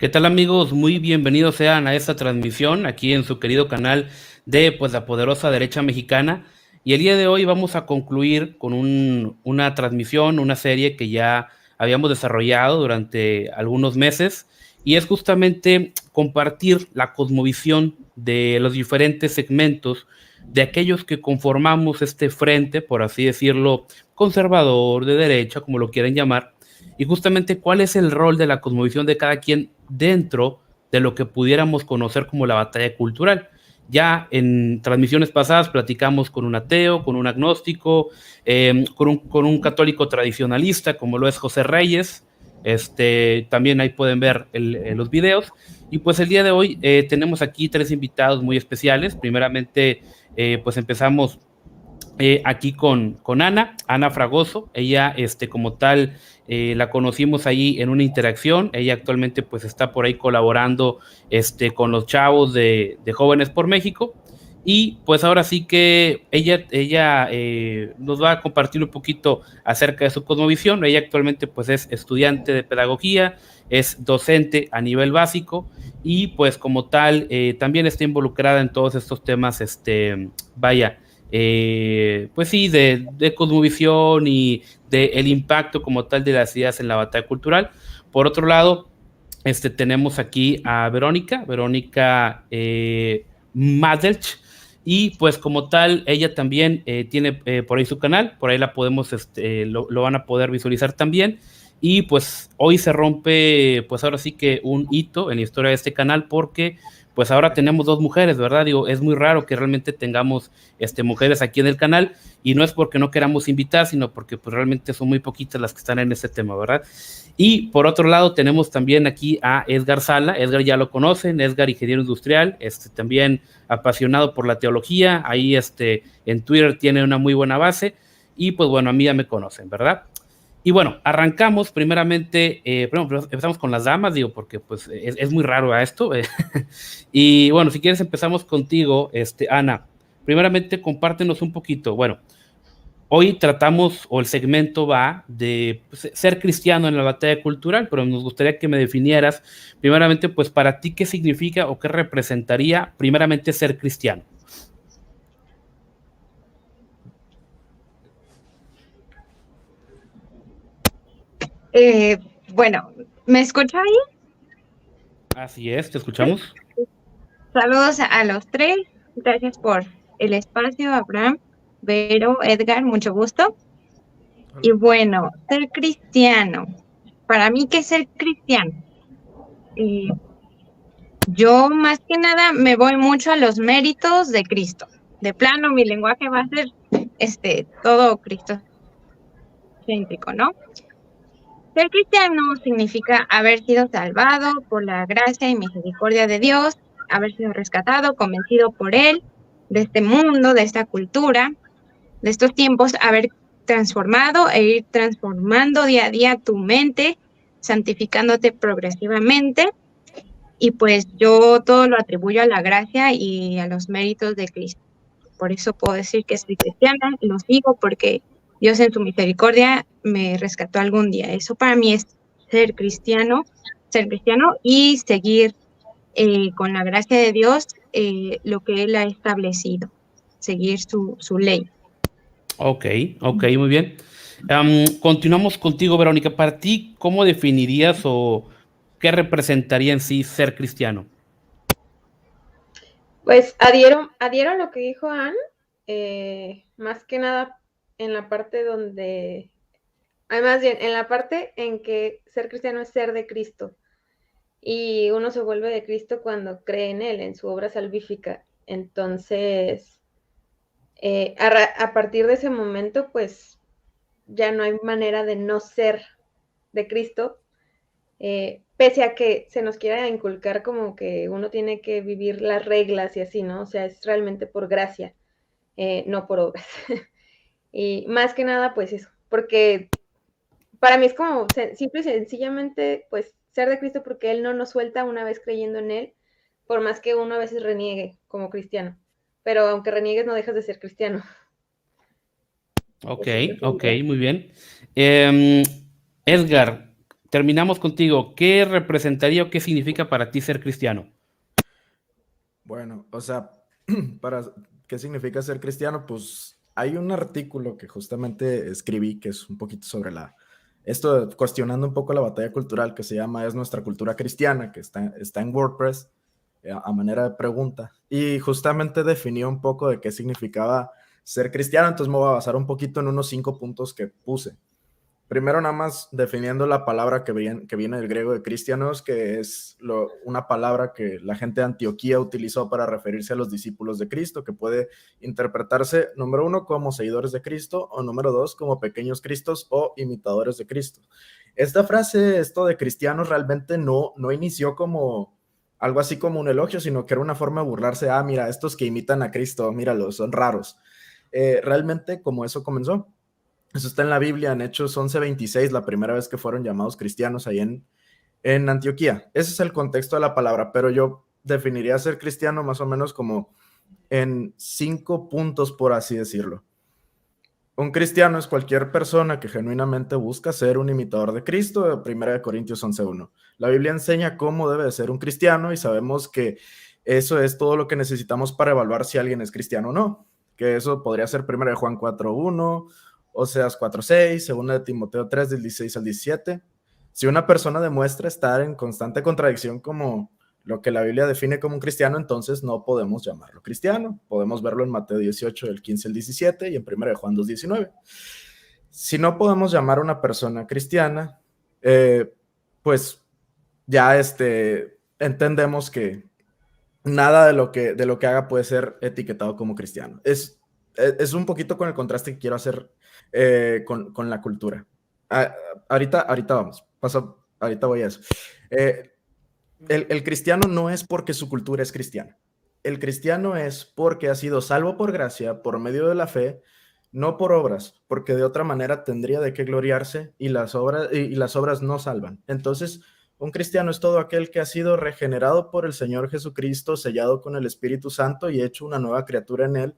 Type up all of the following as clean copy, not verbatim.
¿Qué tal amigos? Muy bienvenidos sean a esta transmisión aquí en su querido canal de pues la poderosa derecha mexicana. Y el día de hoy vamos a concluir con una transmisión, una serie que ya habíamos desarrollado durante algunos meses y es justamente compartir la cosmovisión de los diferentes segmentos de aquellos que conformamos este frente, por así decirlo, conservador, de derecha, como lo quieran llamar, y justamente cuál es el rol de la cosmovisión de cada quien dentro de lo que pudiéramos conocer como la batalla cultural. Ya en transmisiones pasadas platicamos con un ateo, con un agnóstico, con un católico tradicionalista, como lo es José Reyes. También ahí pueden ver los videos. Y pues el día de hoy tenemos aquí tres invitados muy especiales. Primeramente, pues empezamos aquí con Ana Fragoso. Ella, como tal, la conocimos ahí en una interacción. Ella actualmente pues está por ahí colaborando con los chavos de Jóvenes por México. Y pues ahora sí que ella nos va a compartir un poquito acerca de su cosmovisión. Ella actualmente pues es estudiante de pedagogía, es docente a nivel básico y pues como tal también está involucrada en todos estos temas, vaya, pues sí, de cosmovisión y del impacto como tal de las ideas en la batalla cultural. Por otro lado, tenemos aquí a Verónica Madelch, y pues como tal, ella también tiene por ahí su canal, por ahí la podemos, lo van a poder visualizar también. Y pues hoy se rompe, pues ahora sí que un hito en la historia de este canal, porque pues ahora tenemos dos mujeres, ¿verdad? Digo, es muy raro que realmente tengamos mujeres aquí en el canal, y no es porque no queramos invitar, sino porque pues realmente son muy poquitas las que están en este tema, ¿verdad? Y por otro lado tenemos también aquí a Edgar Sala. Edgar ya lo conocen, Edgar ingeniero industrial, también apasionado por la teología, ahí en Twitter tiene una muy buena base, y pues bueno, a mí ya me conocen, ¿verdad? Y bueno, arrancamos primeramente, empezamos con las damas, digo, porque pues es muy raro a esto. Y bueno, si quieres empezamos contigo, Ana. Primeramente, compártenos un poquito. Bueno, hoy tratamos, o el segmento va de pues, ser cristiano en la batalla cultural, pero nos gustaría que me definieras, primeramente, pues para ti, qué significa o qué representaría, primeramente, ser cristiano. Eh, bueno, ¿me escucha ahí? Así es, te Sí. escuchamos. Saludos a los tres. Gracias por el espacio, Abraham, Vero, Edgar, mucho gusto. Y bueno, ser cristiano. Para mí, ¿qué es ser cristiano? Eh, yo más que nada me voy mucho a los méritos de Cristo. De plano, mi lenguaje va a ser todo cristocéntrico, ¿no? Ser cristiano significa haber sido salvado por la gracia y misericordia de Dios, haber sido rescatado, convencido por Él de este mundo, de esta cultura, de estos tiempos, haber transformado e ir transformando día a día tu mente, santificándote progresivamente. Y pues yo todo lo atribuyo a la gracia y a los méritos de Cristo. Por eso puedo decir que soy cristiana, lo sigo porque Dios en su misericordia me rescató algún día. Eso para mí es ser cristiano y seguir con la gracia de Dios lo que Él ha establecido, seguir su ley. Ok, ok, muy bien. Continuamos contigo, Verónica. Para ti, ¿cómo definirías o qué representaría en sí ser cristiano? Pues adhiero a lo que dijo Anne, más que nada en la parte donde, más bien en la parte en que ser cristiano es ser de Cristo, y uno se vuelve de Cristo cuando cree en Él, en su obra salvífica. Entonces, a partir de ese momento, pues ya no hay manera de no ser de Cristo, pese a que se nos quiera inculcar como que uno tiene que vivir las reglas y así, ¿no? O sea, es realmente por gracia, no por obras. Y más que nada, pues eso, porque para mí es como simple y sencillamente, pues, ser de Cristo, porque Él no nos suelta una vez creyendo en Él, por más que uno a veces reniegue como cristiano. Pero aunque reniegues, no dejas de ser cristiano. Ok, Eso ok, preferiría. muy bien. Em, Edgar, terminamos contigo. ¿Qué representaría o qué significa para ti ser cristiano? Bueno, o sea, ¿qué significa ser cristiano? Pues hay un artículo que justamente escribí que es un poquito sobre cuestionando un poco la batalla cultural que se llama ¿Es nuestra cultura cristiana? Que está en WordPress a manera de pregunta. Y justamente definió un poco de qué significaba ser cristiano, entonces me voy a basar un poquito en unos 5 puntos que puse. Primero, nada más definiendo la palabra que viene del griego de cristianos, que es una palabra que la gente de Antioquía utilizó para referirse a los discípulos de Cristo, que puede interpretarse, número 1, como seguidores de Cristo, o número 2, como pequeños cristos o imitadores de Cristo. Esta frase, esto de cristianos, realmente no inició como algo así como un elogio, sino que era una forma de burlarse. Mira, estos que imitan a Cristo, míralos, son raros. Realmente, como eso comenzó. Eso está en la Biblia, en Hechos 11:26, la primera vez que fueron llamados cristianos ahí en Antioquía. Ese es el contexto de la palabra, pero yo definiría ser cristiano más o menos como en 5 puntos, por así decirlo. Un cristiano es cualquier persona que genuinamente busca ser un imitador de Cristo, 1 Corintios 11:1. La Biblia enseña cómo debe de ser un cristiano y sabemos que eso es todo lo que necesitamos para evaluar si alguien es cristiano o no, que eso podría ser 1 Juan 4:1, Oseas 4:6, 2 de Timoteo 3, del 16 al 17. Si una persona demuestra estar en constante contradicción como lo que la Biblia define como un cristiano, entonces no podemos llamarlo cristiano. Podemos verlo en Mateo 18, del 15 al 17, y en 1 Juan 2:19. Si no podemos llamar a una persona cristiana, pues ya entendemos que nada de lo que haga puede ser etiquetado como cristiano. Es un poquito con el contraste que quiero hacer con la cultura. Ahorita vamos, ahorita voy a eso. El cristiano no es porque su cultura es cristiana. El cristiano es porque ha sido salvo por gracia, por medio de la fe, no por obras, porque de otra manera tendría de qué gloriarse y las obras no salvan. Entonces, un cristiano es todo aquel que ha sido regenerado por el Señor Jesucristo, sellado con el Espíritu Santo y hecho una nueva criatura en él,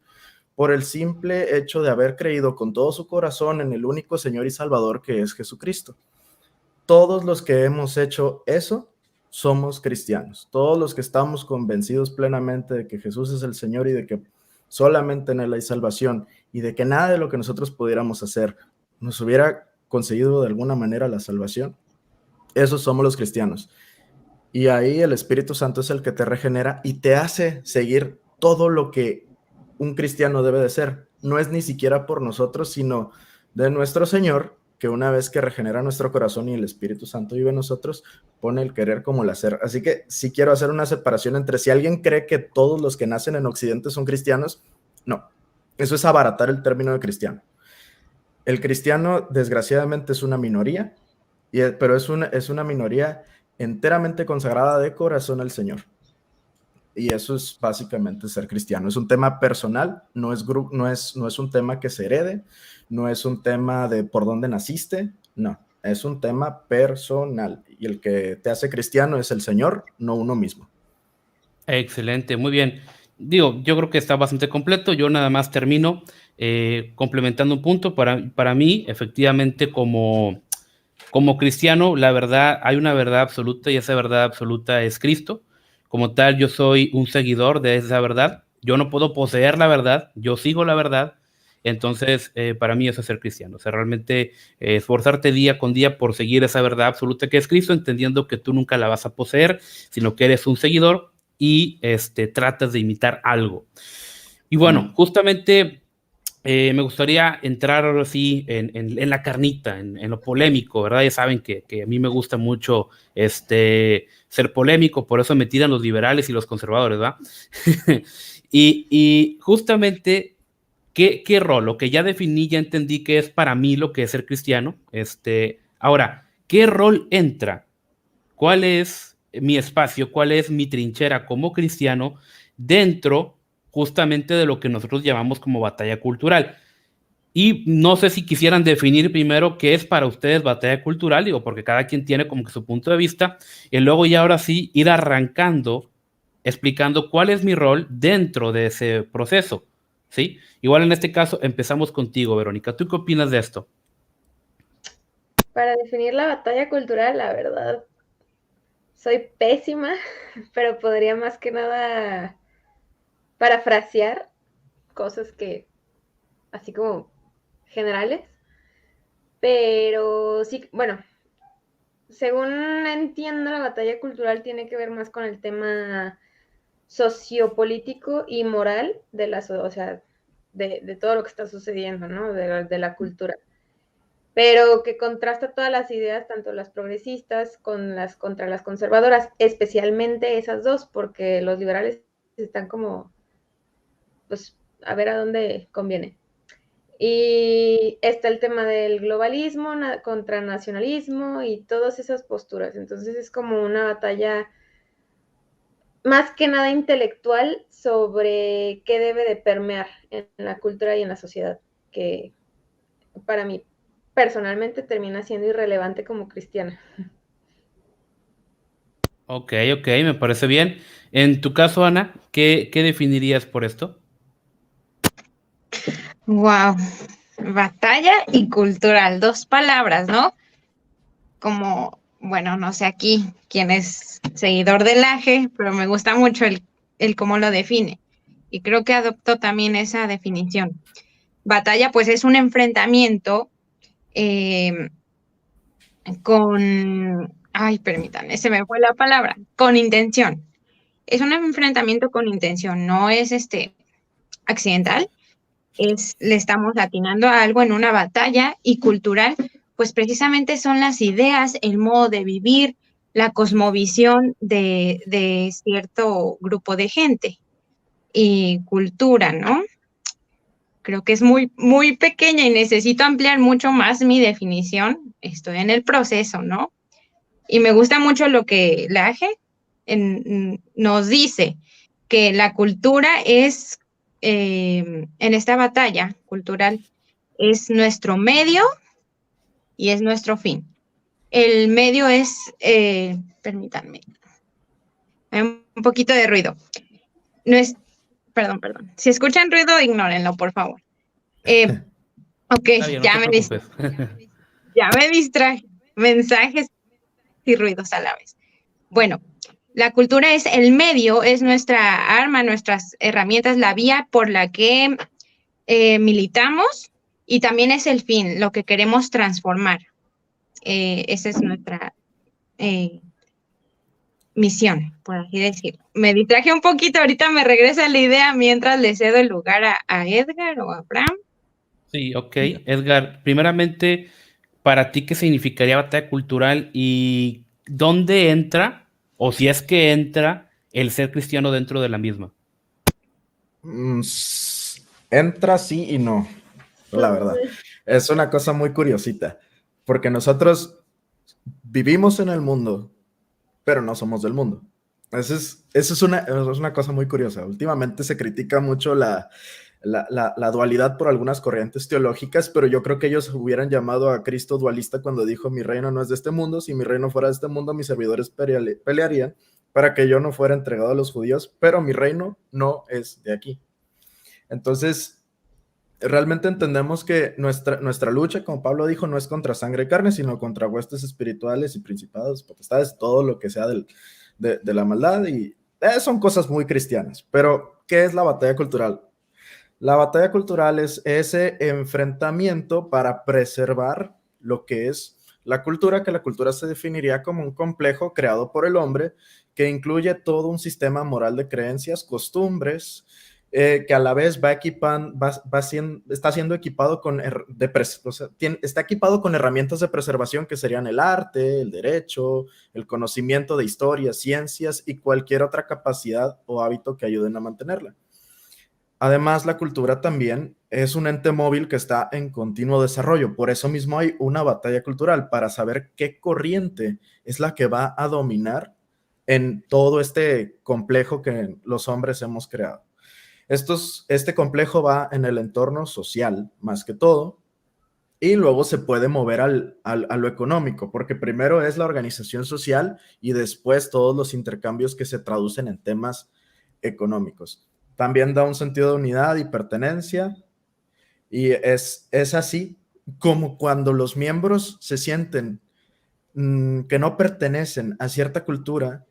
por el simple hecho de haber creído con todo su corazón en el único Señor y Salvador que es Jesucristo. Todos los que hemos hecho eso somos cristianos. Todos los que estamos convencidos plenamente de que Jesús es el Señor y de que solamente en Él hay salvación y de que nada de lo que nosotros pudiéramos hacer nos hubiera conseguido de alguna manera la salvación, esos somos los cristianos. Y ahí el Espíritu Santo es el que te regenera y te hace seguir todo lo que un cristiano debe de ser. No es ni siquiera por nosotros, sino de nuestro Señor, que una vez que regenera nuestro corazón y el Espíritu Santo vive en nosotros, pone el querer como el hacer. Así que sí quiero hacer una separación entre si alguien cree que todos los que nacen en Occidente son cristianos, no. Eso es abaratar el término de cristiano. El cristiano, desgraciadamente, es una minoría, pero es una minoría enteramente consagrada de corazón al Señor. Y eso es básicamente ser cristiano. Es un tema personal, no es un tema que se herede, no es un tema de por dónde naciste, no, es un tema personal. Y el que te hace cristiano es el Señor, no uno mismo. Excelente, muy bien. Yo creo que está bastante completo. Yo nada más termino complementando un punto. Para mí, efectivamente, como cristiano, la verdad, hay una verdad absoluta y esa verdad absoluta es Cristo. Como tal, yo soy un seguidor de esa verdad. Yo no puedo poseer la verdad, yo sigo la verdad. Entonces, para mí eso es ser cristiano. O sea, realmente esforzarte día con día por seguir esa verdad absoluta que es Cristo, entendiendo que tú nunca la vas a poseer, sino que eres un seguidor y tratas de imitar algo. Y bueno, justamente me gustaría entrar ahora sí en la carnita, en lo polémico, ¿verdad? Ya saben que a mí me gusta mucho ser polémico, por eso me tiran los liberales y los conservadores, ¿verdad? y justamente, ¿qué rol? Lo que ya definí, ya entendí que es para mí lo que es ser cristiano. Ahora, ¿qué rol entra? ¿Cuál es mi espacio? ¿Cuál es mi trinchera como cristiano dentro justamente de lo que nosotros llamamos como batalla cultural? Y no sé si quisieran definir primero qué es para ustedes batalla cultural, digo, porque cada quien tiene como que su punto de vista, y luego ya ahora sí ir arrancando, explicando cuál es mi rol dentro de ese proceso, ¿sí? Igual en este caso empezamos contigo, Verónica. ¿Tú qué opinas de esto? Para definir la batalla cultural, la verdad, soy pésima, pero podría más que nada parafrasear cosas que, así como generales, pero sí, bueno, según entiendo, la batalla cultural tiene que ver más con el tema sociopolítico y moral de o sea, de todo lo que está sucediendo, ¿no? De la cultura. Pero que contrasta todas las ideas, tanto las progresistas contra las conservadoras, especialmente esas dos, porque los liberales están como, pues, a ver a dónde conviene. Y está el tema del globalismo contra nacionalismo y todas esas posturas. Entonces es como una batalla más que nada intelectual sobre qué debe de permear en la cultura y en la sociedad, que para mí personalmente termina siendo irrelevante como cristiana. Ok, ok, me parece bien. En tu caso, Ana, ¿qué definirías por esto? Wow, batalla y cultural, dos palabras, ¿no? Como, bueno, no sé aquí quién es seguidor del AGE, pero me gusta mucho el cómo lo define. Y creo que adoptó también esa definición. Batalla, pues es un enfrentamiento eh, ay, permítanme, se me fue la palabra, con intención. Es un enfrentamiento con intención, no es accidental, le estamos atinando a algo en una batalla y cultural, pues precisamente son las ideas, el modo de vivir, la cosmovisión de cierto grupo de gente y cultura, ¿no? Creo que es muy, muy pequeña y necesito ampliar mucho más mi definición. Estoy en el proceso, ¿no? Y me gusta mucho lo que Laje nos dice, que la cultura es, en esta batalla cultural, es nuestro medio y es nuestro fin. El medio es, permítanme, hay un poquito de ruido. No es, perdón. Si escuchan ruido, ignórenlo, por favor. Ok, Está bien, no te preocupes. ya me distraje. Mensajes y ruidos a la vez. Bueno, la cultura es el medio, es nuestra arma, nuestras herramientas, la vía por la que militamos y también es el fin, lo que queremos transformar. Esa es nuestra misión, por así decirlo. Me distraje un poquito, ahorita me regresa la idea mientras le cedo el lugar a Edgar o a Abraham. Sí, ok. Edgar, primeramente, para ti, ¿qué significaría batalla cultural y dónde entra, o si es que entra, el ser cristiano dentro de la misma? Entra sí y no, la verdad. Es una cosa muy curiosita, porque nosotros vivimos en el mundo, pero no somos del mundo. Eso es una cosa muy curiosa. Últimamente se critica mucho la dualidad por algunas corrientes teológicas, pero yo creo que ellos hubieran llamado a Cristo dualista cuando dijo, mi reino no es de este mundo, si mi reino fuera de este mundo, mis servidores pelearían para que yo no fuera entregado a los judíos, pero mi reino no es de aquí. Entonces, realmente entendemos que nuestra lucha, como Pablo dijo, no es contra sangre y carne, sino contra huestes espirituales y principados, potestades, todo lo que sea de la maldad, y son cosas muy cristianas. Pero, ¿qué es la batalla cultural? La batalla cultural es ese enfrentamiento para preservar lo que es la cultura, que la cultura se definiría como un complejo creado por el hombre que incluye todo un sistema moral de creencias, costumbres, que a la vez está siendo equipado está equipado con herramientas de preservación que serían el arte, el derecho, el conocimiento de historia, ciencias y cualquier otra capacidad o hábito que ayuden a mantenerla. Además, la cultura también es un ente móvil que está en continuo desarrollo. Por eso mismo hay una batalla cultural para saber qué corriente es la que va a dominar en todo este complejo que los hombres hemos creado. Este complejo va en el entorno social, más que todo, y luego se puede mover a lo económico, porque primero es la organización social y después todos los intercambios que se traducen en temas económicos. También da un sentido de unidad y pertenencia, y es así como cuando los miembros se sienten que no pertenecen a cierta cultura,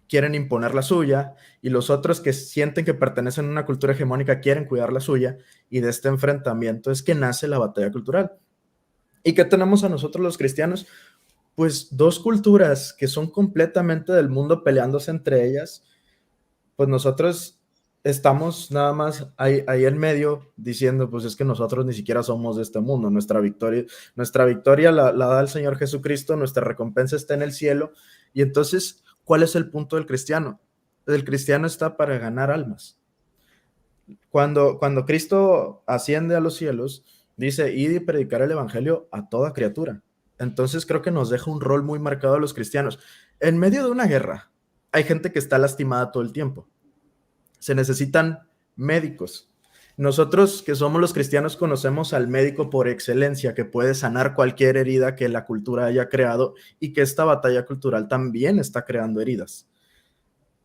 quieren imponer la suya, y los otros que sienten que pertenecen a una cultura hegemónica quieren cuidar la suya, y de este enfrentamiento es que nace la batalla cultural. ¿Y qué tenemos a nosotros los cristianos? Pues dos culturas que son completamente del mundo peleándose entre ellas. Pues nosotros estamos nada más ahí en medio diciendo, pues es que nosotros ni siquiera somos de este mundo, nuestra victoria la da el Señor Jesucristo, nuestra recompensa está en el cielo. Y entonces, ¿cuál es el punto del cristiano? El cristiano está para ganar almas. Cuando Cristo asciende a los cielos, dice, id y predicar el evangelio a toda criatura. Entonces creo que nos deja un rol muy marcado a los cristianos. En medio de una guerra, hay gente que está lastimada todo el tiempo. Se necesitan médicos. Nosotros que somos los cristianos conocemos al médico por excelencia que puede sanar cualquier herida que la cultura haya creado, y que esta batalla cultural también está creando heridas.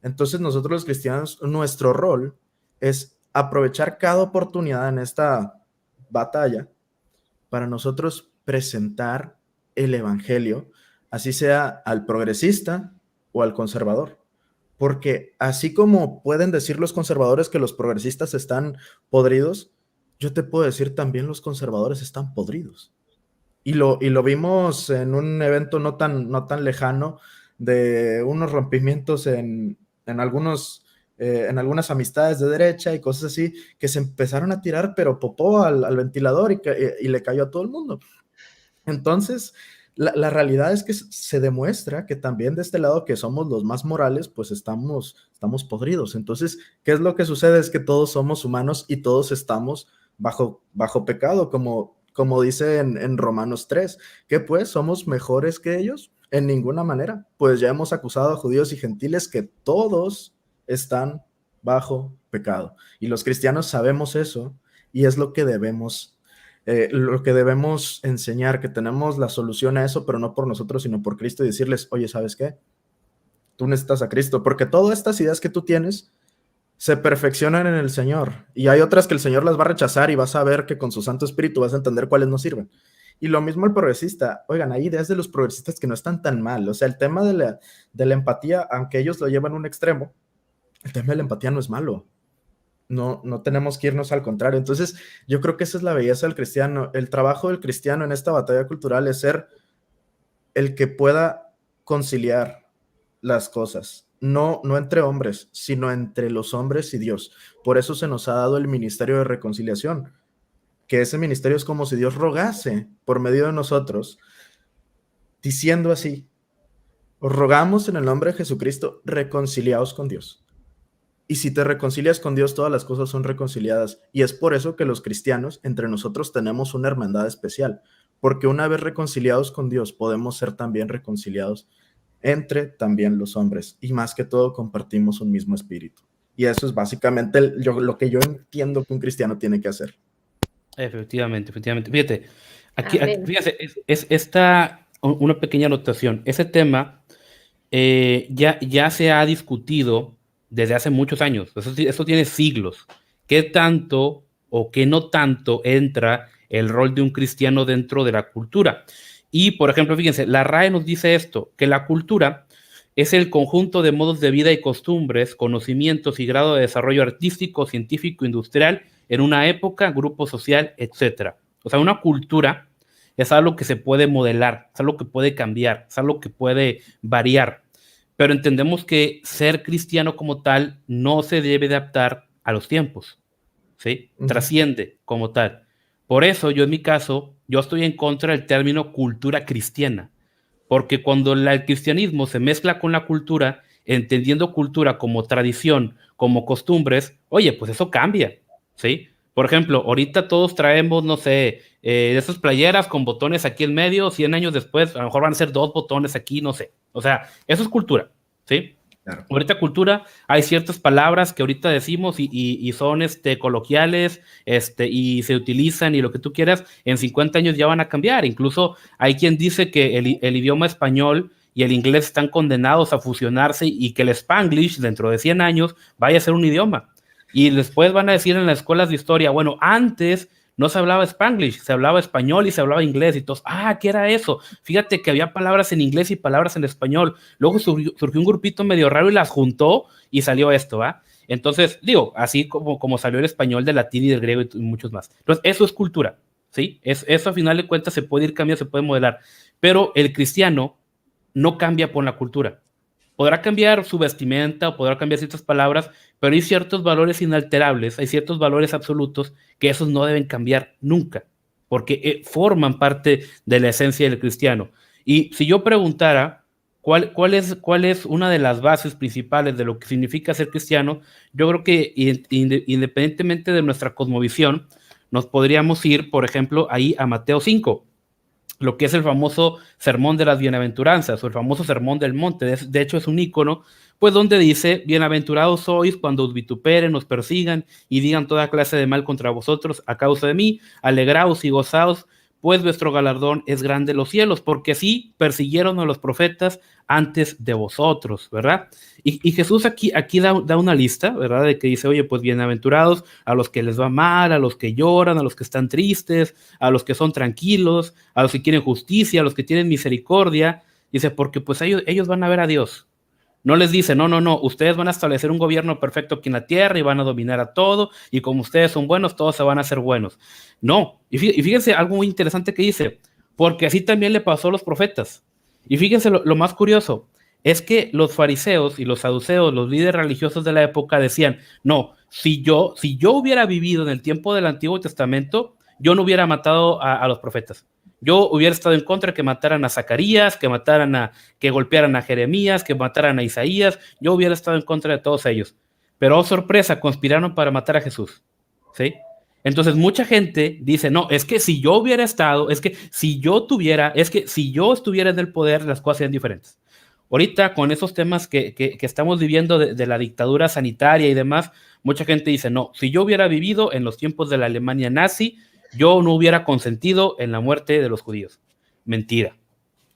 Entonces nosotros los cristianos, nuestro rol es aprovechar cada oportunidad en esta batalla para nosotros presentar el evangelio, así sea al progresista o al conservador. Porque así como pueden decir los conservadores que los progresistas están podridos, yo te puedo decir también los conservadores están podridos. Y lo vimos en un evento no tan lejano, de unos rompimientos en algunas amistades de derecha y cosas así, que se empezaron a tirar pero popó al ventilador y le cayó a todo el mundo. Entonces, la realidad es que se demuestra que también de este lado, que somos los más morales, pues estamos podridos. Entonces, ¿qué es lo que sucede? Es que todos somos humanos y todos estamos bajo pecado, como dice en Romanos 3. ¿Qué pues? ¿Somos mejores que ellos? En ninguna manera. Pues ya hemos acusado a judíos y gentiles que todos están bajo pecado. Y los cristianos sabemos eso, y es lo que debemos enseñar, que tenemos la solución a eso, pero no por nosotros, sino por Cristo, y decirles, oye, ¿sabes qué? Tú necesitas a Cristo, porque todas estas ideas que tú tienes se perfeccionan en el Señor, y hay otras que el Señor las va a rechazar, y vas a ver que con su Santo Espíritu vas a entender cuáles no sirven. Y lo mismo el progresista. Oigan, hay ideas de los progresistas que no están tan mal. O sea, el tema de la empatía, aunque ellos lo llevan a un extremo, el tema de la empatía no es malo. No tenemos que irnos al contrario. Entonces, yo creo que esa es la belleza del cristiano. El trabajo del cristiano en esta batalla cultural es ser el que pueda conciliar las cosas. No entre hombres, sino entre los hombres y Dios. Por eso se nos ha dado el ministerio de reconciliación, que ese ministerio es como si Dios rogase por medio de nosotros, diciendo así: os rogamos en el nombre de Jesucristo, reconciliaos con Dios. Y si te reconcilias con Dios, todas las cosas son reconciliadas. Y es por eso que los cristianos, entre nosotros, tenemos una hermandad especial, porque una vez reconciliados con Dios, podemos ser también reconciliados entre también los hombres. Y más que todo, compartimos un mismo espíritu. Y eso es básicamente lo que yo entiendo que un cristiano tiene que hacer. Efectivamente. Fíjate, aquí fíjate, es esta una pequeña anotación. Ese tema ya se ha discutido desde hace muchos años. Eso tiene siglos. ¿Qué tanto o qué no tanto entra el rol de un cristiano dentro de la cultura? Y, por ejemplo, fíjense, la RAE nos dice esto, que la cultura es el conjunto de modos de vida y costumbres, conocimientos y grado de desarrollo artístico, científico, industrial en una época, grupo social, etc. O sea, una cultura es algo que se puede modelar, es algo que puede cambiar, es algo que puede variar. Pero entendemos que ser cristiano como tal no se debe adaptar a los tiempos, ¿sí? Trasciende como tal. Por eso yo en mi caso, yo estoy en contra del término cultura cristiana, porque cuando el cristianismo se mezcla con la cultura, entendiendo cultura como tradición, como costumbres, oye, pues eso cambia, ¿sí? Por ejemplo, ahorita todos traemos, no sé, esas playeras con botones aquí en medio, 100 años después, a lo mejor van a ser 2 botones aquí, no sé. O sea, eso es cultura, ¿sí? Claro. Ahorita cultura, hay ciertas palabras que ahorita decimos y son coloquiales, y se utilizan y lo que tú quieras, en 50 años ya van a cambiar. Incluso hay quien dice que el idioma español y el inglés están condenados a fusionarse y que el Spanglish dentro de 100 años vaya a ser un idioma. Y después van a decir en las escuelas de historia, bueno, antes no se hablaba Spanglish, se hablaba español y se hablaba inglés y todos, ¿qué era eso? Fíjate que había palabras en inglés y palabras en español. Luego surgió un grupito medio raro y las juntó y salió esto, ¿va? Entonces, digo, así como salió el español del latín y del griego y muchos más. Entonces, eso es cultura, ¿sí? Eso a final de cuentas se puede ir cambiando, se puede modelar, pero el cristiano no cambia por la cultura. Podrá cambiar su vestimenta o podrá cambiar ciertas palabras, pero hay ciertos valores inalterables, hay ciertos valores absolutos que esos no deben cambiar nunca, porque forman parte de la esencia del cristiano. Y si yo preguntara cuál es una de las bases principales de lo que significa ser cristiano, yo creo que independientemente de nuestra cosmovisión, nos podríamos ir, por ejemplo, ahí a Mateo 5, lo que es el famoso sermón de las bienaventuranzas o el famoso sermón del monte. De hecho, es un ícono, pues donde dice, bienaventurados sois cuando os vituperen, os persigan y digan toda clase de mal contra vosotros a causa de mí, alegraos y gozaos, pues vuestro galardón es grande en los cielos, porque sí persiguieron a los profetas antes de vosotros, ¿verdad? Y Jesús aquí da una lista, ¿verdad? De que dice, oye, pues bienaventurados a los que les va mal, a los que lloran, a los que están tristes, a los que son tranquilos, a los que quieren justicia, a los que tienen misericordia. Dice, porque pues ellos van a ver a Dios. No les dice, no, ustedes van a establecer un gobierno perfecto aquí en la tierra y van a dominar a todo, y como ustedes son buenos, todos se van a hacer buenos. No, y fíjense algo muy interesante que dice, porque así también le pasó a los profetas. Y fíjense lo más curioso, es que los fariseos y los saduceos, los líderes religiosos de la época decían, no, si yo hubiera vivido en el tiempo del Antiguo Testamento, yo no hubiera matado a los profetas. Yo hubiera estado en contra de que mataran a Zacarías, que golpearan a Jeremías, que mataran a Isaías. Yo hubiera estado en contra de todos ellos. Pero, oh sorpresa, conspiraron para matar a Jesús, ¿sí? Entonces, mucha gente dice, no, es que si yo hubiera estado, es que si yo estuviera en el poder, las cosas serían diferentes. Ahorita, con esos temas que estamos viviendo de la dictadura sanitaria y demás, mucha gente dice, no, si yo hubiera vivido en los tiempos de la Alemania nazi, yo no hubiera consentido en la muerte de los judíos. Mentira,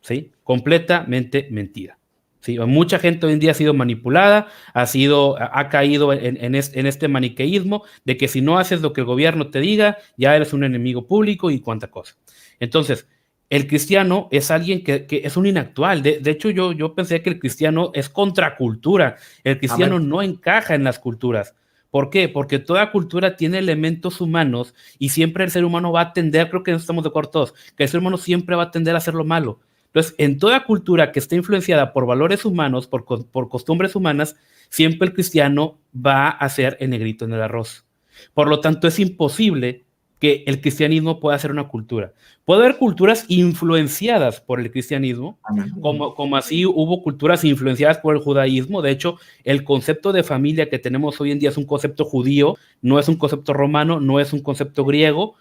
¿sí? Completamente mentira. ¿Sí? Mucha gente hoy en día ha sido manipulada, ha caído en este maniqueísmo de que si no haces lo que el gobierno te diga, ya eres un enemigo público y cuánta cosa. Entonces, el cristiano es alguien que es un inactual. De hecho, yo pensé que el cristiano es contracultura. El cristiano no encaja en las culturas. ¿Por qué? Porque toda cultura tiene elementos humanos y siempre el ser humano va a tender, creo que estamos de acuerdo todos, que el ser humano siempre va a tender a hacer lo malo. Entonces, en toda cultura que esté influenciada por valores humanos, por costumbres humanas, siempre el cristiano va a ser el negrito en el arroz. Por lo tanto, es imposible que el cristianismo pueda ser una cultura. Puede haber culturas influenciadas por el cristianismo, como así hubo culturas influenciadas por el judaísmo. De hecho, el concepto de familia que tenemos hoy en día es un concepto judío, no es un concepto romano, no es un concepto griego,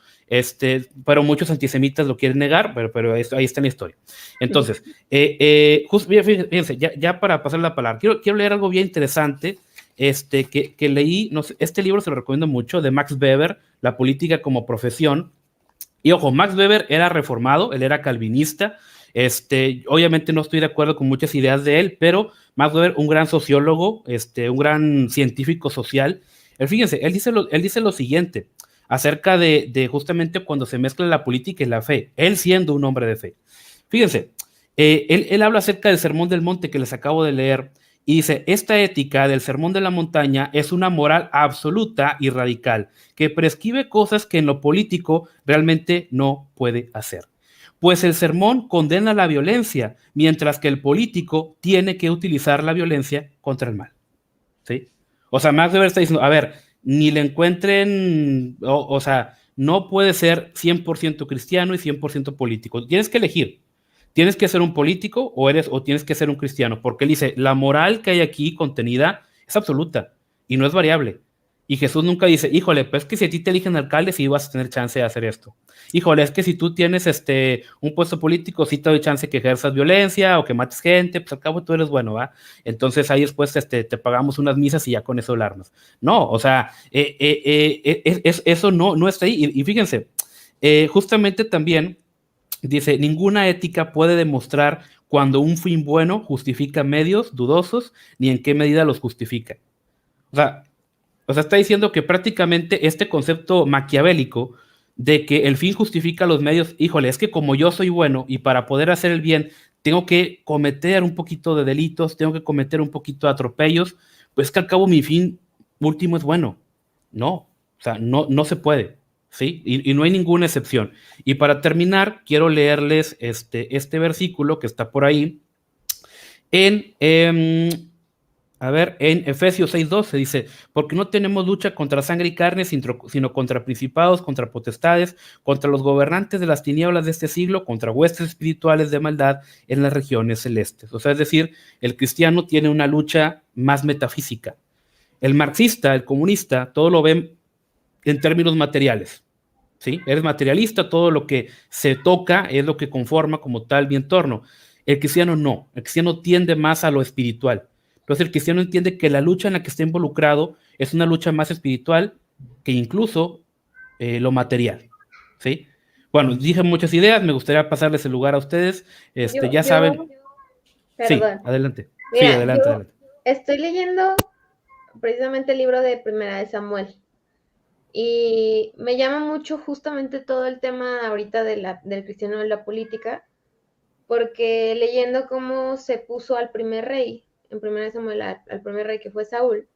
pero muchos antisemitas lo quieren negar, pero ahí está la historia. Entonces, fíjense, ya para pasar la palabra, quiero leer algo bien interesante, que leí, no sé, este libro se lo recomiendo mucho, de Max Weber, La política como profesión. Y ojo, Max Weber era reformado, él era calvinista. Obviamente no estoy de acuerdo con muchas ideas de él, pero Max Weber, un gran sociólogo, un gran científico social. Fíjense, él dice lo siguiente acerca de justamente cuando se mezcla la política y la fe, él siendo un hombre de fe. Fíjense, él habla acerca del Sermón del Monte que les acabo de leer, y dice, esta ética del Sermón de la Montaña es una moral absoluta y radical, que prescribe cosas que en lo político realmente no puede hacer. Pues el sermón condena la violencia, mientras que el político tiene que utilizar la violencia contra el mal. ¿Sí? O sea, Max Weber está diciendo, a ver, ni le encuentren, o sea, no puede ser 100% cristiano y 100% político. Tienes que elegir. ¿Tienes que ser un político o tienes que ser un cristiano? Porque él dice, la moral que hay aquí contenida es absoluta y no es variable. Y Jesús nunca dice, híjole, pues es que si a ti te eligen alcalde, sí vas a tener chance de hacer esto. Híjole, es que si tú tienes un puesto político, sí te doy chance que ejerzas violencia o que mates gente, pues al cabo tú eres bueno, ¿va? Entonces ahí después te pagamos unas misas y ya con eso la armas. No, o sea, eso no está ahí. Y fíjense, justamente también dice, ninguna ética puede demostrar cuando un fin bueno justifica medios dudosos, ni en qué medida los justifica. O sea, está diciendo que prácticamente este concepto maquiavélico de que el fin justifica los medios. Híjole, es que como yo soy bueno y para poder hacer el bien tengo que cometer un poquito de delitos, tengo que cometer un poquito de atropellos, pues que al cabo mi fin último es bueno. No, o sea, no se puede, ¿sí? Y no hay ninguna excepción. Y para terminar, quiero leerles este versículo que está por ahí en, en Efesios 6:12 dice, porque no tenemos lucha contra sangre y carne, sino contra principados, contra potestades, contra los gobernantes de las tinieblas de este siglo, contra huestes espirituales de maldad en las regiones celestes. O sea, es decir, el cristiano tiene una lucha más metafísica. El marxista, el comunista, todo lo ven en términos materiales, ¿sí? Eres materialista, todo lo que se toca es lo que conforma como tal mi entorno. El cristiano no, el cristiano tiende más a lo espiritual. Entonces el cristiano entiende que la lucha en la que está involucrado es una lucha más espiritual que incluso lo material, ¿sí? Bueno, dije muchas ideas, me gustaría pasarles el lugar a ustedes, ya saben. Sí, Perdón. adelante. Sí, Mira, adelante, yo adelante. estoy leyendo precisamente el libro de Primera de Samuel y me llama mucho justamente todo el tema ahorita del cristiano en la política, porque leyendo cómo se puso al primer rey, en Primera de Samuel, al primer rey que fue Saúl,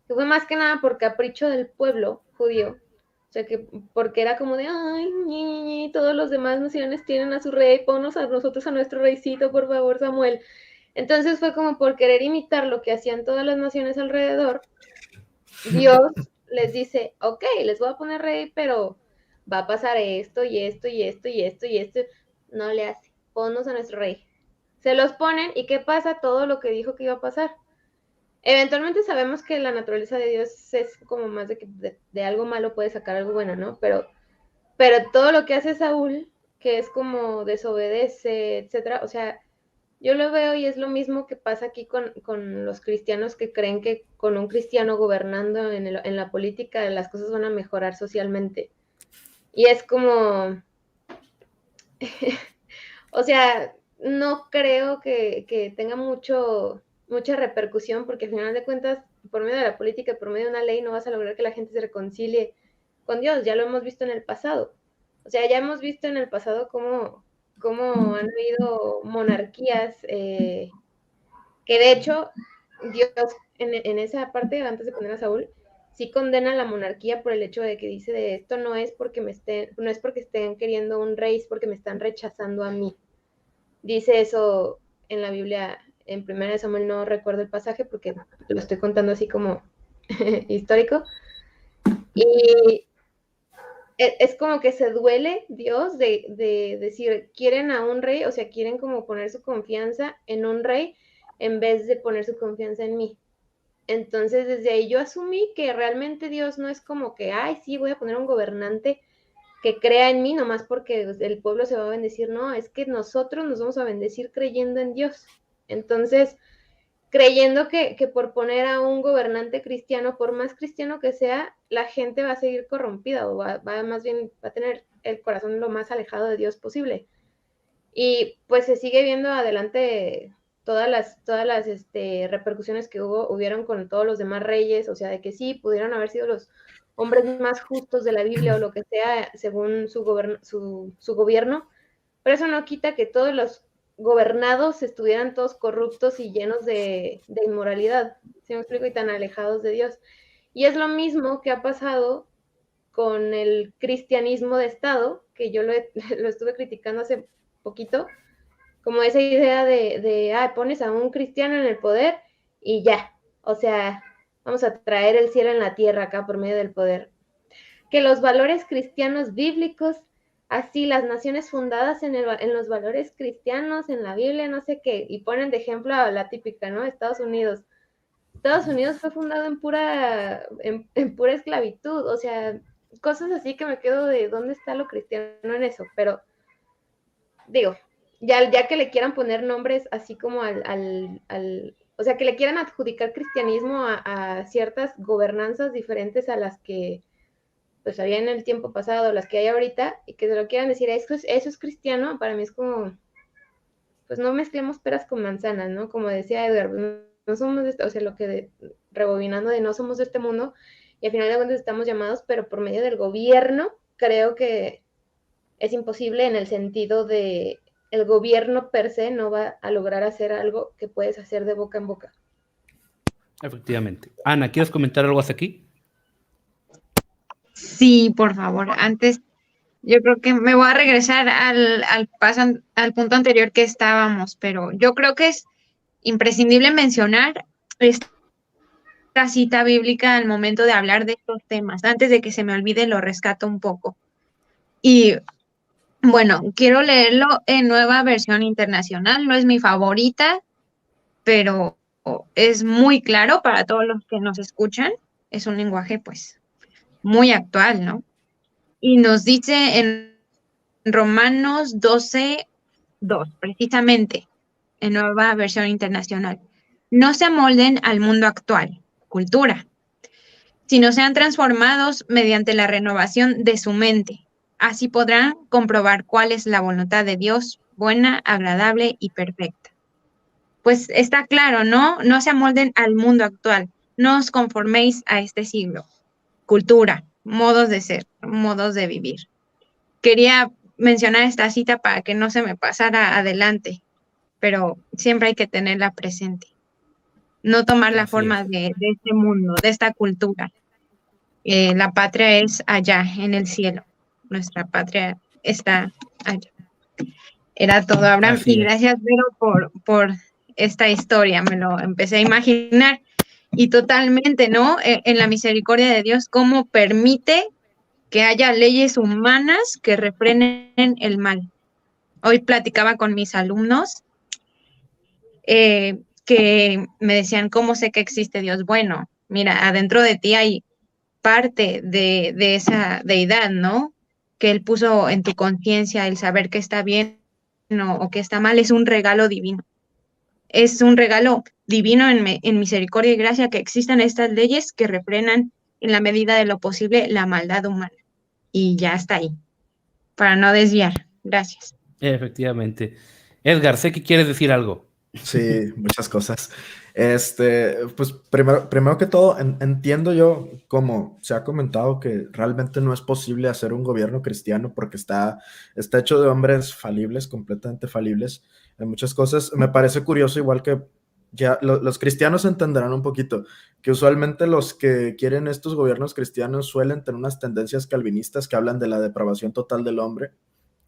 que fue más que nada por capricho del pueblo judío, o sea que porque era como de, ay, todos los demás naciones tienen a su rey, ponnos a nosotros a nuestro reycito, por favor, Samuel. Entonces fue como por querer imitar lo que hacían todas las naciones alrededor, Dios les dice, ok, les voy a poner rey, pero va a pasar esto y esto y esto y esto y esto. No le hace, ponnos a nuestro rey. Se los ponen y ¿qué pasa? Todo lo que dijo que iba a pasar. Eventualmente sabemos que la naturaleza de Dios es como más de que de algo malo puede sacar algo bueno, ¿no? Pero todo lo que hace Saúl, que es como desobedece, etcétera, o sea, yo lo veo y es lo mismo que pasa aquí con los cristianos que creen que con un cristiano gobernando en la política las cosas van a mejorar socialmente. Y es como, o sea, no creo que tenga mucha repercusión porque al final de cuentas, por medio de la política, por medio de una ley, no vas a lograr que la gente se reconcilie con Dios. Ya lo hemos visto en el pasado. O sea, ya hemos visto en el pasado cómo han habido monarquías que de hecho Dios en esa parte, antes de poner a Saúl, sí condena a la monarquía por el hecho de que dice de esto no es porque no es porque estén queriendo un rey, es porque me están rechazando a mí. Dice eso en la Biblia, en Primera de Samuel, no recuerdo el pasaje porque lo estoy contando así como histórico. Y es como que se duele Dios de decir, quieren a un rey, o sea, quieren como poner su confianza en un rey en vez de poner su confianza en mí. Entonces, desde ahí yo asumí que realmente Dios no es como que, ay, sí, voy a poner un gobernante que crea en mí, nomás porque el pueblo se va a bendecir. No, es que nosotros nos vamos a bendecir creyendo en Dios. Entonces, creyendo que por poner a un gobernante cristiano, por más cristiano que sea, la gente va a seguir corrompida o más bien va a tener el corazón lo más alejado de Dios posible. Y pues se sigue viendo adelante todas las repercusiones que hubieron con todos los demás reyes, o sea, de que sí, pudieron haber sido los hombres más justos de la Biblia o lo que sea, según su gobierno, pero eso no quita que todos los gobernados estuvieran todos corruptos y llenos de inmoralidad, ¿sí me explico? Y tan alejados de Dios. Y es lo mismo que ha pasado con el cristianismo de Estado, que yo lo estuve criticando hace poquito, como esa idea de pones a un cristiano en el poder y ya, o sea, vamos a traer el cielo en la tierra acá por medio del poder. Que los valores cristianos bíblicos, así las naciones fundadas en los valores cristianos, en la Biblia, no sé qué, y ponen de ejemplo a la típica, ¿no? Estados Unidos. Estados Unidos fue fundado en pura esclavitud, o sea, cosas así que me quedo de dónde está lo cristiano en eso, pero digo, ya que le quieran poner nombres así como o sea, que le quieran adjudicar cristianismo a ciertas gobernanzas diferentes a las que pues había en el tiempo pasado, las que hay ahorita, y que se lo quieran decir, eso es cristiano, para mí es como, pues no mezclemos peras con manzanas, ¿no? Como decía Edgar, no somos o sea, rebobinando de no somos de este mundo, y al final de cuentas estamos llamados, pero por medio del gobierno creo que es imposible en el sentido de el gobierno per se no va a lograr hacer algo que puedes hacer de boca en boca. Efectivamente. Ana, ¿quieres comentar algo hasta aquí? Sí, por favor. Antes, yo creo que me voy a regresar al punto anterior que estábamos, pero yo creo que es imprescindible mencionar esta cita bíblica al momento de hablar de estos temas. Antes de que se me olvide, lo rescato un poco. Y bueno, quiero leerlo en Nueva Versión Internacional. No es mi favorita, pero es muy claro para todos los que nos escuchan. Es un lenguaje, pues, muy actual, ¿no? Y nos dice en Romanos 12:2, precisamente, en Nueva Versión Internacional: no se amolden al mundo actual, cultura, sino sean transformados mediante la renovación de su mente. Así podrán comprobar cuál es la voluntad de Dios, buena, agradable y perfecta. Pues está claro, ¿no? No se amolden al mundo actual, no os conforméis a este siglo. Cultura, modos de ser, modos de vivir. Quería mencionar esta cita para que no se me pasara adelante, pero siempre hay que tenerla presente. No tomar la Así forma es. de este mundo, de esta cultura. La patria es allá, en el cielo. Nuestra patria está allá. Era todo, Abraham. Así Y es. gracias, Vero, por esta historia. Me lo empecé a imaginar. Y totalmente, ¿no? En la misericordia de Dios, cómo permite que haya leyes humanas que refrenen el mal. Hoy platicaba con mis alumnos que me decían, ¿cómo sé que existe Dios? Bueno, mira, adentro de ti hay parte de esa deidad, ¿no? Que Él puso en tu conciencia, el saber que está bien o que está mal, es un regalo divino. Es un regalo divino en misericordia y gracia que existan estas leyes que refrenan en la medida de lo posible la maldad humana. Y ya está ahí, para no desviar. Gracias. Efectivamente. Edgar, sé que quieres decir algo. Sí, muchas cosas. Pues primero que todo, entiendo yo, como se ha comentado, que realmente no es posible hacer un gobierno cristiano porque está hecho de hombres falibles, completamente falibles en muchas cosas. Me parece curioso, igual que ya los cristianos entenderán un poquito, que usualmente los que quieren estos gobiernos cristianos suelen tener unas tendencias calvinistas que hablan de la depravación total del hombre.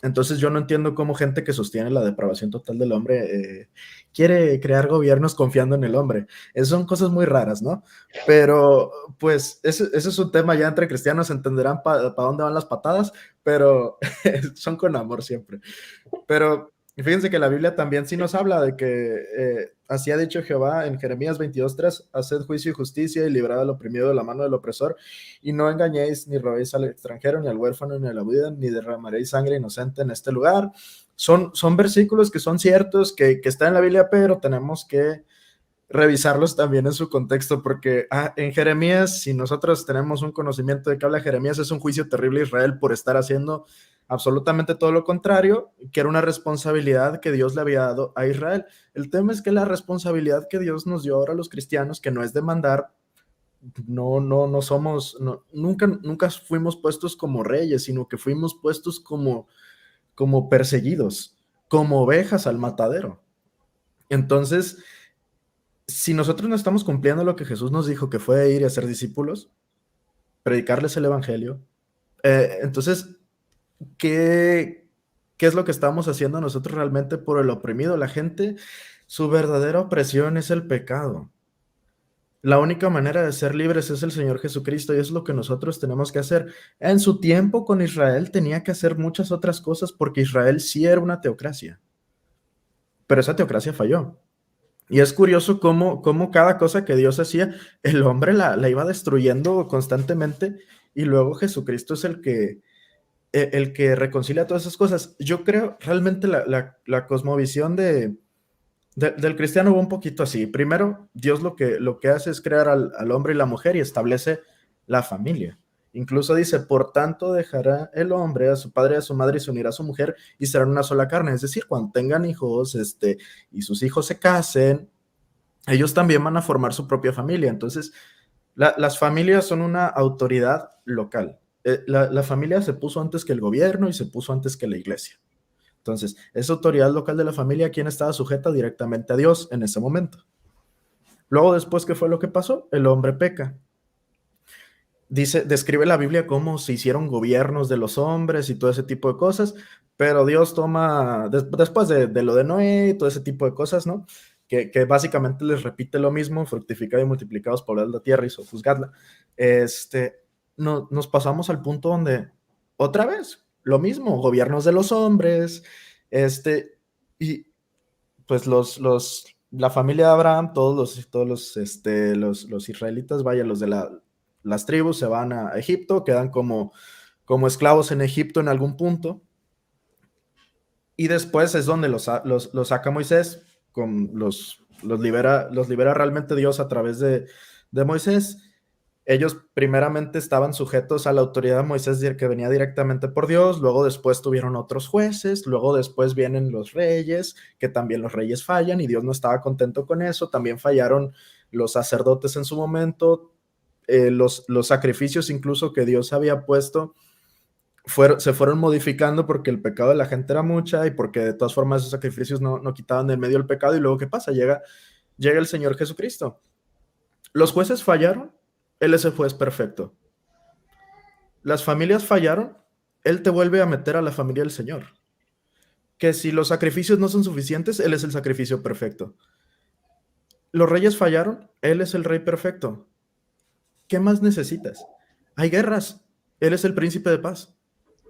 Entonces yo no entiendo cómo gente que sostiene la depravación total del hombre quiere crear gobiernos confiando en el hombre. Son cosas muy raras, ¿no? Pero pues ese es un tema ya entre cristianos, entenderán para dónde van las patadas, pero son con amor siempre. Pero fíjense que la Biblia también sí nos habla de que así ha dicho Jehová en Jeremías 22:3: haced juicio y justicia y librad al oprimido de la mano del opresor, y no engañéis ni robéis al extranjero, ni al huérfano, ni a la viuda, ni derramaréis sangre inocente en este lugar. Son versículos que son ciertos, que están en la Biblia, pero tenemos que revisarlos también en su contexto, porque en Jeremías, si nosotros tenemos un conocimiento de que habla Jeremías, es un juicio terrible a Israel por estar haciendo absolutamente todo lo contrario, que era una responsabilidad que Dios le había dado a Israel. El tema es que la responsabilidad que Dios nos dio ahora a los cristianos, que no es de mandar, no somos, nunca fuimos puestos como reyes, sino que fuimos puestos como perseguidos, como ovejas al matadero. Entonces, si nosotros no estamos cumpliendo lo que Jesús nos dijo, que fue ir y hacer discípulos, predicarles el evangelio, entonces, ¿qué es lo que estamos haciendo nosotros realmente por el oprimido? La gente, su verdadera opresión es el pecado. La única manera de ser libres es el Señor Jesucristo, y es lo que nosotros tenemos que hacer. En su tiempo con Israel tenía que hacer muchas otras cosas, porque Israel sí era una teocracia, pero esa teocracia falló. Y es curioso cómo cada cosa que Dios hacía, el hombre la iba destruyendo constantemente, y luego Jesucristo es el que reconcilia todas esas cosas. Yo creo realmente la cosmovisión del cristiano va un poquito así. Primero, Dios lo que hace es crear al hombre y la mujer y establece la familia. Incluso dice: por tanto dejará el hombre a su padre y a su madre y se unirá a su mujer y serán una sola carne. Es decir, cuando tengan hijos y sus hijos se casen, ellos también van a formar su propia familia. Entonces, las familias son una autoridad local. la familia se puso antes que el gobierno y se puso antes que la iglesia. Entonces, esa autoridad local de la familia, ¿quién estaba sujeta? Directamente a Dios en ese momento. Luego, después, ¿qué fue lo que pasó? El hombre peca. Describe la Biblia cómo se hicieron gobiernos de los hombres y todo ese tipo de cosas, pero Dios toma, después de lo de Noé y todo ese tipo de cosas, ¿no? Que básicamente les repite lo mismo: fructificad y multiplicados, poblad la tierra y sojuzgadla. Nos pasamos al punto donde, otra vez, lo mismo, gobiernos de los hombres, y pues la familia de Abraham, todos los israelitas, vaya, los de las tribus se van a Egipto, quedan como esclavos en Egipto en algún punto, y después es donde los saca Moisés, los libera realmente Dios a través de Moisés. Ellos primeramente estaban sujetos a la autoridad de Moisés, que venía directamente por Dios. Luego después tuvieron otros jueces. Luego después vienen los reyes, que también los reyes fallan y Dios no estaba contento con eso. También fallaron los sacerdotes en su momento. Los sacrificios incluso que Dios había puesto se fueron modificando porque el pecado de la gente era mucha y porque de todas formas esos sacrificios no quitaban del medio el pecado. Y luego, ¿qué pasa? Llega el Señor Jesucristo. Los jueces fallaron, Él es el juez perfecto. Las familias fallaron, Él te vuelve a meter a la familia del Señor. Que si los sacrificios no son suficientes, Él es el sacrificio perfecto. Los reyes fallaron, Él es el rey perfecto. ¿Qué más necesitas? Hay guerras, Él es el príncipe de paz.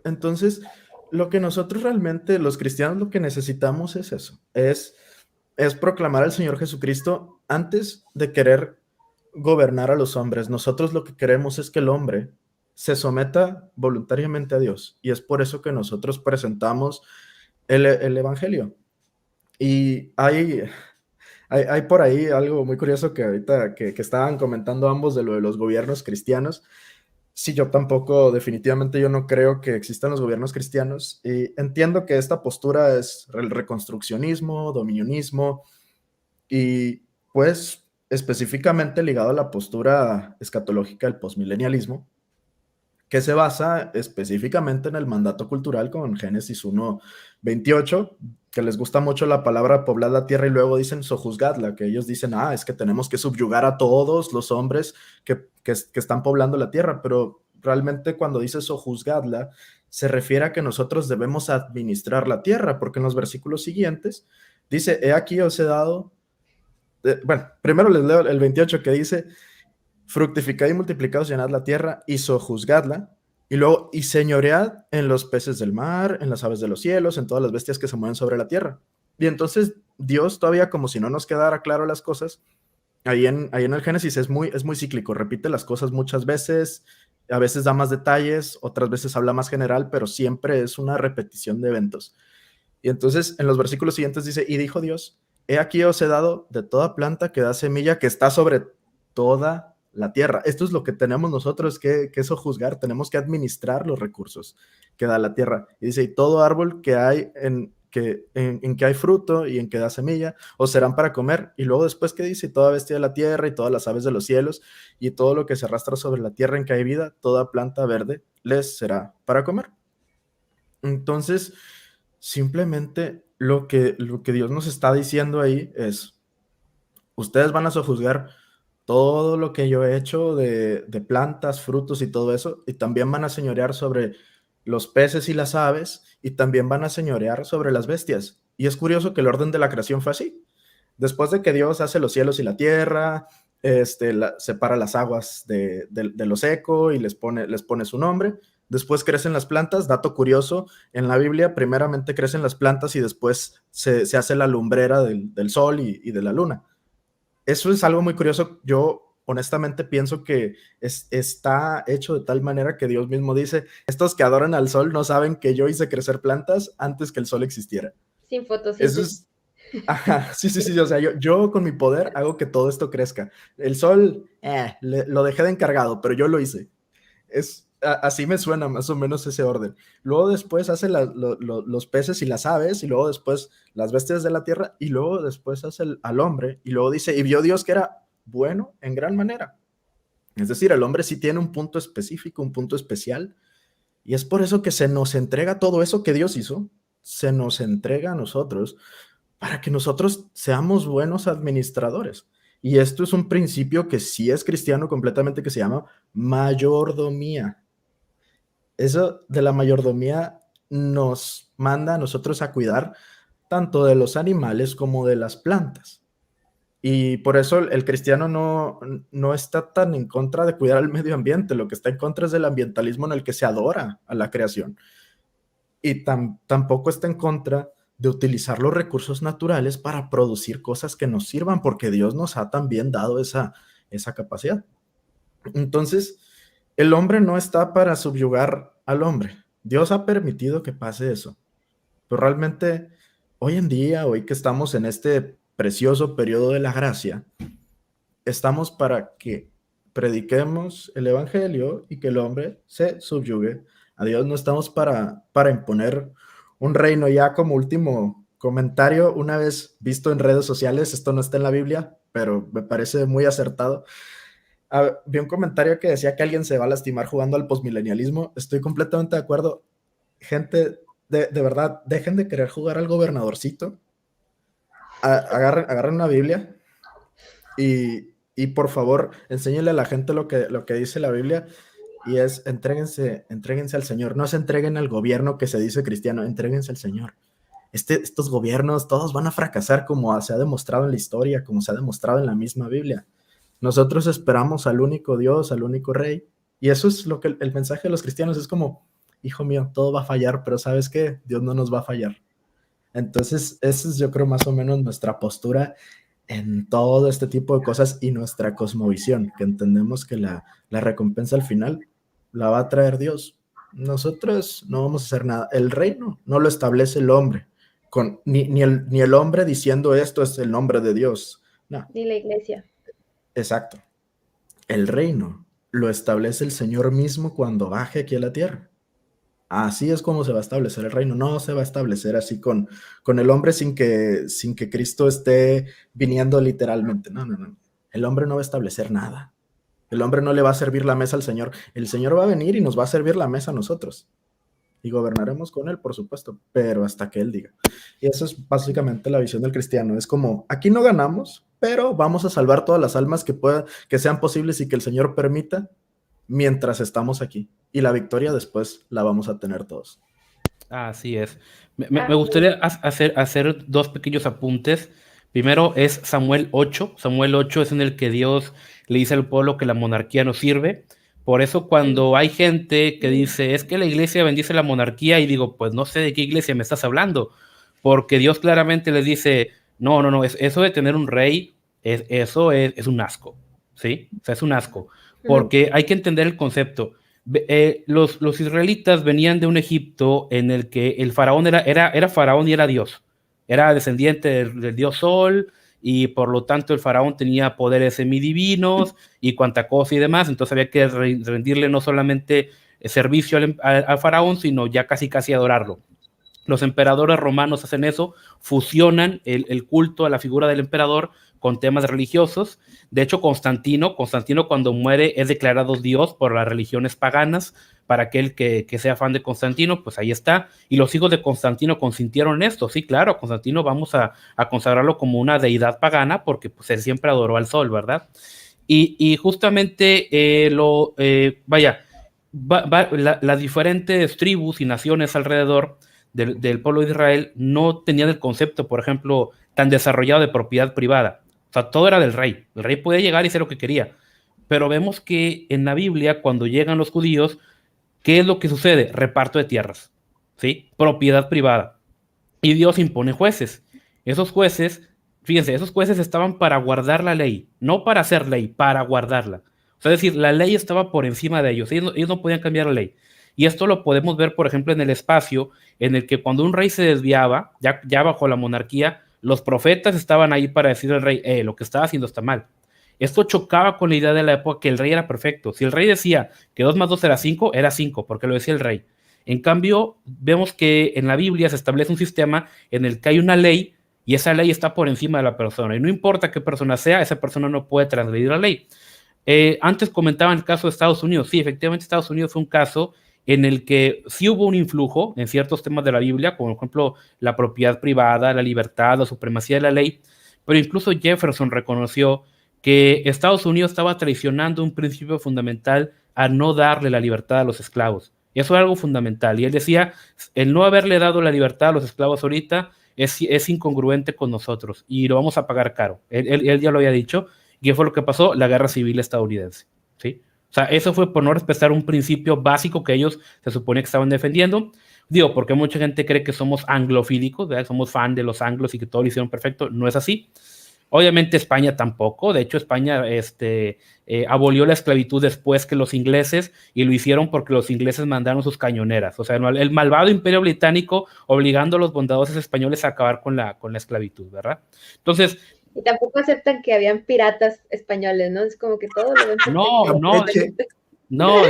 Entonces, lo que nosotros realmente, los cristianos, lo que necesitamos es eso, es proclamar al Señor Jesucristo antes de querer gobernar a los hombres. Nosotros lo que queremos es que el hombre se someta voluntariamente a Dios, y es por eso que nosotros presentamos el Evangelio. Y hay por ahí algo muy curioso que ahorita que estaban comentando ambos de lo de los gobiernos cristianos. Sí, yo tampoco, definitivamente yo no creo que existan los gobiernos cristianos, y entiendo que esta postura es el reconstruccionismo, dominionismo, y pues específicamente ligado a la postura escatológica del posmilenialismo, que se basa específicamente en el mandato cultural con Génesis 1:28, que les gusta mucho la palabra poblad la tierra y luego dicen sojuzgadla, que ellos dicen, es que tenemos que subyugar a todos los hombres que están poblando la tierra, pero realmente cuando dice sojuzgadla, se refiere a que nosotros debemos administrar la tierra, porque en los versículos siguientes dice, he aquí os he dado, primero les leo el 28 que dice, fructificad y multiplicaos, llenad la tierra y sojuzgadla, y luego, y señoread en los peces del mar, en las aves de los cielos, en todas las bestias que se mueven sobre la tierra. Y entonces Dios, todavía como si no nos quedara claro las cosas, ahí en el Génesis es muy cíclico, repite las cosas muchas veces, a veces da más detalles, otras veces habla más general, pero siempre es una repetición de eventos. Y entonces en los versículos siguientes dice, y dijo Dios, he aquí os he dado de toda planta que da semilla, que está sobre toda la tierra. Esto es lo que tenemos nosotros que sojuzgar, tenemos que administrar los recursos que da la tierra. Y dice, y todo árbol que hay en que hay fruto y en que da semilla, os serán para comer. Y luego después que dice, toda bestia de la tierra y todas las aves de los cielos y todo lo que se arrastra sobre la tierra en que hay vida, toda planta verde les será para comer. Entonces, simplemente lo que Dios nos está diciendo ahí es, ustedes van a sojuzgar todo lo que yo he hecho de plantas, frutos y todo eso, y también van a señorear sobre los peces y las aves, y también van a señorear sobre las bestias. Y es curioso que el orden de la creación fue así. Después de que Dios hace los cielos y la tierra, separa las aguas de lo seco y les pone su nombre. Después crecen las plantas. Dato curioso, en la Biblia primeramente crecen las plantas y después se hace la lumbrera del sol y de la luna. Eso es algo muy curioso. Yo honestamente pienso que está hecho de tal manera que Dios mismo dice, estos que adoran al sol no saben que yo hice crecer plantas antes que el sol existiera. Sin fotosíntesis. Eso es, ajá, sí, o sea, yo con mi poder hago que todo esto crezca. El sol, lo dejé de encargado, pero yo lo hice. Así me suena más o menos ese orden. Luego después hace los peces y las aves, y luego después las bestias de la tierra, y luego después hace al hombre, y luego dice, y vio Dios que era bueno en gran manera. Es decir, el hombre sí tiene un punto específico, un punto especial Y es por eso que se nos entrega todo eso que Dios hizo, se nos entrega a nosotros para que nosotros seamos buenos administradores. Y esto es un principio que sí es cristiano completamente, que se llama mayordomía. Eso de la mayordomía nos manda a nosotros a cuidar tanto de los animales como de las plantas. Y por eso el cristiano no está tan en contra de cuidar el medio ambiente, lo que está en contra es del ambientalismo en el que se adora a la creación. Y tampoco está en contra de utilizar los recursos naturales para producir cosas que nos sirvan, porque Dios nos ha también dado esa capacidad. Entonces, el hombre no está para subyugar al hombre. Dios ha permitido que pase eso. Pero realmente, hoy en día, hoy que estamos en este precioso periodo de la gracia, estamos para que prediquemos el evangelio y que el hombre se subyugue a Dios. No estamos para imponer un reino. Ya como último comentario, una vez visto en redes sociales, esto no está en la Biblia, pero me parece muy acertado. Vi un comentario que decía que alguien se va a lastimar jugando al posmilenialismo. Estoy completamente de acuerdo. Gente, de verdad, dejen de querer jugar al gobernadorcito. Agarren una Biblia y por favor, enséñenle a la gente lo que dice la Biblia, y es entréguense al Señor. No se entreguen al gobierno que se dice cristiano, entréguense al Señor. Estos gobiernos todos van a fracasar, como se ha demostrado en la historia, como se ha demostrado en la misma Biblia. Nosotros esperamos al único Dios, al único Rey, y eso es lo que el mensaje de los cristianos es como, hijo mío, todo va a fallar, pero ¿sabes qué? Dios no nos va a fallar. Entonces, esa es, yo creo, más o menos nuestra postura en todo este tipo de cosas y nuestra cosmovisión, que entendemos que la recompensa al final la va a traer Dios. Nosotros no vamos a hacer nada. El reino no lo establece el hombre, ni el hombre diciendo esto es el nombre de Dios. No. Ni la iglesia. Exacto. El reino lo establece el Señor mismo cuando baje aquí a la tierra. Así es como se va a establecer el reino. No se va a establecer así con el hombre sin que Cristo esté viniendo literalmente. No. El hombre no va a establecer nada. El hombre no le va a servir la mesa al Señor. El Señor va a venir y nos va a servir la mesa a nosotros. Y gobernaremos con Él, por supuesto, pero hasta que Él diga. Y eso es básicamente la visión del cristiano. Es como, aquí no ganamos, pero vamos a salvar todas las almas que sean posibles y que el Señor permita mientras estamos aquí. Y la victoria después la vamos a tener todos. Así es. Me gustaría hacer dos pequeños apuntes. Primero es Samuel 8. Samuel 8 es en el que Dios le dice al pueblo que la monarquía no sirve. Por eso cuando hay gente que dice, es que la iglesia bendice la monarquía, y digo, pues no sé de qué iglesia me estás hablando, porque Dios claramente les dice, no, eso de tener un rey, eso es un asco, ¿sí? O sea, es un asco, porque hay que entender el concepto. Los israelitas venían de un Egipto en el que el faraón era faraón y era Dios. Era descendiente del dios Sol, y por lo tanto el faraón tenía poderes semidivinos y cuanta cosa y demás. Entonces había que rendirle no solamente servicio al faraón, sino ya casi adorarlo. Los emperadores romanos hacen eso, fusionan el culto a la figura del emperador con temas religiosos. De hecho, Constantino cuando muere es declarado Dios por las religiones paganas. Para aquel que sea fan de Constantino, pues ahí está. Y los hijos de Constantino consintieron esto. Sí, claro, Constantino vamos a consagrarlo como una deidad pagana porque pues, él siempre adoró al sol, ¿verdad? Y justamente las diferentes tribus y naciones alrededor del pueblo de Israel no tenían el concepto, por ejemplo, tan desarrollado de propiedad privada. O sea, todo era del rey. El rey podía llegar y hacer lo que quería. Pero vemos que en la Biblia, cuando llegan los judíos, ¿qué es lo que sucede? Reparto de tierras, ¿sí? Propiedad privada. Y Dios impone jueces. Esos jueces, fíjense, esos jueces estaban para guardar la ley, no para hacer ley, para guardarla. O sea, es decir, la ley estaba por encima de ellos. Ellos no podían cambiar la ley. Y esto lo podemos ver, por ejemplo, en el espacio, en el que cuando un rey se desviaba, ya bajo la monarquía, los profetas estaban ahí para decirle al rey, lo que estaba haciendo está mal. Esto chocaba con la idea de la época que el rey era perfecto. Si el rey decía que 2 más 2 era 5, era 5, porque lo decía el rey. En cambio, vemos que en la Biblia se establece un sistema en el que hay una ley y esa ley está por encima de la persona. Y no importa qué persona sea, esa persona no puede transgredir la ley. Antes comentaban el caso de Estados Unidos. Sí, efectivamente Estados Unidos fue un caso en el que sí hubo un influjo en ciertos temas de la Biblia, como por ejemplo la propiedad privada, la libertad, la supremacía de la ley, pero incluso Jefferson reconoció que Estados Unidos estaba traicionando un principio fundamental al no darle la libertad a los esclavos. Eso es algo fundamental. Y él decía, el no haberle dado la libertad a los esclavos ahorita es incongruente con nosotros y lo vamos a pagar caro. Él ya lo había dicho. ¿Y qué fue lo que pasó? La guerra civil estadounidense. ¿Sí? O sea, eso fue por no respetar un principio básico que ellos se supone que estaban defendiendo. Digo, porque mucha gente cree que somos anglofílicos, ¿verdad? Somos fan de los anglos y que todo lo hicieron perfecto. No es así. Obviamente España tampoco. De hecho, España abolió la esclavitud después que los ingleses, y lo hicieron porque los ingleses mandaron sus cañoneras. O sea, el malvado imperio británico obligando a los bondadosos españoles a acabar con la esclavitud, ¿verdad? Entonces... Y tampoco aceptan que habían piratas españoles, ¿no? Es como que todo lo ven. No,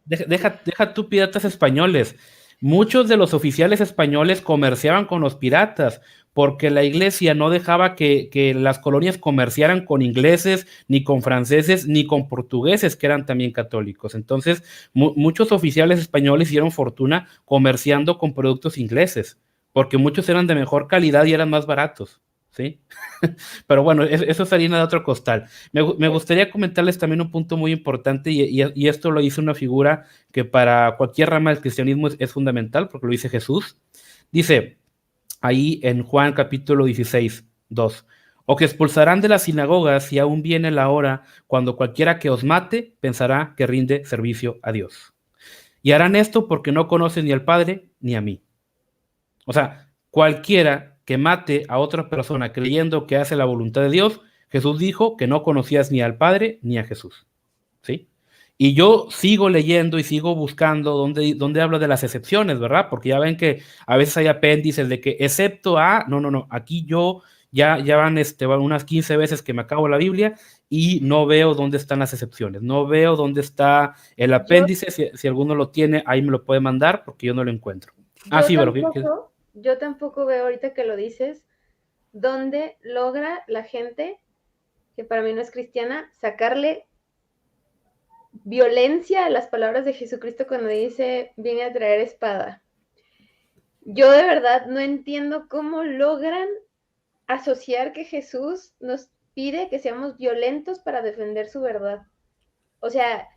deja tú piratas españoles. Muchos de los oficiales españoles comerciaban con los piratas, porque la iglesia no dejaba que las colonias comerciaran con ingleses, ni con franceses, ni con portugueses, que eran también católicos. Entonces, muchos oficiales españoles hicieron fortuna comerciando con productos ingleses, porque muchos eran de mejor calidad y eran más baratos, ¿sí? Pero bueno, eso es harina de otro costal. Me gustaría comentarles también un punto muy importante, y esto lo dice una figura que para cualquier rama del cristianismo es fundamental, porque lo dice Jesús. Dice ahí en Juan capítulo 16, 2, o que expulsarán de las sinagogas, y aún viene la hora cuando cualquiera que os mate pensará que rinde servicio a Dios. Y harán esto porque no conocen ni al Padre ni a mí. O sea, cualquiera que mate a otra persona creyendo que hace la voluntad de Dios, Jesús dijo que no conocías ni al Padre ni a Jesús, ¿sí? Y yo sigo leyendo y sigo buscando dónde habla de las excepciones, ¿verdad? Porque ya ven que a veces hay apéndices de que excepto a... No, aquí yo ya van unas 15 veces que me acabo la Biblia y no veo dónde están las excepciones, no veo dónde está el apéndice. Si alguno lo tiene, ahí me lo puede mandar porque yo no lo encuentro. Yo tampoco veo, ahorita que lo dices, dónde logra la gente, que para mí no es cristiana, sacarle violencia a las palabras de Jesucristo cuando dice, vine a traer espada. Yo de verdad no entiendo cómo logran asociar que Jesús nos pide que seamos violentos para defender su verdad. O sea,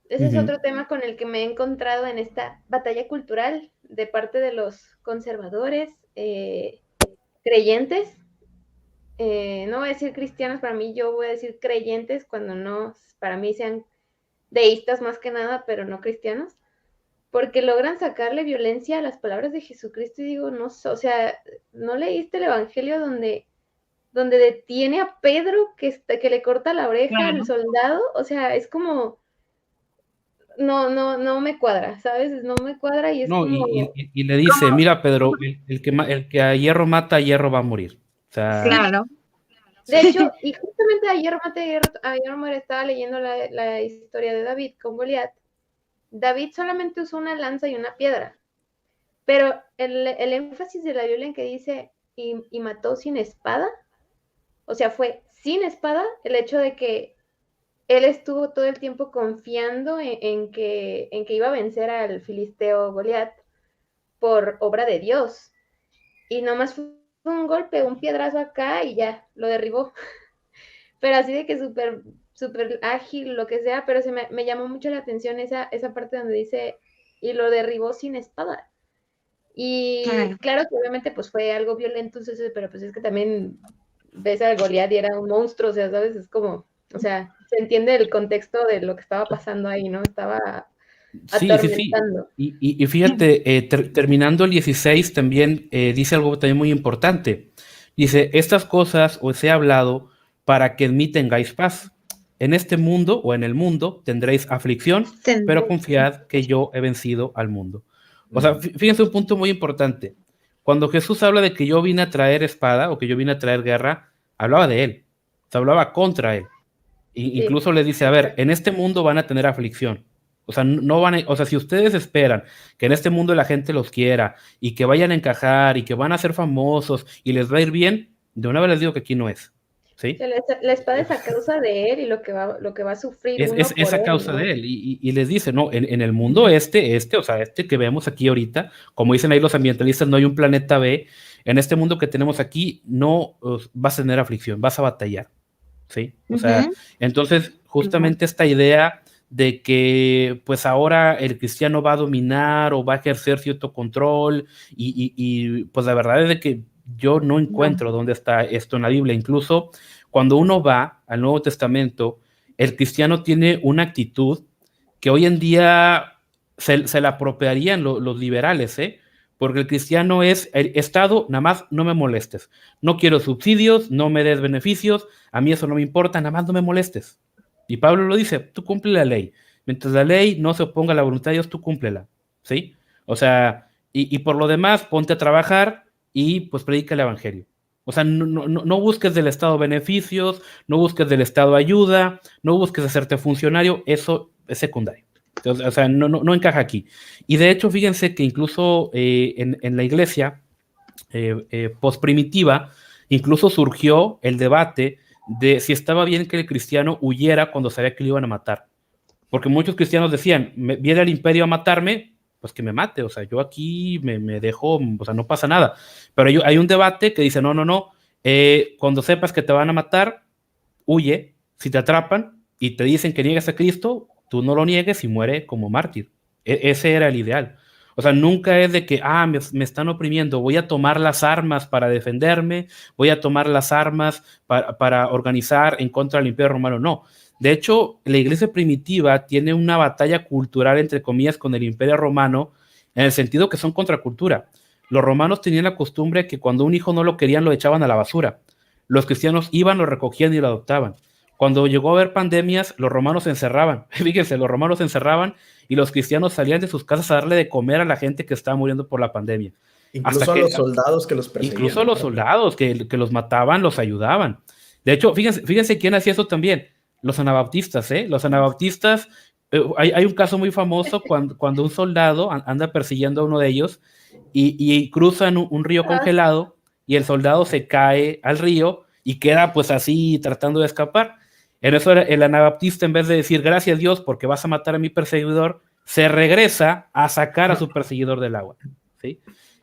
ese es otro tema con el que me he encontrado en esta batalla cultural de parte de los conservadores, creyentes, no voy a decir cristianos, para mí yo voy a decir creyentes cuando no, para mí sean deístas más que nada, pero no cristianos, porque logran sacarle violencia a las palabras de Jesucristo. Y digo, no, o sea, ¿no leíste el evangelio donde detiene a Pedro que le corta la oreja al soldado? O sea, es como... No me cuadra, ¿sabes? No me cuadra y es como... y le dice, mira, Pedro, el que a hierro mata, a hierro va a morir. O sea... Claro. De hecho, y justamente a hierro muere, estaba leyendo la historia de David con Goliat. David solamente usó una lanza y una piedra, pero el énfasis de la Biblia en que dice, y mató sin espada, o sea, fue sin espada, el hecho de que él estuvo todo el tiempo confiando en que iba a vencer al filisteo Goliat por obra de Dios. Y nomás fue un golpe, un piedrazo acá y ya, lo derribó. Pero así de que súper ágil, lo que sea, pero me llamó mucho la atención esa parte donde dice, y lo derribó sin espada. Y claro que obviamente pues fue algo violento, pero pues es que también ves a Goliat y era un monstruo, o sea, ¿sabes? Es como... O sea, se entiende el contexto de lo que estaba pasando ahí, ¿no? Estaba atormentando. Sí. Y fíjate, terminando el 16 también dice algo también muy importante. Dice, estas cosas os he hablado para que en mí tengáis paz. En este mundo o en el mundo tendréis aflicción, pero confiad que yo he vencido al mundo. O sea, fíjense un punto muy importante. Cuando Jesús habla de que yo vine a traer espada o que yo vine a traer guerra, hablaba de él. O sea, hablaba contra él. Incluso les dice, a ver, en este mundo van a tener aflicción. O sea, o sea, si ustedes esperan que en este mundo la gente los quiera y que vayan a encajar y que van a ser famosos y les va a ir bien, de una vez les digo que aquí no es. ¿sí? La espada es a causa de él y lo que va a sufrir uno Es por a él, causa ¿no? de él. Y les dice, no, en el mundo o sea, este que vemos aquí ahorita, como dicen ahí los ambientalistas, no hay un planeta B. En este mundo que tenemos aquí, no vas a tener aflicción, vas a batallar, ¿sí? O sea, Ujú. entonces, justamente esta idea de que, pues ahora el cristiano va a dominar o va a ejercer cierto control, pues la verdad es de que yo no encuentro dónde está esto en la Biblia. Incluso cuando uno va al Nuevo Testamento, el cristiano tiene una actitud que hoy en día se la apropiarían los liberales, ¿eh? Porque el cristiano es el Estado, nada más no me molestes. No quiero subsidios, no me des beneficios, a mí eso no me importa, nada más no me molestes. Y Pablo lo dice, tú cumple la ley. Mientras la ley no se oponga a la voluntad de Dios, tú cúmplela, ¿sí? O sea, y por lo demás, ponte a trabajar y pues predica el evangelio. O sea, no busques del Estado beneficios, no busques del Estado ayuda, no busques hacerte funcionario, eso es secundario. O sea, no encaja aquí. Y de hecho, fíjense que incluso en la iglesia postprimitiva, incluso surgió el debate de si estaba bien que el cristiano huyera cuando sabía que lo iban a matar. Porque muchos cristianos decían, viene el imperio a matarme, pues que me mate, o sea, yo aquí me dejo, o sea, no pasa nada. Pero hay un debate que dice, no, cuando sepas que te van a matar, huye. Si te atrapan y te dicen que niegues a Cristo, tú no lo niegues y muere como mártir. Ese era el ideal. O sea, nunca es de que, me están oprimiendo, voy a tomar las armas para defenderme, voy a tomar las armas para organizar en contra del Imperio Romano. No. De hecho, la iglesia primitiva tiene una batalla cultural, entre comillas, con el Imperio Romano, en el sentido que son contracultura. Los romanos tenían la costumbre que cuando un hijo no lo querían, lo echaban a la basura. Los cristianos iban, lo recogían y lo adoptaban. Cuando llegó a haber pandemias, los romanos se encerraban. Fíjense, los romanos se encerraban y los cristianos salían de sus casas a darle de comer a la gente que estaba muriendo por la pandemia. Incluso a los soldados que los perseguían. Incluso a los soldados que los mataban, los ayudaban. De hecho, fíjense quién hacía eso también. Los anabaptistas, ¿eh? Los anabaptistas, hay un caso muy famoso cuando un soldado anda persiguiendo a uno de ellos y cruzan un río congelado y el soldado se cae al río y queda pues así tratando de escapar. En eso el anabaptista, en vez de decir gracias Dios porque vas a matar a mi perseguidor, se regresa a sacar a su perseguidor del agua, ¿sí?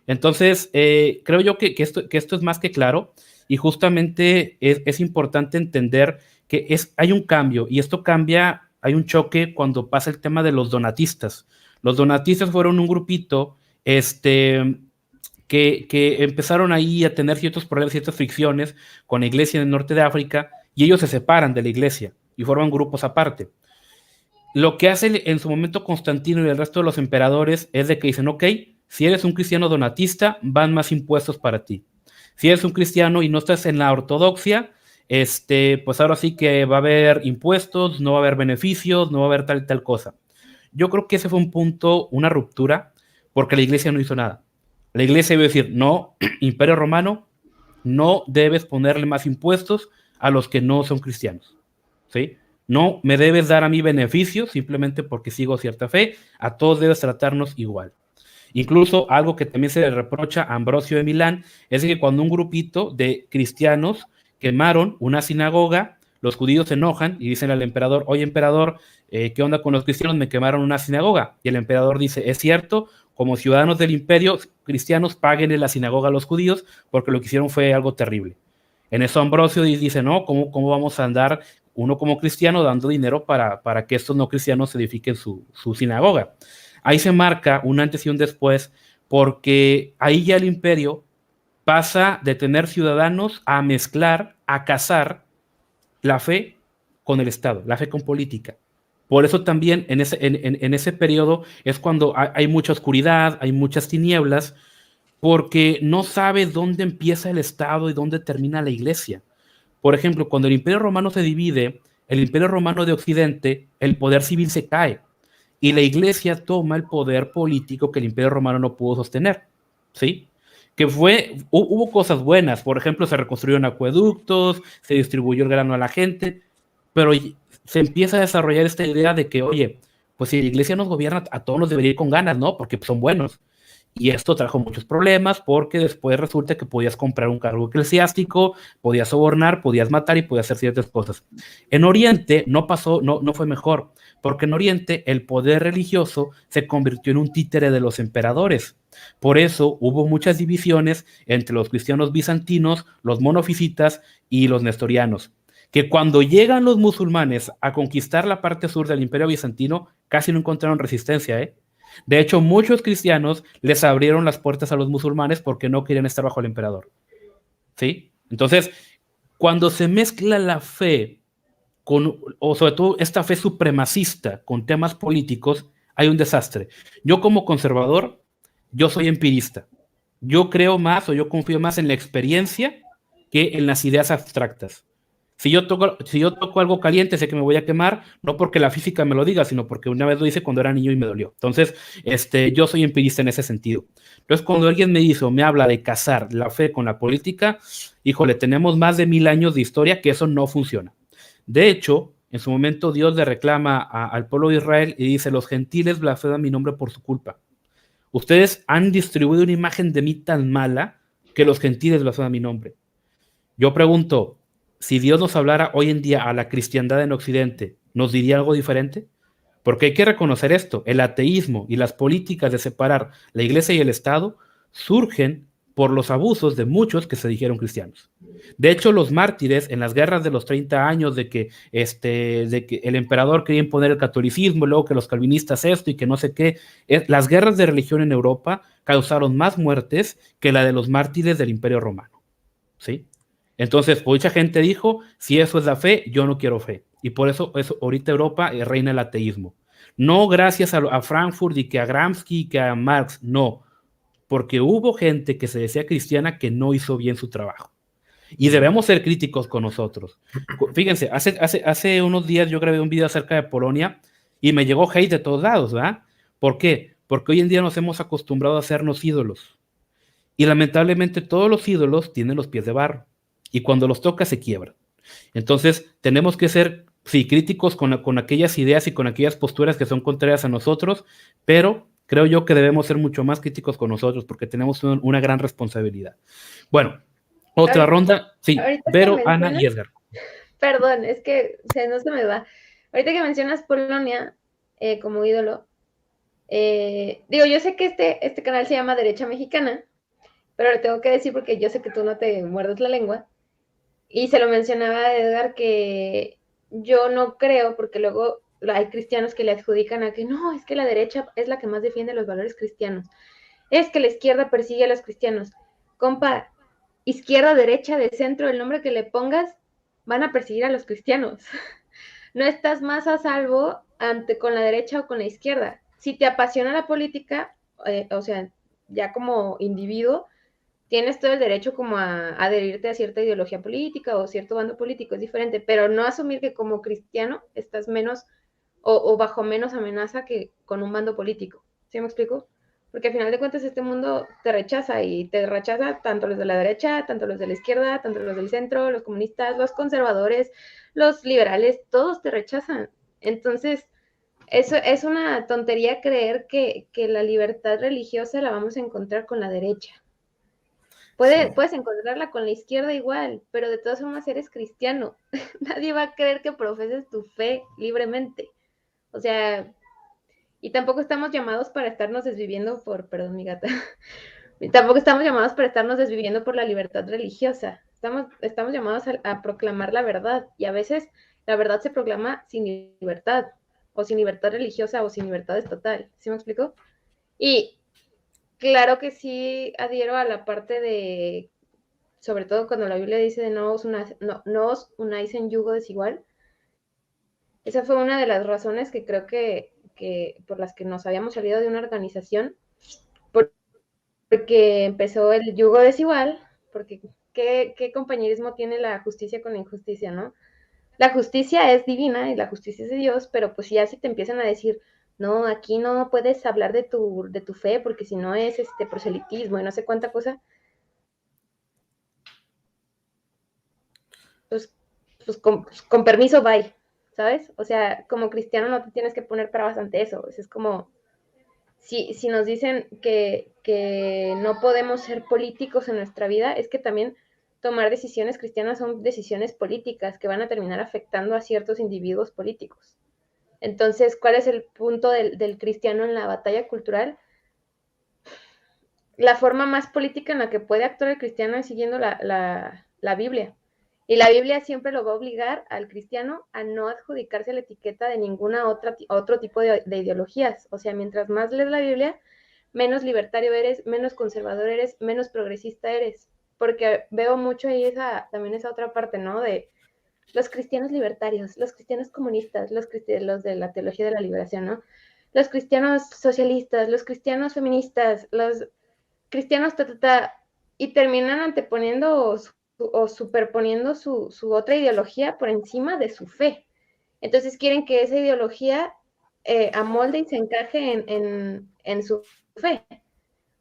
Entonces, creo yo que esto es más que claro y justamente es importante entender que hay un cambio y esto cambia, hay un choque cuando pasa el tema de los donatistas. Los donatistas fueron un grupito que empezaron ahí a tener ciertos problemas, ciertas fricciones con la iglesia en el norte de África y ellos se separan de la iglesia y forman grupos aparte. Lo que hace en su momento Constantino y el resto de los emperadores es de que dicen, ok, si eres un cristiano donatista, van más impuestos para ti. Si eres un cristiano y no estás en la ortodoxia, pues ahora sí que va a haber impuestos, no va a haber beneficios, no va a haber tal y tal cosa. Yo creo que ese fue un punto, una ruptura, porque la iglesia no hizo nada. La iglesia iba a decir, no, Imperio Romano, no debes ponerle más impuestos a los que no son cristianos, ¿sí? No me debes dar a mí beneficios simplemente porque sigo cierta fe, a todos debes tratarnos igual. Incluso algo que también se le reprocha a Ambrosio de Milán es que cuando un grupito de cristianos quemaron una sinagoga, los judíos se enojan y dicen al emperador, oye emperador, ¿qué onda con los cristianos? Me quemaron una sinagoga. Y el emperador dice, es cierto, como ciudadanos del imperio, cristianos paguen en la sinagoga a los judíos porque lo que hicieron fue algo terrible. En eso Ambrosio dice, no, ¿cómo vamos a andar uno como cristiano dando dinero para que estos no cristianos edifiquen su sinagoga? Ahí se marca un antes y un después, porque ahí ya el imperio pasa de tener ciudadanos a mezclar, a casar la fe con el Estado, la fe con política. Por eso también en ese periodo es cuando hay mucha oscuridad, hay muchas tinieblas, porque no sabe dónde empieza el Estado y dónde termina la iglesia. Por ejemplo, cuando el Imperio Romano se divide, el Imperio Romano de Occidente, el poder civil se cae y la iglesia toma el poder político que el Imperio Romano no pudo sostener, ¿sí? Hubo cosas buenas, por ejemplo, se reconstruyeron acueductos, se distribuyó el grano a la gente, pero se empieza a desarrollar esta idea de que, oye, pues si la iglesia nos gobierna, a todos nos debería ir con ganas, ¿no? Porque son buenos. Y esto trajo muchos problemas porque después resulta que podías comprar un cargo eclesiástico, podías sobornar, podías matar y podías hacer ciertas cosas. En Oriente no pasó, no fue mejor, porque en Oriente el poder religioso se convirtió en un títere de los emperadores. Por eso hubo muchas divisiones entre los cristianos bizantinos, los monofisitas y los nestorianos, que cuando llegan los musulmanes a conquistar la parte sur del Imperio Bizantino, casi no encontraron resistencia, ¿eh? De hecho, muchos cristianos les abrieron las puertas a los musulmanes porque no querían estar bajo el emperador. ¿Sí? Entonces, cuando se mezcla la fe o sobre todo esta fe supremacista con temas políticos, hay un desastre. Yo como conservador, yo soy empirista. Yo creo más o yo confío más en la experiencia que en las ideas abstractas. Si yo toco algo caliente, sé que me voy a quemar, no porque la física me lo diga, sino porque una vez lo hice cuando era niño y me dolió. Entonces, yo soy empirista en ese sentido. Entonces, cuando alguien me dice o me habla de casar la fe con la política, híjole, tenemos más de 1000 años de historia que eso no funciona. De hecho, en su momento Dios le reclama al pueblo de Israel y dice, los gentiles blasfeman mi nombre por su culpa. Ustedes han distribuido una imagen de mí tan mala que los gentiles blasfeman mi nombre. Yo pregunto, si Dios nos hablara hoy en día a la cristiandad en Occidente, ¿nos diría algo diferente? Porque hay que reconocer esto, el ateísmo y las políticas de separar la iglesia y el Estado surgen por los abusos de muchos que se dijeron cristianos. De hecho, los mártires en las guerras de los 30 años de que el emperador quería imponer el catolicismo, luego que los calvinistas esto y que no sé qué, las guerras de religión en Europa causaron más muertes que la de los mártires del Imperio Romano. ¿Sí? Entonces, mucha gente dijo, si eso es la fe, yo no quiero fe. Y por eso ahorita Europa reina el ateísmo. No gracias a Frankfurt y que a Gramsci y que a Marx, no. Porque hubo gente que se decía cristiana que no hizo bien su trabajo. Y debemos ser críticos con nosotros. Fíjense, hace unos días yo grabé un video acerca de Polonia y me llegó hate de todos lados, ¿verdad? ¿Por qué? Porque hoy en día nos hemos acostumbrado a hacernos ídolos. Y lamentablemente todos los ídolos tienen los pies de barro. Y cuando los toca se quiebran. Entonces tenemos que ser, sí, críticos con aquellas ideas y con aquellas posturas que son contrarias a nosotros, pero creo yo que debemos ser mucho más críticos con nosotros porque tenemos una gran responsabilidad. Bueno, otra ronda, sí, Vero, Ana y Edgar. Perdón, es que no se me va. Ahorita que mencionas Polonia como ídolo, digo, yo sé que este canal se llama Derecha Mexicana, pero lo tengo que decir porque yo sé que tú no te muerdes la lengua. Y se lo mencionaba a Edgar que yo no creo, porque luego hay cristianos que le adjudican a que no, es que la derecha es la que más defiende los valores cristianos. Es que la izquierda persigue a los cristianos. Compa, izquierda, derecha, de centro, el nombre que le pongas, van a perseguir a los cristianos. No estás más a salvo con la derecha o con la izquierda. Si te apasiona la política, o sea, ya como individuo, tienes todo el derecho como a adherirte a cierta ideología política o cierto bando político, es diferente, pero no asumir que como cristiano estás menos o bajo menos amenaza que con un bando político. ¿Sí me explico? Porque al final de cuentas este mundo te rechaza y te rechaza tanto los de la derecha, tanto los de la izquierda, tanto los del centro, los comunistas, los conservadores, los liberales, todos te rechazan. Entonces, eso es una tontería creer que la libertad religiosa la vamos a encontrar con la derecha. Puedes encontrarla con la izquierda igual, pero de todas formas eres cristiano. Nadie va a creer que profeses tu fe libremente. O sea, y tampoco estamos llamados para estarnos desviviendo perdón, mi gata, tampoco estamos llamados para estarnos desviviendo por la libertad religiosa. Estamos llamados a proclamar la verdad, y a veces la verdad se proclama sin libertad, o sin libertad religiosa, o sin libertad estatal. ¿Sí me explico? Y claro que sí adhiero a la parte de, sobre todo cuando la Biblia dice de no os unáis en yugo desigual. Esa fue una de las razones que creo que por las que nos habíamos salido de una organización, porque empezó el yugo desigual, porque ¿qué compañerismo tiene la justicia con la injusticia, no? La justicia es divina y la justicia es de Dios, pero pues ya si te empiezan a decir, no, aquí no puedes hablar de tu fe, porque si no es proselitismo y no sé cuánta cosa, pues con permiso, bye, ¿sabes? O sea, como cristiano no te tienes que poner trabas ante eso, es como, si nos dicen que no podemos ser políticos en nuestra vida, es que también tomar decisiones cristianas son decisiones políticas que van a terminar afectando a ciertos individuos políticos. Entonces, ¿cuál es el punto del cristiano en la batalla cultural? La forma más política en la que puede actuar el cristiano es siguiendo la Biblia. Y la Biblia siempre lo va a obligar al cristiano a no adjudicarse la etiqueta de ninguna otro tipo de ideologías. O sea, mientras más lees la Biblia, menos libertario eres, menos conservador eres, menos progresista eres. Porque veo mucho ahí también esa otra parte, ¿no? De los cristianos libertarios, los cristianos comunistas, los de la teología de la liberación, ¿no? Los cristianos socialistas, los cristianos feministas, los cristianos, y terminan anteponiendo o superponiendo su otra ideología por encima de su fe. Entonces quieren que esa ideología amolde y se encaje en su fe.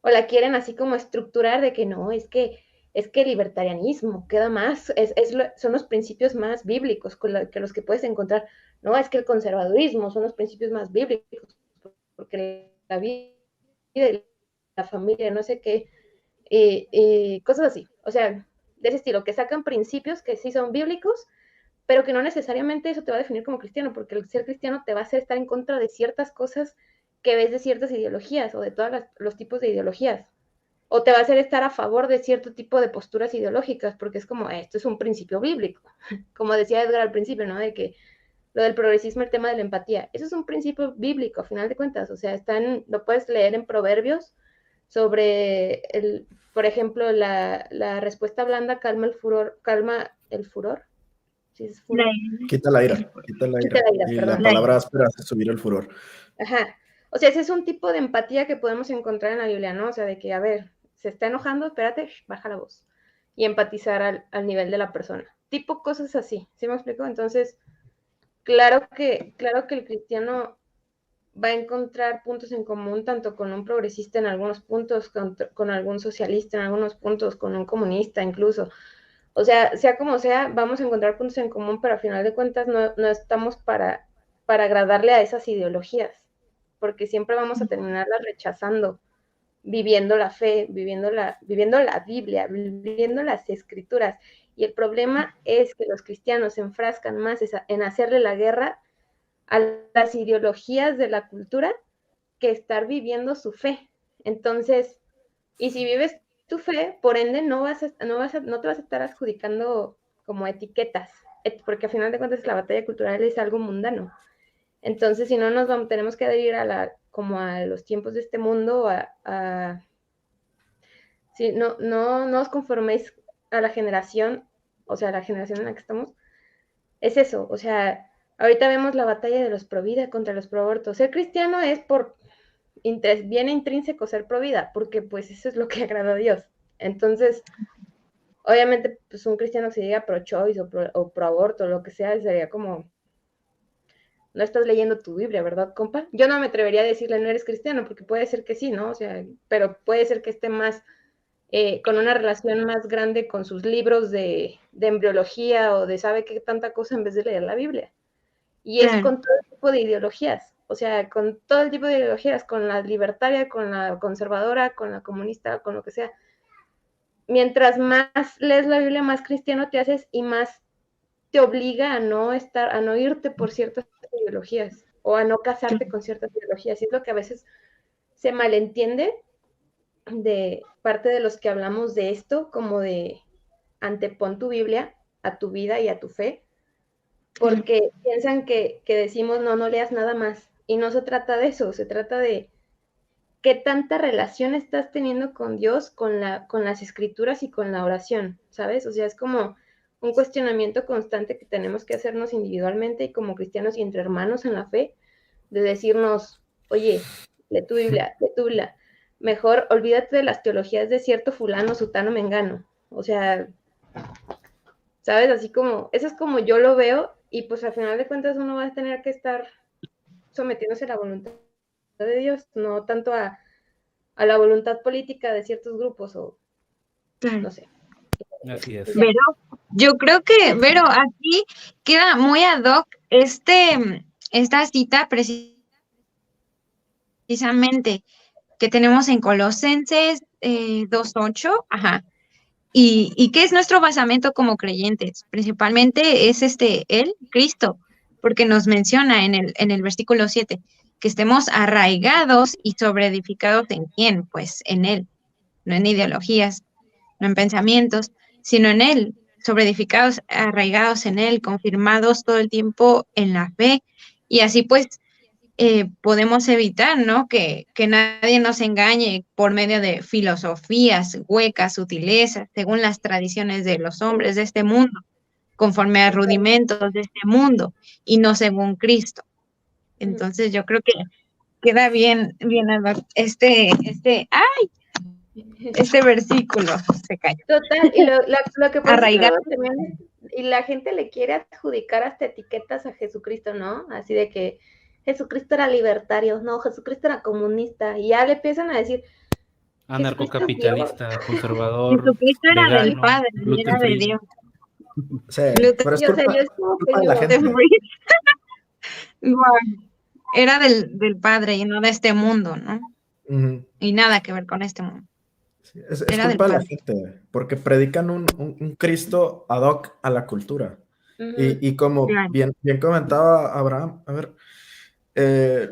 O la quieren así como estructurar de que no, es que el libertarianismo queda más, son los principios más bíblicos que los que puedes encontrar. No, es que el conservadurismo son los principios más bíblicos, porque la vida y la familia, no sé qué, cosas así. O sea, de ese estilo, que sacan principios que sí son bíblicos, pero que no necesariamente eso te va a definir como cristiano, porque el ser cristiano te va a hacer estar en contra de ciertas cosas que ves de ciertas ideologías o de todos los tipos de ideologías. O te va a hacer estar a favor de cierto tipo de posturas ideológicas, porque es como, esto es un principio bíblico. Como decía Edgar al principio, ¿no? De que lo del progresismo, el tema de la empatía, eso es un principio bíblico, a final de cuentas. O sea, lo puedes leer en Proverbios sobre, por ejemplo, la respuesta blanda calma el furor. ¿Sí es furor? Quita la ira. Y la palabra áspera hace subir el furor. Ajá. O sea, ese es un tipo de empatía que podemos encontrar en la Biblia, ¿no? O sea, de que, a ver, se está enojando, espérate, baja la voz. Y empatizar al nivel de la persona. Tipo cosas así, ¿sí me explico? Entonces, claro que el cristiano va a encontrar puntos en común tanto con un progresista en algunos puntos, con algún socialista en algunos puntos, con un comunista incluso. O sea como sea, vamos a encontrar puntos en común, pero a final de cuentas no estamos para agradarle a esas ideologías, porque siempre vamos a terminarlas rechazando, viviendo la fe, viviendo la Biblia, viviendo las escrituras. Y el problema es que los cristianos se enfrascan más en hacerle la guerra a las ideologías de la cultura que estar viviendo su fe. Entonces, y si vives tu fe, por ende no te vas a estar adjudicando como etiquetas, porque a final de cuentas la batalla cultural es algo mundano. Entonces, si no tenemos que adherir como a los tiempos de este mundo, si no os conforméis a la generación, o sea, la generación en la que estamos, es eso, o sea, ahorita vemos la batalla de los pro vida contra los pro aborto. Ser cristiano es bien intrínseco ser pro vida, porque pues eso es lo que agrada a Dios. Entonces, obviamente, pues un cristiano que se diga pro choice o pro aborto, lo que sea, sería como, no estás leyendo tu Biblia, ¿verdad, compa? Yo no me atrevería a decirle no eres cristiano, porque puede ser que sí, ¿no? O sea, pero puede ser que esté más con una relación más grande con sus libros de embriología o de sabe qué tanta cosa en vez de leer la Biblia. Y es con todo tipo de ideologías, o sea, con todo el tipo de ideologías, con la libertaria, con la conservadora, con la comunista, con lo que sea. Mientras más lees la Biblia, más cristiano te haces y más te obliga a no irte por ciertas ideologías o a no casarte con ciertas ideologías. Y es lo que a veces se malentiende de parte de los que hablamos de esto, como de antepon tu Biblia a tu vida y a tu fe, porque piensan que decimos no leas nada más, y no se trata de eso, se trata de qué tanta relación estás teniendo con Dios, con las escrituras y con la oración, ¿sabes? O sea, es como un cuestionamiento constante que tenemos que hacernos individualmente y como cristianos y entre hermanos en la fe, de decirnos, oye, lee tu Biblia, mejor olvídate de las teologías de cierto fulano, sutano, mengano, o sea, ¿sabes? Así como, eso es como yo lo veo, y pues al final de cuentas uno va a tener que estar sometiéndose a la voluntad de Dios, no tanto a la voluntad política de ciertos grupos o no sé. Así es. Vero, yo creo que, Vero, aquí queda muy ad hoc esta cita precisamente precisamente que tenemos en Colosenses 2:8, ajá. ¿Y qué es nuestro basamento como creyentes? Principalmente es Él, Cristo, porque nos menciona en el versículo 7 que estemos arraigados y sobreedificados ¿en quién? Pues en Él, no en ideologías, no en pensamientos, sino en Él, sobreedificados, arraigados en Él, confirmados todo el tiempo en la fe, y así pues podemos evitar, ¿no? Que nadie nos engañe por medio de filosofías huecas, sutilezas, según las tradiciones de los hombres de este mundo, conforme a rudimentos de este mundo, y no según Cristo. Entonces yo creo que queda bien, Albert, este versículo se cayó. Total, y lo que pasa es que Arraigar. luego también, y la gente le quiere adjudicar hasta etiquetas a Jesucristo, ¿no? Así de que Jesucristo era libertario, no, Jesucristo era comunista, y ya le empiezan a decir, Anarcocapitalista, conservador, Jesucristo era del vegano, Padre, gluten era de free. Dios. Sí, Gluten- pero es y, o sea, culpa, yo es como culpa que de la digo, gente. Guau. Era del Padre y no de este mundo, ¿no? Ujú. Y nada que ver con este mundo. Sí, es Era del culpa de la Padre. gente, porque predican un Cristo ad hoc a la cultura. ujú, Y como Claro. bien comentaba Abraham, a ver,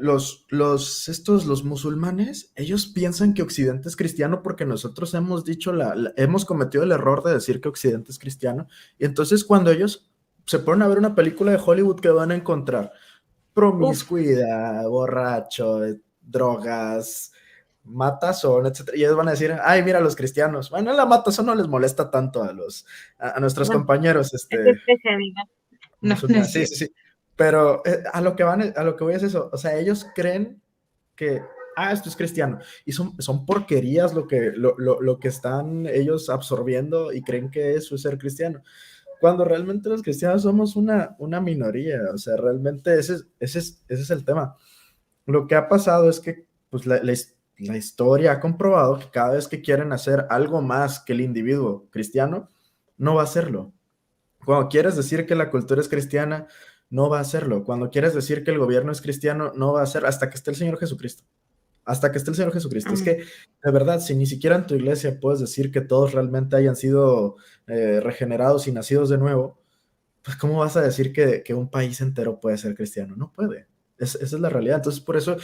los musulmanes, ellos piensan que Occidente es cristiano porque nosotros hemos dicho, hemos cometido el error de decir que Occidente es cristiano. Y entonces cuando ellos se ponen a ver una película de Hollywood, que van a encontrar promiscuidad, borracho, drogas, matazón, etcétera. Y ellos van a decir, ay, mira, los cristianos. Bueno, la matazón no les molesta tanto a nuestros Bueno, compañeros, es especialidad. No, no musulmanes. es Sí, cierto. sí, sí. Pero a lo que voy es eso. O sea, ellos creen que, esto es cristiano. Y son porquerías lo que están ellos absorbiendo y creen que eso es ser cristiano. Cuando realmente los cristianos somos una minoría. O sea, realmente ese es el tema. Lo que ha pasado es que pues, la historia ha comprobado que cada vez que quieren hacer algo más que el individuo cristiano, no va a hacerlo. Cuando quieres decir que la cultura es cristiana, no va a hacerlo. Cuando quieres decir que el gobierno es cristiano, no va a hacer hasta que esté el Señor Jesucristo. Hasta que esté el Señor Jesucristo. Es que, de verdad, si ni siquiera en tu iglesia puedes decir que todos realmente hayan sido regenerados y nacidos de nuevo, pues ¿cómo vas a decir que un país entero puede ser cristiano? No puede. Esa es la realidad. Entonces, por eso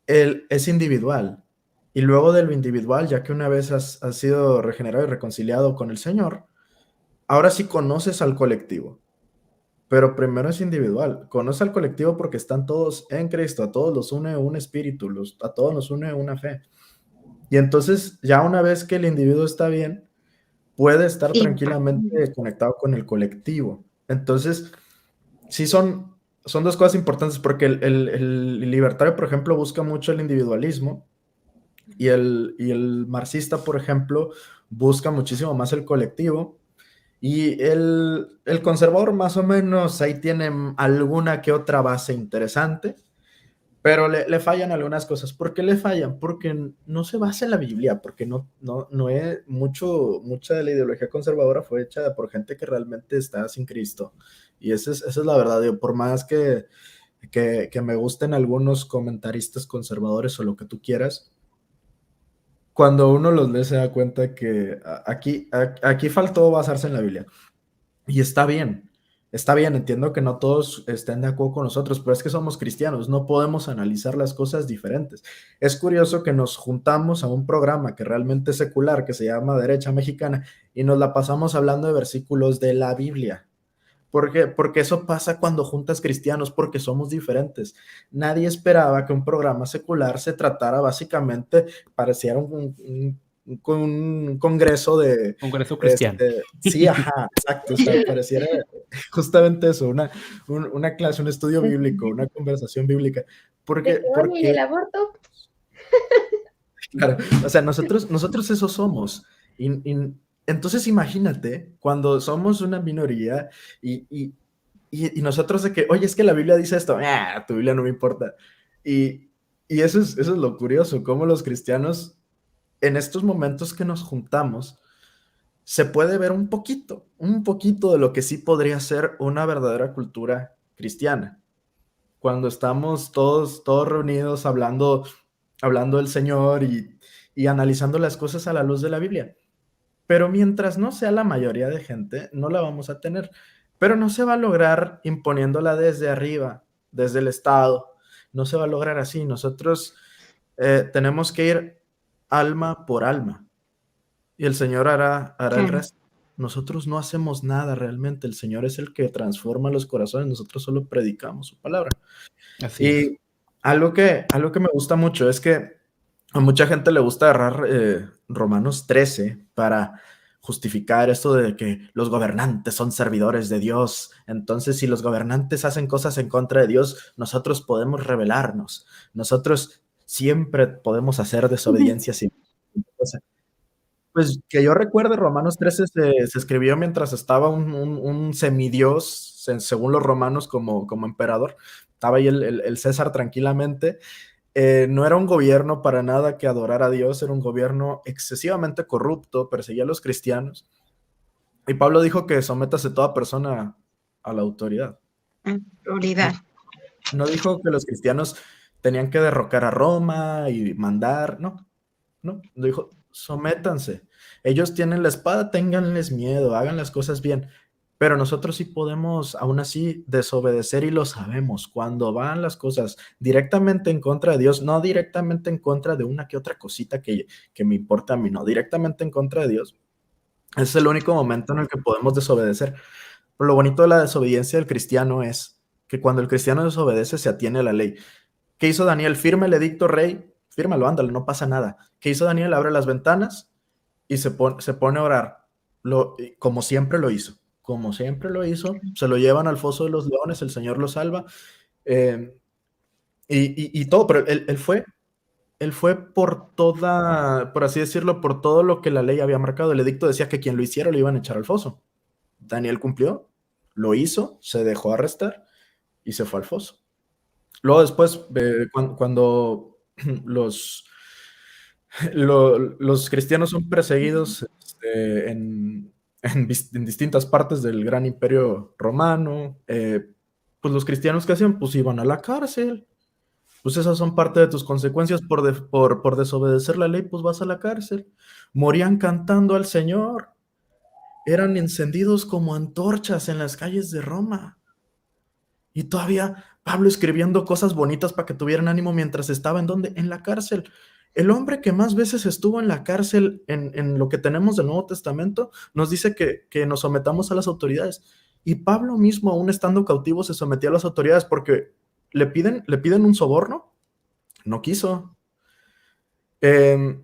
él es individual. Y luego de lo individual, ya que una vez has sido regenerado y reconciliado con el Señor, ahora sí conoces al colectivo. Pero primero es individual. Conoce al colectivo porque están todos en Cristo. A todos los une un espíritu. A todos nos une una fe. Y entonces, ya una vez que el individuo está bien, puede estar tranquilamente conectado con el colectivo. Entonces, sí son dos cosas importantes porque el libertario, por ejemplo, busca mucho el individualismo y el marxista, por ejemplo, busca muchísimo más el colectivo. Y el conservador más o menos ahí tiene alguna que otra base interesante, pero le fallan algunas cosas. ¿Por qué le fallan? Porque no se basa en la Biblia, porque no es mucha de la ideología conservadora fue hecha por gente que realmente está sin Cristo. Y esa es la verdad. Yo, por más que me gusten algunos comentaristas conservadores o lo que tú quieras, cuando uno los lee se da cuenta que aquí faltó basarse en la Biblia. Y está bien, entiendo que no todos estén de acuerdo con nosotros, pero es que somos cristianos, no podemos analizar las cosas diferentes. Es curioso que nos juntamos a un programa que realmente es secular, que se llama Derecha Mexicana, y nos la pasamos hablando de versículos de la Biblia. ¿Por qué? Porque eso pasa cuando juntas cristianos, porque somos diferentes. Nadie esperaba que un programa secular se tratara básicamente, pareciera un congreso de... Congreso cristiano. Sí, ajá, exacto. O sea, pareciera justamente eso, una clase, un estudio bíblico, una conversación bíblica. Porque, ¿y el aborto? claro, o sea, nosotros eso somos. Y entonces imagínate cuando somos una minoría y nosotros de que, oye, es que la Biblia dice esto, tu Biblia no me importa. Y eso es lo curioso, cómo los cristianos, en estos momentos que nos juntamos, se puede ver un poquito de lo que sí podría ser una verdadera cultura cristiana. cuando estamos todos reunidos hablando del Señor y analizando las cosas a la luz de la Biblia. Pero mientras no sea la mayoría de gente, no la vamos a tener. Pero no se va a lograr imponiéndola desde arriba, desde el Estado. No se va a lograr así. Nosotros tenemos que ir alma por alma y el Señor hará el resto. Nosotros no hacemos nada realmente. El Señor es el que transforma los corazones. Nosotros solo predicamos su palabra. Así es. Y algo que me gusta mucho es que a mucha gente le gusta agarrar Romanos 13 para justificar esto de que los gobernantes son servidores de Dios. Entonces, si los gobernantes hacen cosas en contra de Dios, nosotros podemos rebelarnos. Nosotros siempre podemos hacer desobediencia sin cosa. Pues que yo recuerde, Romanos 13 se escribió mientras estaba un semidios, según los romanos, como emperador. Estaba ahí el César tranquilamente. No era un gobierno para nada que adorara a Dios, era un gobierno excesivamente corrupto, perseguía a los cristianos. Y Pablo dijo que sométase toda persona a la autoridad. Autoridad. No dijo que los cristianos tenían que derrocar a Roma y mandar, no. Dijo, sométanse. Ellos tienen la espada, ténganles miedo, hagan las cosas bien. Pero nosotros sí podemos, aún así, desobedecer y lo sabemos. Cuando van las cosas directamente en contra de Dios, no directamente en contra de una que otra cosita que me importa a mí, no, directamente en contra de Dios. Es el único momento en el que podemos desobedecer. Pero lo bonito de la desobediencia del cristiano es que cuando el cristiano desobedece, se atiene a la ley. ¿Qué hizo Daniel? Firma el edicto, rey. Fírmalo, ándale, no pasa nada. ¿Qué hizo Daniel? Abre las ventanas y se pone a orar. Como siempre lo hizo. Como siempre lo hizo, se lo llevan al foso de los leones, el Señor lo salva, y todo, pero él fue por toda, por así decirlo, por todo lo que la ley había marcado. El edicto decía que quien lo hiciera lo iban a echar al foso. Daniel cumplió, lo hizo, se dejó arrestar y se fue al foso. Luego después, cuando los cristianos son perseguidos en distintas partes del gran imperio romano, pues los cristianos que hacían, pues iban a la cárcel. Pues esas son parte de tus consecuencias por desobedecer la ley, pues vas a la cárcel. Morían cantando al Señor, eran encendidos como antorchas en las calles de Roma. Y todavía Pablo escribiendo cosas bonitas para que tuvieran ánimo mientras estaba en la cárcel. El hombre que más veces estuvo en la cárcel en lo que tenemos del Nuevo Testamento nos dice que nos sometamos a las autoridades. Y Pablo mismo, aún estando cautivo, se sometía a las autoridades porque le piden un soborno. No quiso. Le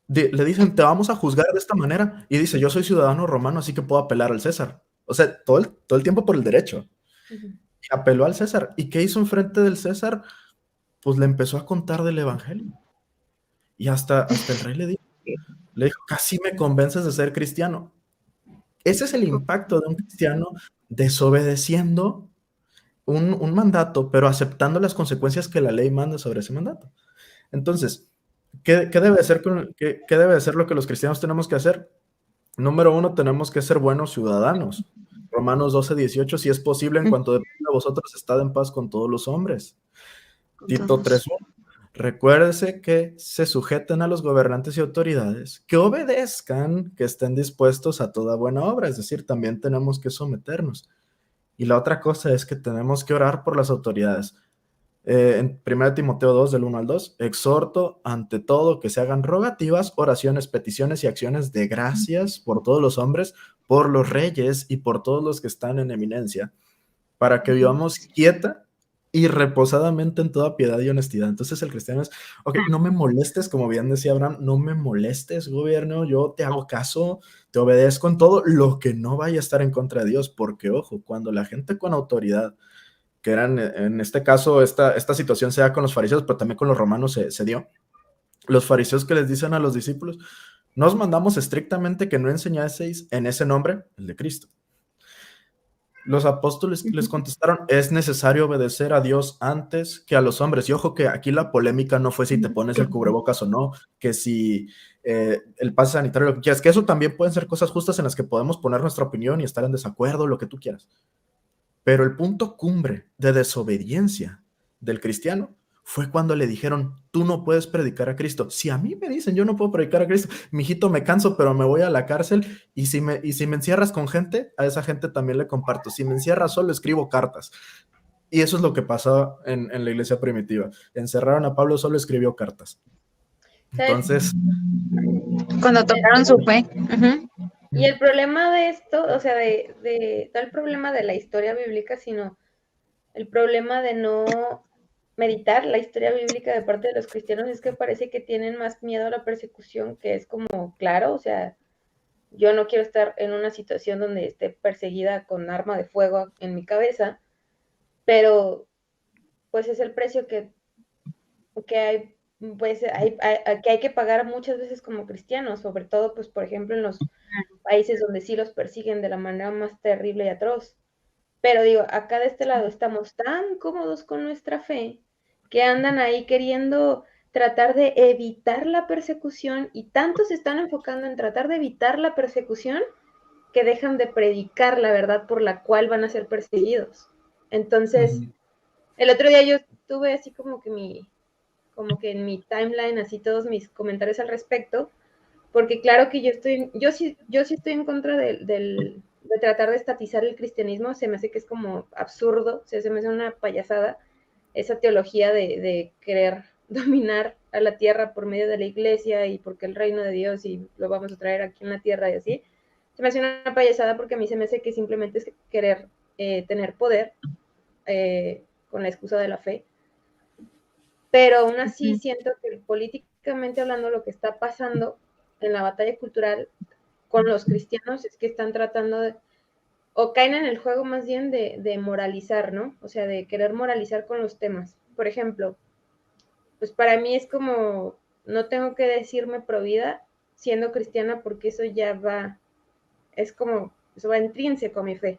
dicen, te vamos a juzgar de esta manera. Y dice, yo soy ciudadano romano, así que puedo apelar al César. O sea, todo el tiempo por el derecho. Y apeló al César. ¿Y qué hizo enfrente del César? Pues le empezó a contar del evangelio. Y hasta el rey le dijo, casi me convences de ser cristiano. Ese es el impacto de un cristiano desobedeciendo un mandato, pero aceptando las consecuencias que la ley manda sobre ese mandato. Entonces, ¿qué debe ser lo que los cristianos tenemos que hacer? Número 1, tenemos que ser buenos ciudadanos. Romanos 12:18, si es posible, en cuanto depende de vosotros, estad en paz con todos los hombres. Tito 3:1. Recuérdese que se sujeten a los gobernantes y autoridades, que obedezcan, que estén dispuestos a toda buena obra, es decir, también tenemos que someternos. Y la otra cosa es que tenemos que orar por las autoridades. En 1 Timoteo 2, del 1 al 2, exhorto ante todo que se hagan rogativas, oraciones, peticiones y acciones de gracias por todos los hombres, por los reyes y por todos los que están en eminencia, para que vivamos quieta y reposadamente en toda piedad y honestidad. Entonces el cristiano es, ok, no me molestes, como bien decía Abraham, no me molestes, gobierno, yo te hago caso, te obedezco en todo, lo que no vaya a estar en contra de Dios, porque ojo, cuando la gente con autoridad, que eran, en este caso, esta situación se da con los fariseos, pero también con los romanos se dio, los fariseos que les dicen a los discípulos, nos mandamos estrictamente que no enseñaseis en ese nombre, el de Cristo. Los apóstoles les contestaron, es necesario obedecer a Dios antes que a los hombres. Y ojo que aquí la polémica no fue si te pones el cubrebocas o no, que si el pase sanitario, lo que quieras, que eso también pueden ser cosas justas en las que podemos poner nuestra opinión y estar en desacuerdo, lo que tú quieras. Pero el punto cumbre de desobediencia del cristiano fue cuando le dijeron, tú no puedes predicar a Cristo. Si a mí me dicen, yo no puedo predicar a Cristo, mijito, me canso, pero me voy a la cárcel, y si me encierras con gente, a esa gente también le comparto. Si me encierras solo, escribo cartas. Y eso es lo que pasó en la iglesia primitiva. Encerraron a Pablo, solo escribió cartas. Entonces... Cuando tocaron su fe. Y el problema de esto, o sea, no el problema de la historia bíblica, sino el problema de no meditar la historia bíblica de parte de los cristianos es que parece que tienen más miedo a la persecución, que es como, claro, o sea, yo no quiero estar en una situación donde esté perseguida con arma de fuego en mi cabeza, pero pues es el precio que hay, pues que hay que pagar muchas veces como cristianos, sobre todo, pues, por ejemplo, en los países donde sí los persiguen de la manera más terrible y atroz. Pero digo, acá de este lado estamos tan cómodos con nuestra fe que andan ahí queriendo tratar de evitar la persecución, y tanto se están enfocando en tratar de evitar la persecución que dejan de predicar la verdad por la cual van a ser perseguidos. Entonces, el otro día yo tuve así como que en mi timeline, así todos mis comentarios al respecto, porque claro que yo sí estoy en contra de tratar de estatizar el cristianismo. Se me hace que es como absurdo, o sea, se me hace una payasada esa teología de querer dominar a la tierra por medio de la iglesia y porque el reino de Dios y lo vamos a traer aquí en la tierra y así. Se me hace una payasada porque a mí se me hace que simplemente es querer tener poder con la excusa de la fe. Pero aún así siento que políticamente hablando lo que está pasando en la batalla cultural con los cristianos es que están tratando de, o caen en el juego más bien de moralizar, ¿no? O sea, de querer moralizar con los temas. Por ejemplo, pues para mí es como, no tengo que decirme provida siendo cristiana porque eso ya va, es como, eso va intrínseco a mi fe.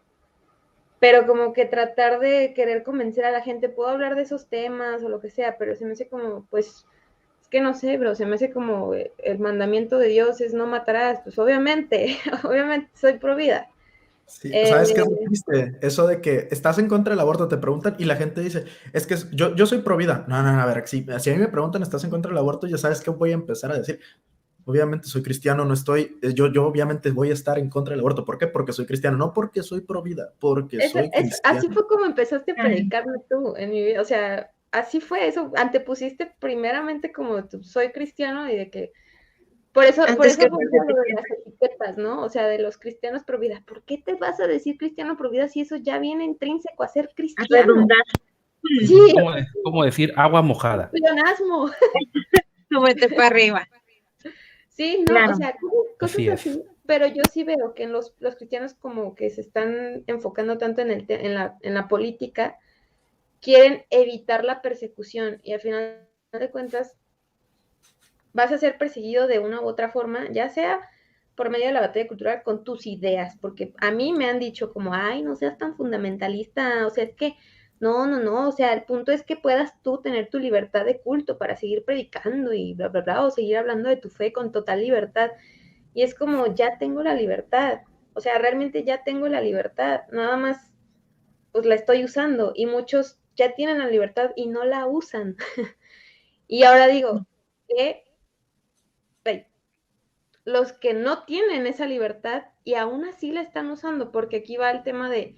Pero como que tratar de querer convencer a la gente, puedo hablar de esos temas o lo que sea, pero se me hace como, pues, es que no sé, bro, se me hace como el mandamiento de Dios es no matarás, pues obviamente soy pro vida. Sí, ¿sabes qué es lo triste? Eso de que estás en contra del aborto, te preguntan y la gente dice, es que yo soy pro vida. No, a ver, si a mí me preguntan, ¿estás en contra del aborto? Ya sabes que voy a empezar a decir, obviamente soy cristiano, no estoy, yo obviamente voy a estar en contra del aborto. ¿Por qué? Porque soy cristiano, no porque soy pro vida, porque soy cristiano. Así fue como empezaste a predicarme tú en mi vida, o sea, así fue eso, antepusiste primeramente como soy cristiano y de que, por eso vuelvo a lo de las etiquetas, ¿no? O sea, de los cristianos pro vida. ¿Por qué te vas a decir cristiano pro vida si eso ya viene intrínseco a ser cristiano? A redundar. Sí. ¿Cómo decir agua mojada? Pleonasmo. Súbete para arriba. Sí, no, Claro. O sea, cosas así, pero yo sí veo que en los cristianos como que se están enfocando tanto en la política, quieren evitar la persecución y al final de cuentas vas a ser perseguido de una u otra forma, ya sea por medio de la batalla cultural con tus ideas, porque a mí me han dicho como, ay, no seas tan fundamentalista, o sea, es que no, o sea, el punto es que puedas tú tener tu libertad de culto para seguir predicando y bla, bla, bla, o seguir hablando de tu fe con total libertad. Y es como, ya tengo la libertad, o sea, realmente ya tengo la libertad, nada más, pues la estoy usando, y muchos ya tienen la libertad y no la usan. Y ahora digo, que los que no tienen esa libertad y aún así la están usando, porque aquí va el tema de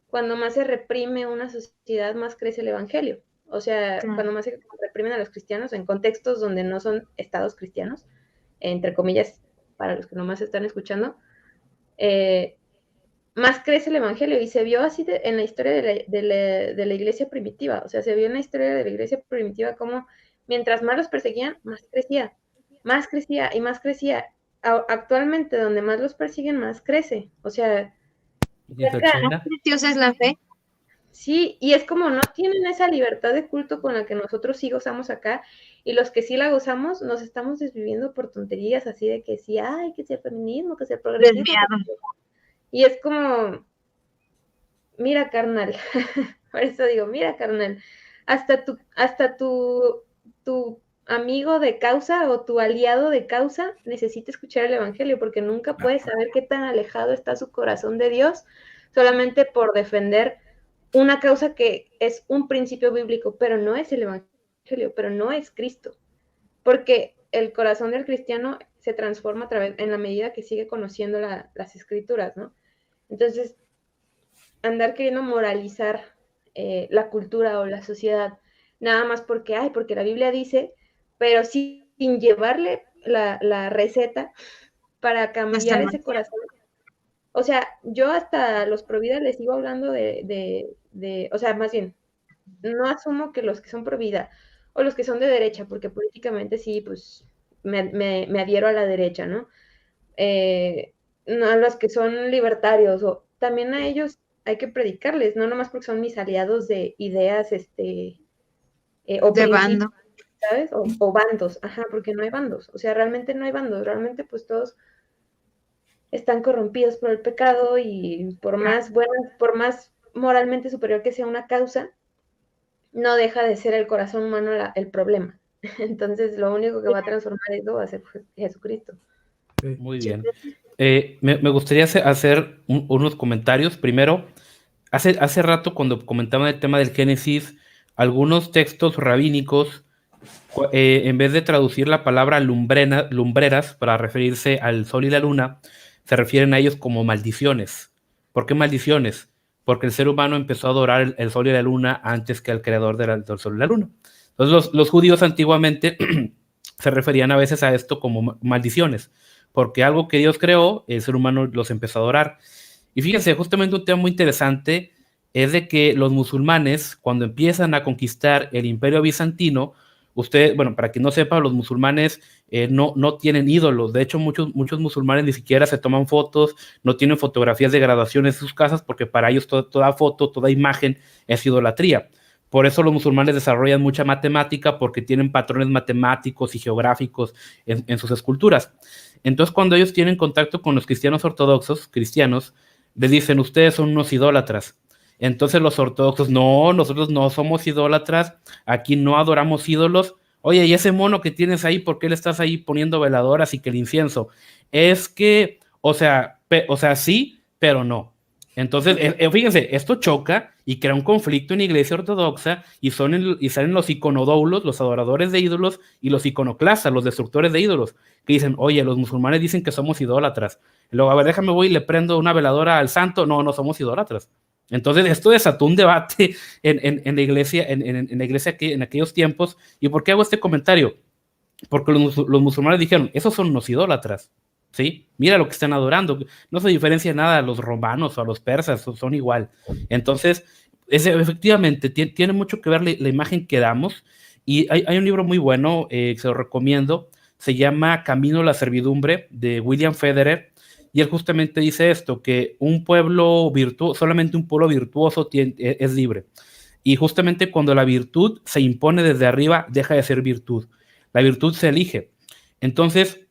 cuando más se reprime una sociedad, más crece el evangelio. O sea, cuando más se reprimen a los cristianos en contextos donde no son estados cristianos, entre comillas, para los que nomás están escuchando, más crece el evangelio, y se vio así en la historia de la iglesia primitiva. O sea, se vio en la historia de la iglesia primitiva como mientras más los perseguían, más crecía y más crecía. Actualmente, donde más los persiguen, más crece. O sea, Más preciosa es la fe. sí, y es como no tienen esa libertad de culto con la que nosotros sí gozamos acá, y los que sí la gozamos nos estamos desviviendo por tonterías así de que sí, ay, que sea feminismo, que sea progresismo. Y es como, mira, carnal, por eso digo, mira, carnal, hasta tu amigo de causa o tu aliado de causa necesita escuchar el evangelio, porque nunca puedes saber qué tan alejado está su corazón de Dios solamente por defender una causa que es un principio bíblico, pero no es el evangelio, pero no es Cristo. Porque el corazón del cristiano se transforma en la medida que sigue conociendo las escrituras, ¿no? Entonces, andar queriendo moralizar la cultura o la sociedad, nada más porque la Biblia dice, pero sin llevarle la receta para cambiar ese corazón. O sea, yo hasta los pro vida les sigo hablando o sea, más bien, no asumo que los que son pro vida o los que son de derecha, porque políticamente sí, pues me adhiero a la derecha, ¿no? No a los que son libertarios, o también a ellos hay que predicarles, no nomás porque son mis aliados de ideas, o de bando. ¿sabes? O bandos, ajá, porque no hay bandos, o sea, realmente no hay bandos, realmente pues todos están corrompidos por el pecado y por más moralmente superior que sea una causa, no deja de ser el corazón humano el problema. Entonces, lo único que va a transformar eso va a ser Jesucristo. Muy bien. Me gustaría hacer unos comentarios. Primero, hace rato cuando comentaban el tema del Génesis, algunos textos rabínicos, en vez de traducir la palabra lumbreras para referirse al sol y la luna, se refieren a ellos como maldiciones. ¿Por qué maldiciones? Porque el ser humano empezó a adorar el sol y la luna antes que al creador del sol y la luna. Entonces los judíos antiguamente se referían a veces a esto como maldiciones, porque algo que Dios creó, el ser humano los empezó a adorar. Y fíjense, justamente un tema muy interesante es de que los musulmanes, cuando empiezan a conquistar el imperio bizantino, bueno, para quien no sepa, los musulmanes no tienen ídolos. De hecho, muchos musulmanes ni siquiera se toman fotos, no tienen fotografías de graduación en sus casas, porque para ellos toda foto, toda imagen es idolatría. Por eso los musulmanes desarrollan mucha matemática, porque tienen patrones matemáticos y geográficos en sus esculturas. Entonces, cuando ellos tienen contacto con los cristianos ortodoxos, les dicen, ustedes son unos idólatras. Entonces los ortodoxos, no, nosotros no somos idólatras, aquí no adoramos ídolos. Oye, ¿y ese mono que tienes ahí, por qué le estás ahí poniendo veladoras y que el incienso? Es que, o sea, sí, pero no. Entonces, fíjense, esto choca y crea un conflicto en la iglesia ortodoxa y salen los iconodoulos, los adoradores de ídolos, y los iconoclastas, los destructores de ídolos, que dicen, oye, los musulmanes dicen que somos idólatras. Y luego, a ver, déjame voy y le prendo una veladora al santo. No somos idólatras. Entonces, esto desató un debate en la iglesia, en la iglesia en aquellos tiempos. ¿Y por qué hago este comentario? Porque los musulmanes dijeron, esos son unos idólatras, ¿sí? Mira lo que están adorando. No se diferencia nada a los romanos o a los persas, son igual. Entonces, efectivamente, tiene mucho que ver la imagen que damos. Y hay un libro muy bueno, que se lo recomiendo, se llama Camino a la servidumbre, de William Federer. Y él justamente dice esto, que solamente un pueblo virtuoso es libre. Y justamente cuando la virtud se impone desde arriba, deja de ser virtud. La virtud se elige. Entonces,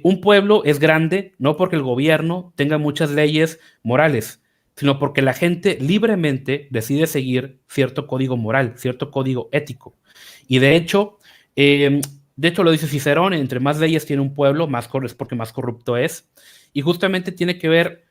un pueblo es grande no porque el gobierno tenga muchas leyes morales, sino porque la gente libremente decide seguir cierto código moral, cierto código ético. Y de hecho lo dice Cicerón, entre más leyes tiene un pueblo, es porque más corrupto es. Y justamente tiene que ver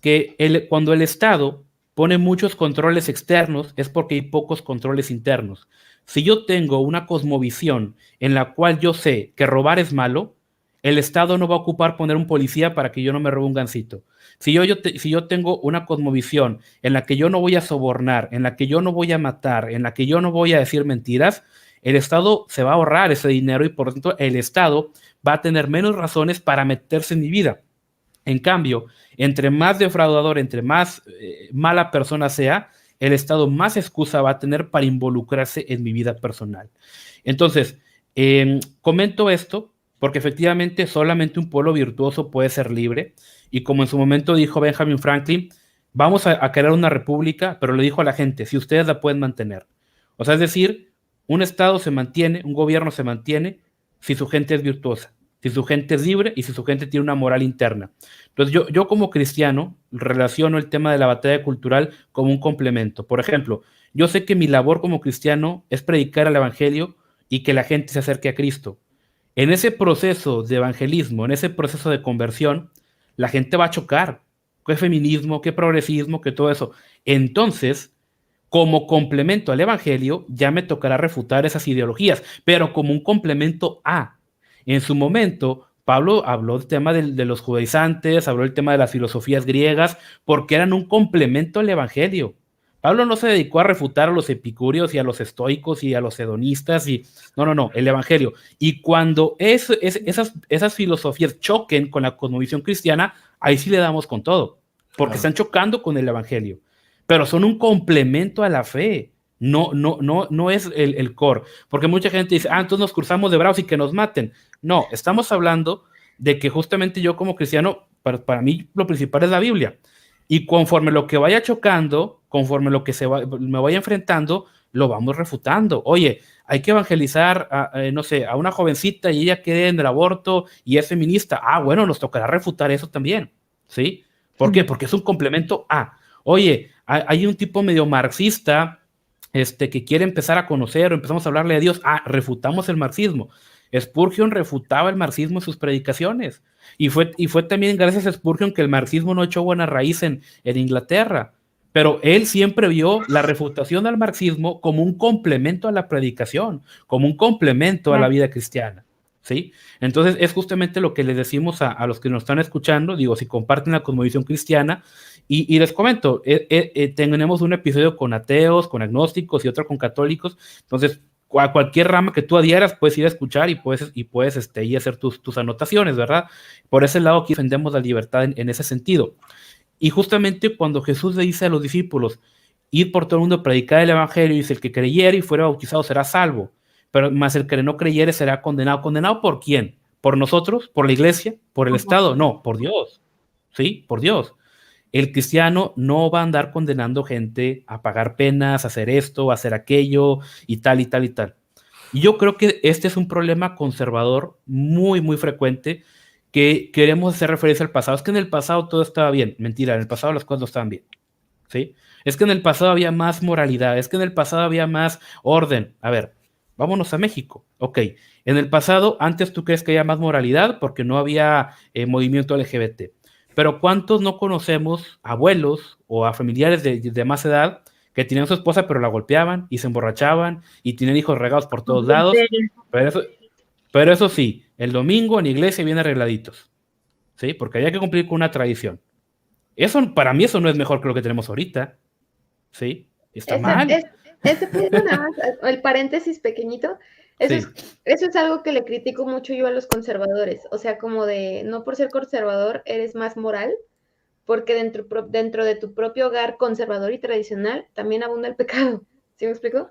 que cuando el Estado pone muchos controles externos, es porque hay pocos controles internos. Si yo tengo una cosmovisión en la cual yo sé que robar es malo, el Estado no va a ocupar poner un policía para que yo no me robe un gansito. Si yo tengo una cosmovisión en la que yo no voy a sobornar, en la que yo no voy a matar, en la que yo no voy a decir mentiras, el Estado se va a ahorrar ese dinero y por lo tanto el Estado va a tener menos razones para meterse en mi vida. En cambio, entre más defraudador, entre más mala persona sea, el Estado más excusa va a tener para involucrarse en mi vida personal. Entonces, comento esto porque efectivamente solamente un pueblo virtuoso puede ser libre, y como en su momento dijo Benjamin Franklin, vamos a crear una república, pero le dijo a la gente, si ustedes la pueden mantener. O sea, es decir, un Estado se mantiene, un gobierno se mantiene si su gente es virtuosa, si su gente es libre y si su gente tiene una moral interna. Entonces yo como cristiano relaciono el tema de la batalla cultural como un complemento. Por ejemplo, yo sé que mi labor como cristiano es predicar el evangelio y que la gente se acerque a Cristo. En ese proceso de evangelismo, en ese proceso de conversión, la gente va a chocar. ¿Qué feminismo, qué progresismo, qué todo eso? Entonces, como complemento al evangelio, ya me tocará refutar esas ideologías, pero como un complemento a. En su momento, Pablo habló del tema de los judaizantes, habló del tema de las filosofías griegas, porque eran un complemento al evangelio. Pablo no se dedicó a refutar a los epicúreos y a los estoicos y a los hedonistas, no, el evangelio. Y cuando esas filosofías choquen con la cosmovisión cristiana, ahí sí le damos con todo, porque están chocando con el evangelio, pero son un complemento a la fe. No es el core, porque mucha gente dice, entonces nos cruzamos de brazos y que nos maten. No, estamos hablando de que justamente yo como cristiano, para mí lo principal es la Biblia, y conforme lo que vaya chocando, conforme lo que me vaya enfrentando, lo vamos refutando. Oye, hay que evangelizar no sé, a una jovencita y ella cree en el aborto y es feminista. Bueno, nos tocará refutar eso también, ¿sí? ¿Por qué? Porque es un complemento a. Oye, hay un tipo medio marxista que quiere empezar a conocer, o empezamos a hablarle a Dios, refutamos el marxismo. Spurgeon refutaba el marxismo en sus predicaciones, y fue también gracias a Spurgeon que el marxismo no echó buena raíz en Inglaterra, pero él siempre vio la refutación al marxismo como un complemento a la predicación, como un complemento a la vida cristiana, ¿sí? Entonces es justamente lo que les decimos a los que nos están escuchando, digo, si comparten la cosmovisión cristiana, y les comento, tenemos un episodio con ateos, con agnósticos y otro con católicos. Entonces, a cualquier rama que tú adhieras, puedes ir a escuchar y puedes y hacer tus anotaciones, ¿verdad? Por ese lado, aquí defendemos la libertad en ese sentido. Y justamente cuando Jesús le dice a los discípulos, id por todo el mundo a predicar el evangelio, dice, el que creyere y fuera bautizado será salvo, pero más el que no creyere será condenado. ¿Condenado por quién? ¿Por nosotros? ¿Por la iglesia? ¿Por el Estado? No, por Dios, ¿sí? Por Dios. El cristiano no va a andar condenando gente a pagar penas, a hacer esto, a hacer aquello, y tal, y tal, y tal. Y yo creo que este es un problema conservador muy, muy frecuente, que queremos hacer referencia al pasado. Es que en el pasado todo estaba bien. Mentira, en el pasado las cosas no estaban bien, ¿sí? Es que en el pasado había más moralidad, es que en el pasado había más orden. A ver, vámonos a México. Ok, en el pasado, antes tú crees que había más moralidad porque no había movimiento LGBT. Pero ¿cuántos no conocemos abuelos o a familiares de más edad que tenían su esposa pero la golpeaban y se emborrachaban y tienen hijos regados por todos lados? Pero eso sí, el domingo en iglesia vienen arregladitos, ¿sí? Porque había que cumplir con una tradición. Eso, para mí, eso no es mejor que lo que tenemos ahorita, ¿sí? Está mal. Ese punto nada más, el paréntesis pequeñito, eso es algo que le critico mucho yo a los conservadores, o sea, como de, no por ser conservador eres más moral, porque dentro de tu propio hogar conservador y tradicional también abunda el pecado, ¿sí me explico?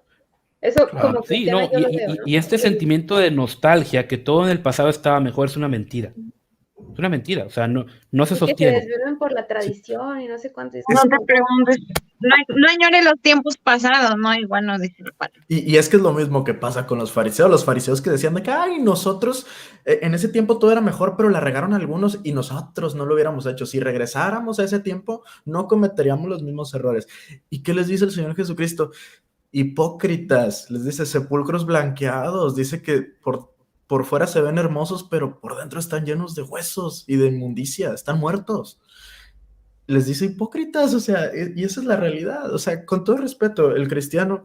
Eso como sí, no, yo lo veo, ¿no? y este sentimiento de nostalgia, que todo en el pasado estaba mejor, es una mentira. Es una mentira, o sea, no se sostiene. Que se desviven por la tradición y no sé cuánto. No te preguntes, no añores los tiempos pasados, ¿no? Igual no dice el padre. Y es que es lo mismo que pasa con los fariseos que decían de que, nosotros, en ese tiempo todo era mejor, pero la regaron algunos y nosotros no lo hubiéramos hecho. Si regresáramos a ese tiempo, no cometeríamos los mismos errores. ¿Y qué les dice el Señor Jesucristo? Hipócritas, les dice sepulcros blanqueados, dice que por fuera se ven hermosos, pero por dentro están llenos de huesos y de inmundicia, están muertos. Les dice hipócritas, o sea, y esa es la realidad. O sea, con todo respeto, el cristiano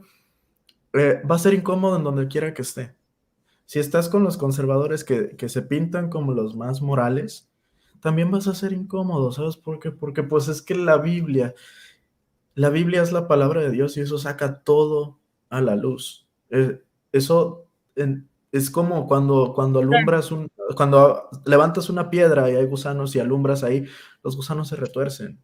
va a ser incómodo en donde quiera que esté. Si estás con los conservadores que se pintan como los más morales, también vas a ser incómodo, ¿sabes por qué? Porque pues es que la Biblia es la palabra de Dios y eso saca todo a la luz. Eso es como cuando cuando levantas una piedra y hay gusanos y alumbras ahí, los gusanos se retuercen.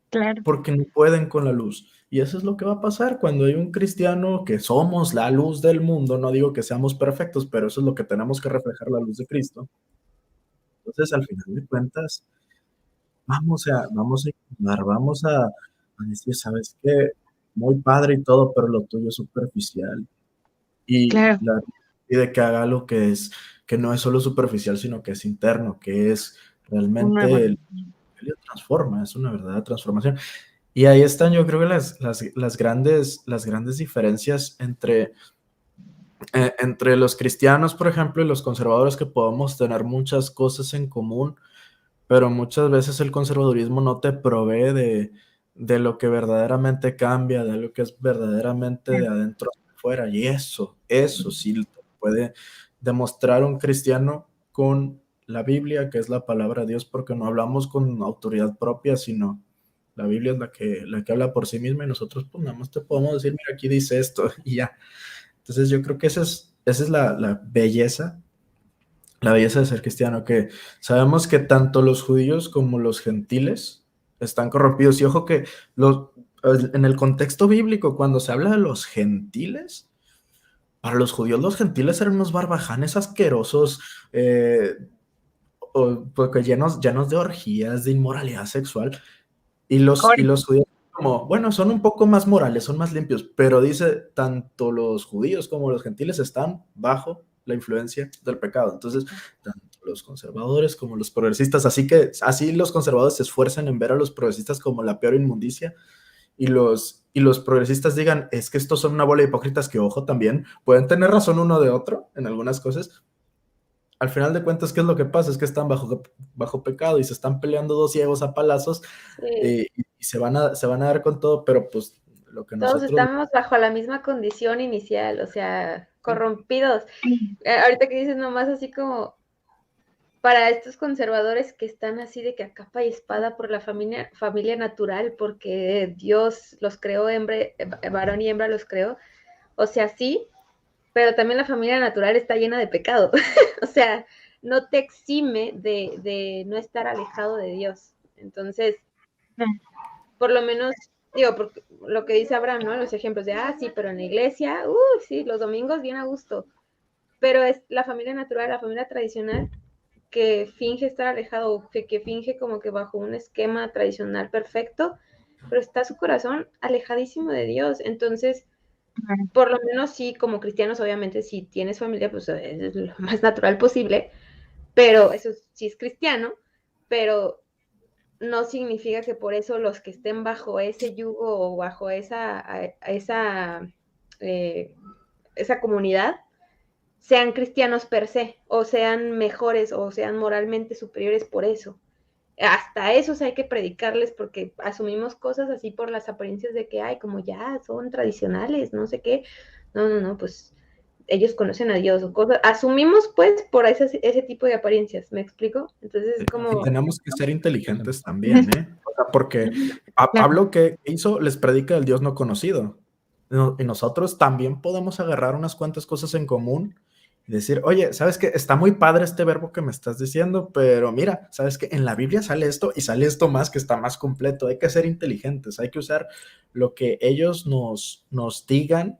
Claro. Porque no pueden con la luz. Y eso es lo que va a pasar cuando hay un cristiano que somos la luz del mundo. No digo que seamos perfectos, pero eso es lo que tenemos que reflejar, la luz de Cristo. Entonces, al final de cuentas, vamos a inclinar, vamos a decir, ¿sabes qué? Muy padre y todo, pero lo tuyo es superficial. Y claro, la pide que haga lo que no es solo superficial, sino que es interno, que es realmente el transforma, es una verdadera transformación. Y ahí están, yo creo que las grandes diferencias entre los cristianos, por ejemplo, y los conservadores, que podemos tener muchas cosas en común, pero muchas veces el conservadurismo no te provee de lo que verdaderamente cambia, de lo que es verdaderamente de adentro hacia afuera. Y eso sí lo puede demostrar un cristiano con la Biblia, que es la palabra de Dios, porque no hablamos con autoridad propia, sino la Biblia es la que habla por sí misma y nosotros pues nada más te podemos decir, mira, aquí dice esto y ya. Entonces yo creo que esa es la belleza de ser cristiano, que sabemos que tanto los judíos como los gentiles están corrompidos. Y ojo que en el contexto bíblico, cuando se habla de los gentiles, para los judíos los gentiles eran unos barbajanes asquerosos, porque llenos de orgías, de inmoralidad sexual. Y los judíos, como, bueno, son un poco más morales, son más limpios, pero dice, tanto los judíos como los gentiles están bajo la influencia del pecado. Entonces, tanto los conservadores como los progresistas, así los conservadores se esfuerzan en ver a los progresistas como la peor inmundicia, y los progresistas digan, es que estos son una bola de hipócritas que, ojo, también pueden tener razón uno de otro en algunas cosas. Al final de cuentas, ¿qué es lo que pasa? Es que están bajo pecado y se están peleando dos ciegos a palazos, Sí. y se van a dar con todo, pero pues lo que Todos nosotros... estamos bajo la misma condición inicial, o sea, corrompidos. Ahorita que dices nomás así como para estos conservadores que están así de que a capa y espada por la familia natural, porque Dios los creó, varón y hembra los creó, o sea, sí, pero también la familia natural está llena de pecado, o sea, no te exime de no estar alejado de Dios. Entonces, por lo menos, digo, porque lo que dice Abraham, ¿no? Los ejemplos de, sí, pero en la iglesia, sí, los domingos bien a gusto, pero es la familia natural, la familia tradicional, que finge estar alejado, que finge como que bajo un esquema tradicional perfecto, pero está su corazón alejadísimo de Dios. Entonces, por lo menos sí, como cristianos, obviamente, si tienes familia, pues es lo más natural posible, pero eso sí es cristiano, pero no significa que por eso los que estén bajo ese yugo o bajo esa comunidad sean cristianos per se, o sean mejores, o sean moralmente superiores por eso. Hasta esos hay que predicarles porque asumimos cosas así por las apariencias de que, como ya son tradicionales, no sé qué. No, pues ellos conocen a Dios o cosas. Asumimos pues por ese tipo de apariencias, ¿me explico? Entonces es como... Y tenemos que ser inteligentes también, ¿eh? O sea, porque Pablo, ¿qué hizo? Les predica el Dios no conocido. Y nosotros también podemos agarrar unas cuantas cosas en común y decir, oye, ¿sabes qué? Está muy padre este verbo que me estás diciendo, pero mira, ¿sabes qué? En la Biblia sale esto y sale esto más que está más completo. Hay que ser inteligentes, hay que usar lo que ellos nos digan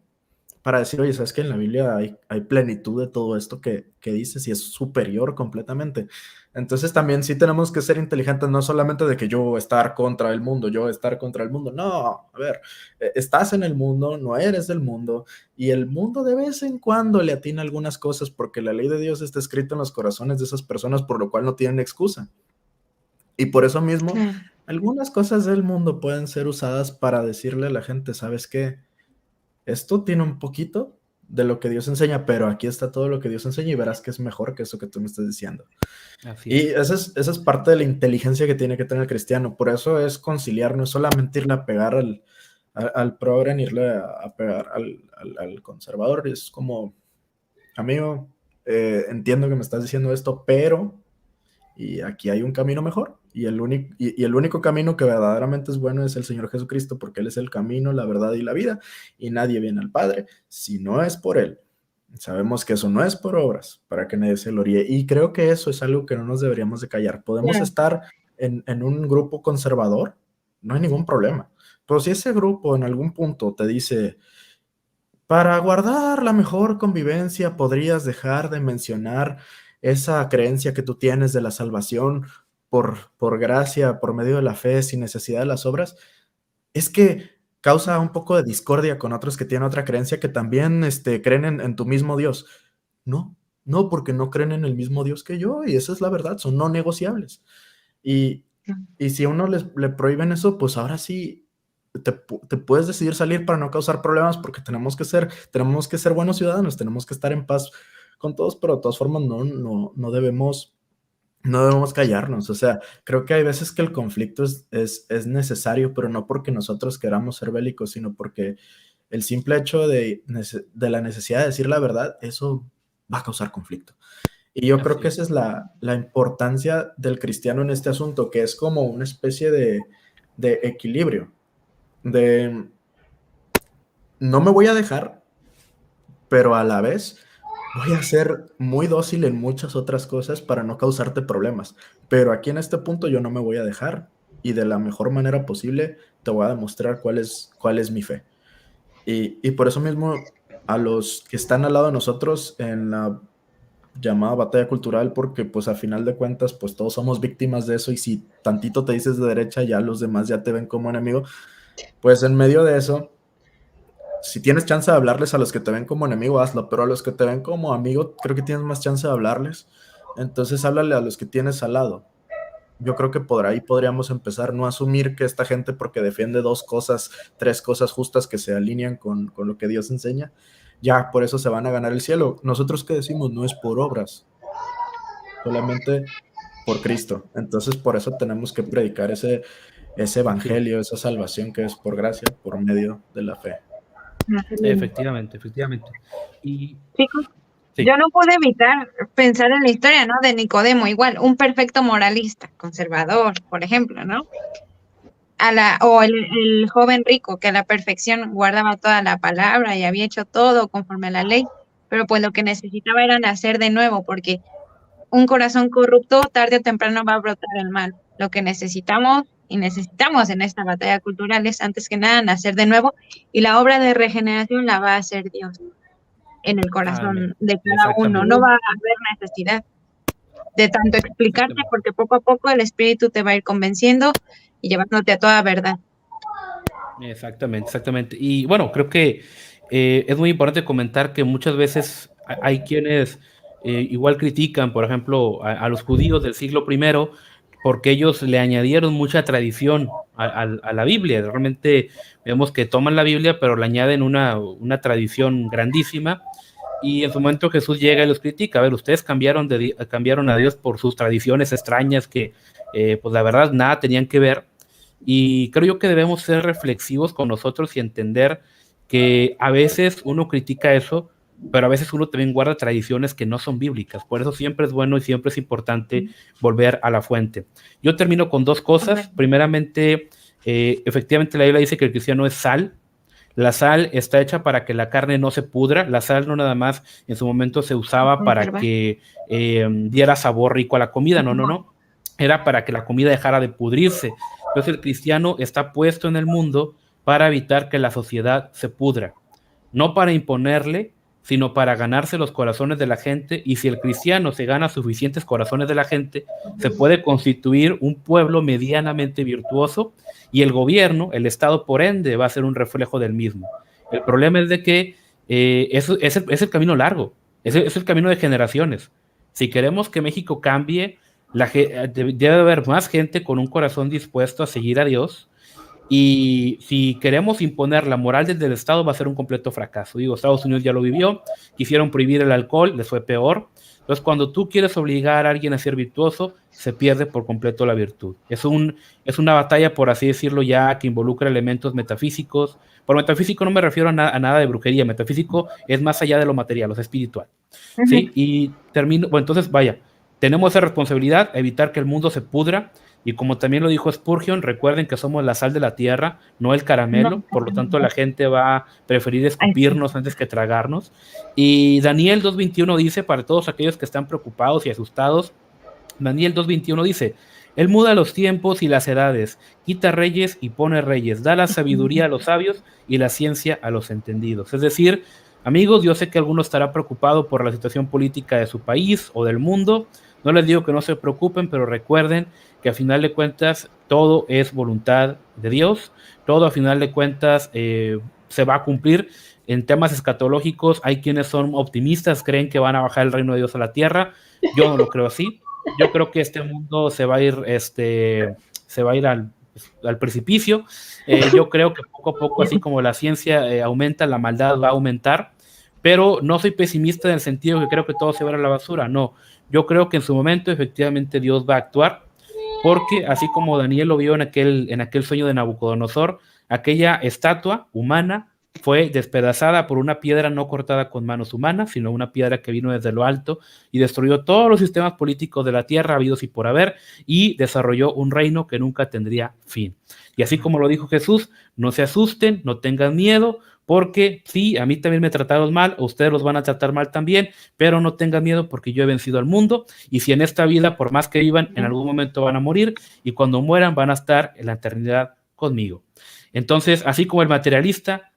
para decir, oye, ¿sabes qué? En la Biblia hay plenitud de todo esto que dices y es superior completamente. Entonces también sí tenemos que ser inteligentes, no solamente de que yo estar contra el mundo, no, a ver, estás en el mundo, no eres del mundo, y el mundo de vez en cuando le atina algunas cosas porque la ley de Dios está escrita en los corazones de esas personas, por lo cual no tienen excusa. Y por eso mismo, algunas cosas del mundo pueden ser usadas para decirle a la gente, ¿sabes qué? Esto tiene un poquito de lo que Dios enseña, pero aquí está todo lo que Dios enseña y verás que es mejor que eso que tú me estás diciendo. Así Y es. esa es parte de la inteligencia que tiene que tener el cristiano. Por eso es conciliar, no es solamente irle a pegar al progre, ni irle a pegar al conservador. Es como, amigo, entiendo que me estás diciendo esto, pero y aquí hay un camino mejor, y el único camino que verdaderamente es bueno es el Señor Jesucristo, porque Él es el camino, la verdad y la vida, y nadie viene al Padre si no es por Él. Sabemos que eso no es por obras, para que nadie se gloríe, y creo que eso es algo que no nos deberíamos de callar. Podemos estar en un grupo conservador, no hay ningún problema, pero si ese grupo en algún punto te dice, para guardar la mejor convivencia, podrías dejar de mencionar esa creencia que tú tienes de la salvación por gracia, por medio de la fe, sin necesidad de las obras. Es que causa un poco de discordia con otros que tienen otra creencia que también creen en tu mismo Dios. No, no, porque no creen en el mismo Dios que yo, y esa es la verdad, son no negociables. Y, y si a uno le prohíben eso, pues ahora sí te puedes decidir salir para no causar problemas, porque tenemos que ser buenos ciudadanos, tenemos que estar en paz con todos, pero de todas formas no debemos no debemos callarnos. O sea, creo que hay veces que el conflicto es necesario, pero no porque nosotros queramos ser bélicos, sino porque el simple hecho de la necesidad de decir la verdad, eso va a causar conflicto. Y yo creo Así que es. esa es la importancia del cristiano en este asunto, que es como una especie de equilibrio, de no me voy a dejar, pero a la vez voy a ser muy dócil en muchas otras cosas para no causarte problemas. Pero aquí en este punto yo no me voy a dejar y de la mejor manera posible te voy a demostrar cuál es mi fe. Y por eso mismo a los que están al lado de nosotros en la llamada batalla cultural, porque pues a final de cuentas pues todos somos víctimas de eso y si tantito te dices de derecha ya los demás ya te ven como enemigo, pues en medio de eso, si tienes chance de hablarles a los que te ven como enemigo, hazlo, pero a los que te ven como amigo, creo que tienes más chance de hablarles, entonces háblale a los que tienes al lado. Yo creo que por ahí podríamos empezar, no asumir que esta gente porque defiende dos cosas, tres cosas justas que se alinean con lo que Dios enseña, ya por eso se van a ganar el cielo. Nosotros que decimos no es por obras, solamente por Cristo. Entonces por eso tenemos que predicar ese Así es. evangelio, esa salvación que es por gracia, por medio de la fe. Efectivamente, efectivamente. Y Chicos, yo sí, no pude evitar pensar en la historia, ¿no? De Nicodemo, igual, un perfecto moralista, conservador, por ejemplo, ¿no? O el joven rico que a la perfección guardaba toda la palabra y había hecho todo conforme a la ley, pero pues lo que necesitaba era nacer de nuevo, porque un corazón corrupto tarde o temprano va a brotar el mal. Lo que necesitamos y necesitamos en esta batalla cultural es antes que nada nacer de nuevo y la obra de regeneración la va a hacer Dios en el amén. corazón de cada uno. Exactamente, No va a haber necesidad de tanto explicarte exactamente. porque poco a poco el Espíritu te va a ir convenciendo y llevándote a toda verdad. Exactamente, exactamente. Y bueno, creo que es muy importante comentar que muchas veces hay quienes igual critican, por ejemplo, a los judíos del siglo primero, porque ellos le añadieron mucha tradición a la Biblia. Realmente vemos que toman la Biblia, pero le añaden una tradición grandísima. Y en su momento Jesús llega y los critica. A ver, ustedes cambiaron a Dios por sus tradiciones extrañas que, pues la verdad, nada tenían que ver. Y creo yo que debemos ser reflexivos con nosotros y entender que a veces uno critica eso, pero a veces uno también guarda tradiciones que no son bíblicas. Por eso siempre es bueno y siempre es importante volver a la fuente. Yo termino con dos cosas. Primeramente, efectivamente la Biblia dice que el cristiano es sal. La sal está hecha para que la carne no se pudra. La sal no nada más en su momento se usaba para Conservar. que diera sabor rico a la comida. No, no, no. Era para que la comida dejara de pudrirse. Entonces el cristiano está puesto en el mundo para evitar que la sociedad se pudra. No para imponerle, sino para ganarse los corazones de la gente. Y si el cristiano se gana suficientes corazones de la gente, se puede constituir un pueblo medianamente virtuoso y el gobierno, el Estado, por ende, va a ser un reflejo del mismo. El problema es de que es el camino largo, es el camino de generaciones. Si queremos que México cambie, debe haber más gente con un corazón dispuesto a seguir a Dios. Y si queremos imponer la moral desde el Estado, va a ser un completo fracaso. Digo, Estados Unidos ya lo vivió, quisieron prohibir el alcohol, les fue peor. Entonces, cuando tú quieres obligar a alguien a ser virtuoso, se pierde por completo la virtud. Es una batalla, por así decirlo, ya que involucra elementos metafísicos. Por metafísico no me refiero a nada de brujería, metafísico es más allá de lo material, lo espiritual. ¿Sí? Y termino, bueno, entonces, vaya, tenemos esa responsabilidad, evitar que el mundo se pudra. Y como también lo dijo Spurgeon, recuerden que somos la sal de la tierra, no el No, caramelo, por lo tanto la gente va a preferir ahí sí. escupirnos antes que tragarnos. Y Daniel 2.21 dice, para todos aquellos que están preocupados y asustados, Daniel 2.21 dice, Él muda los tiempos y las edades, quita reyes y pone reyes, da la sabiduría a los sabios y la ciencia a los entendidos. Es decir, amigos, yo sé que alguno estará preocupado por la situación política de su país o del mundo. No les digo que no se preocupen, pero recuerden que a final de cuentas todo es voluntad de Dios, todo a final de cuentas se va a cumplir. En temas escatológicos hay quienes son optimistas, creen que van a bajar el reino de Dios a la tierra. Yo no lo creo así. Yo creo que este mundo se va a ir al precipicio. Yo creo que poco a poco, así como la ciencia aumenta, la maldad va a aumentar. pero no soy pesimista en el sentido que creo que todo se va a la basura, no. Yo creo que en su momento efectivamente Dios va a actuar, porque así como Daniel lo vio en aquel sueño de Nabucodonosor, aquella estatua humana fue despedazada por una piedra no cortada con manos humanas, sino una piedra que vino desde lo alto y destruyó todos los sistemas políticos de la tierra habidos y por haber, y desarrolló un reino que nunca tendría fin. Y así como lo dijo Jesús, no se asusten, no tengan miedo, porque sí, a mí también me trataron mal, a ustedes los van a tratar mal también, pero no tengan miedo porque yo he vencido al mundo, y si en esta vida, por más que vivan, en algún momento van a morir, y cuando mueran van a estar en la eternidad conmigo. Entonces, así como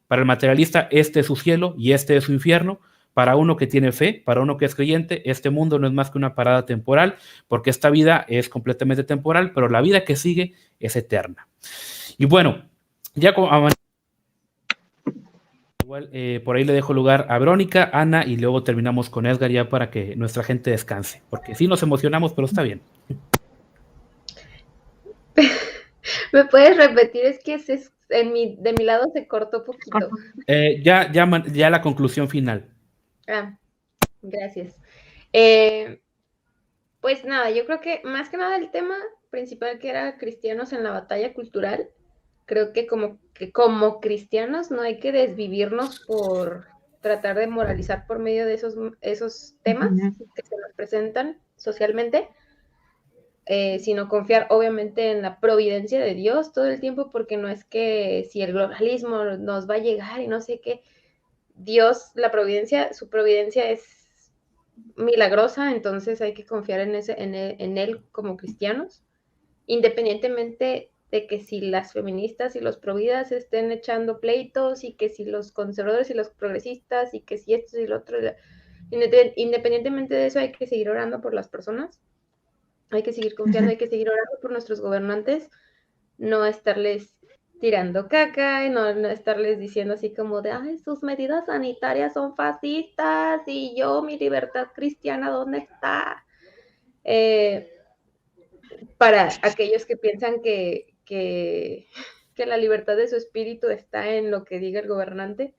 para el materialista este es su cielo y este es su infierno, para uno que tiene fe, para uno que es creyente, este mundo no es más que una parada temporal, porque esta vida es completamente temporal, pero la vida que sigue es eterna. Y bueno, ya como igual, por ahí le dejo lugar a Verónica, Ana, y luego terminamos con Edgar ya para que nuestra gente descanse, porque sí nos emocionamos, pero está bien. ¿Me puedes repetir? Es que de mi lado se cortó poquito. Ya la conclusión final. Gracias. Pues nada, yo creo que más que nada el tema principal, que era cristianos en la batalla cultural, creo que como cristianos no hay que desvivirnos por tratar de moralizar por medio de esos temas que se nos presentan socialmente, sino confiar obviamente en la providencia de Dios todo el tiempo, porque no es que si el globalismo nos va a llegar y no sé qué, Dios, su providencia es milagrosa, entonces hay que confiar en él como cristianos, independientemente de que si las feministas y los providas estén echando pleitos, y que si los conservadores y los progresistas, y que si esto y lo otro, independientemente de eso hay que seguir orando por las personas, hay que seguir confiando, hay que seguir orando por nuestros gobernantes, no estarles tirando caca y no estarles diciendo así como de, ay, sus medidas sanitarias son fascistas y mi libertad cristiana, ¿dónde está? Para aquellos que piensan que la libertad de su espíritu está en lo que diga el gobernante,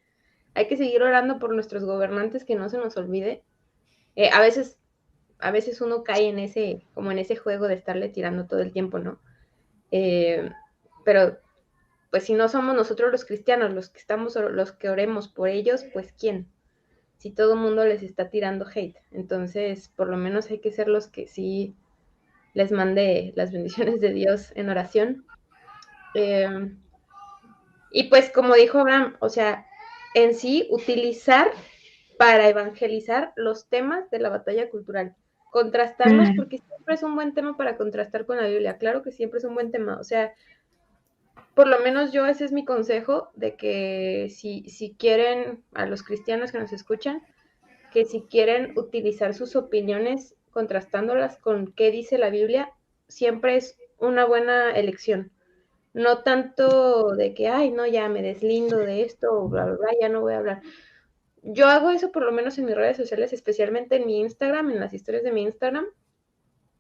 hay que seguir orando por nuestros gobernantes, que no se nos olvide. A veces uno cae en ese juego de estarle tirando todo el tiempo, ¿no? Pero pues si no somos nosotros los cristianos los que oremos por ellos, pues ¿quién? Si todo el mundo les está tirando hate. Entonces, por lo menos hay que ser los que sí les mande las bendiciones de Dios en oración. Y pues como dijo Abraham, o sea, en sí utilizar para evangelizar los temas de la batalla cultural, contrastarlos, porque siempre es un buen tema para contrastar con la Biblia, claro que siempre es un buen tema, o sea, por lo menos ese es mi consejo, de que si quieren, a los cristianos que nos escuchan, que si quieren utilizar sus opiniones contrastándolas con qué dice la Biblia, siempre es una buena elección. No tanto de que, ay, no, ya me deslindo de esto, bla, bla, bla, ya no voy a hablar. Yo hago eso por lo menos en mis redes sociales, especialmente en mi Instagram, en las historias de mi Instagram,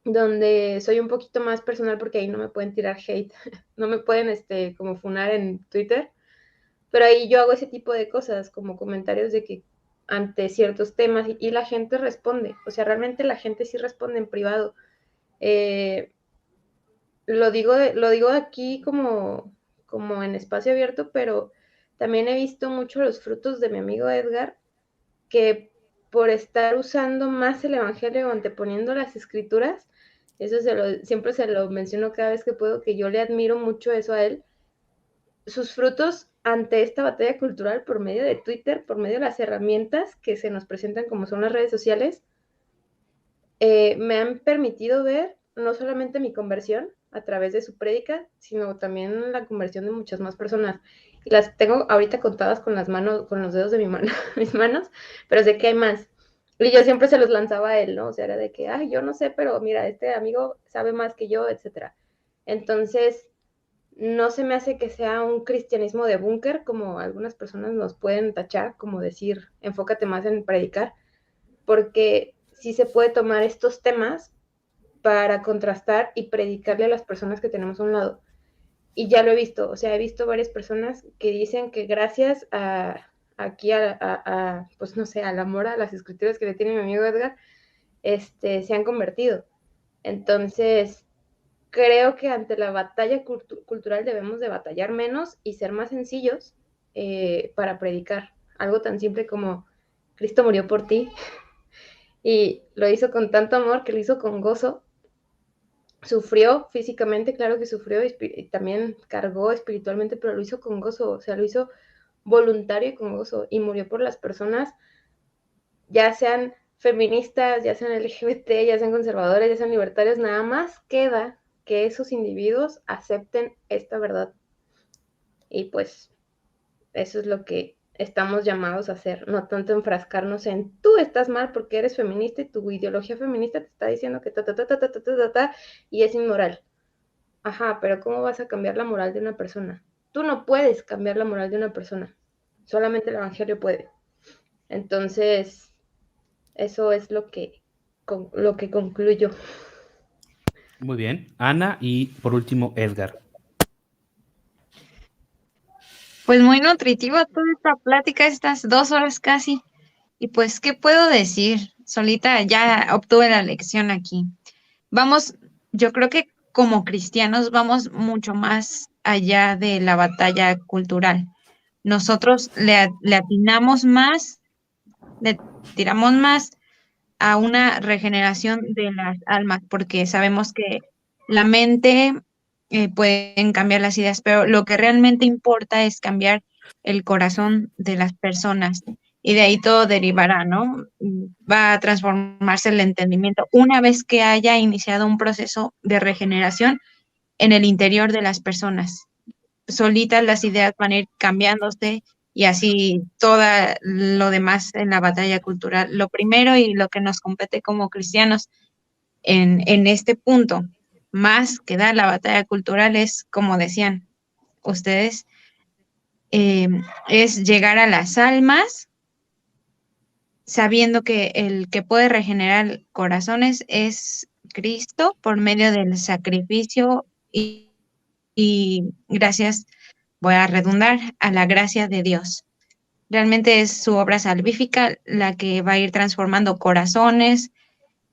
donde soy un poquito más personal, porque ahí no me pueden tirar hate, no me pueden como funar en Twitter, pero ahí yo hago ese tipo de cosas, como comentarios de que ante ciertos temas, y la gente responde, o sea, realmente la gente sí responde en privado. Lo digo aquí como en espacio abierto, pero también he visto mucho los frutos de mi amigo Edgar, que por estar usando más el evangelio o anteponiendo las escrituras, eso siempre se lo menciono cada vez que puedo, que yo le admiro mucho eso a él, sus frutos ante esta batalla cultural por medio de Twitter, por medio de las herramientas que se nos presentan como son las redes sociales, me han permitido ver no solamente mi conversión a través de su prédica, sino también la conversión de muchas más personas. Y las tengo ahorita contadas con las manos, con los dedos de mis manos, pero sé que hay más. Y yo siempre se los lanzaba a él, ¿no? O sea, era de que, ay, yo no sé, pero mira, este amigo sabe más que yo, etcétera. Entonces, no se me hace que sea un cristianismo de búnker, como algunas personas nos pueden tachar, como decir, enfócate más en predicar, porque sí se puede tomar estos temas para contrastar y predicarle a las personas que tenemos a un lado. Y ya lo he visto, o sea, he visto varias personas que dicen que gracias a aquí pues no sé, al amor a las escrituras que le tiene mi amigo Edgar, se han convertido. Entonces, creo que ante la batalla cultural debemos de batallar menos y ser más sencillos para predicar. Algo tan simple como Cristo murió por ti y lo hizo con tanto amor que lo hizo con gozo. Sufrió físicamente, claro que sufrió y también cargó espiritualmente, pero lo hizo con gozo, o sea, lo hizo voluntario y con gozo y murió por las personas, ya sean feministas, ya sean LGBT, ya sean conservadores, ya sean libertarios, nada más queda que esos individuos acepten esta verdad. Y pues eso es lo que estamos llamados a hacer, no tanto enfrascarnos en tú estás mal porque eres feminista y tu ideología feminista te está diciendo que y es inmoral. Ajá, pero ¿cómo vas a cambiar la moral de una persona? Tú no puedes cambiar la moral de una persona, solamente el evangelio puede. Entonces, eso es lo que concluyo. Muy bien. Ana y por último Edgar. Pues muy nutritiva toda esta plática, estas 2 horas casi. Y pues, ¿qué puedo decir? Solita ya obtuve la lección aquí. Vamos, yo creo que como cristianos vamos mucho más allá de la batalla cultural. Nosotros le atinamos más, le tiramos más a una regeneración de las almas, porque sabemos que la mente pueden cambiar las ideas, pero lo que realmente importa es cambiar el corazón de las personas. Y de ahí todo derivará, ¿no? Va a transformarse el entendimiento una vez que haya iniciado un proceso de regeneración en el interior de las personas. Solitas las ideas van a ir cambiándose y así todo lo demás en la batalla cultural. Lo primero y lo que nos compete como cristianos en este punto, más que dar la batalla cultural, es, como decían ustedes, es llegar a las almas sabiendo que el que puede regenerar corazones es Cristo por medio del sacrificio y gracias, voy a redundar, a la gracia de Dios. Realmente es su obra salvífica la que va a ir transformando corazones,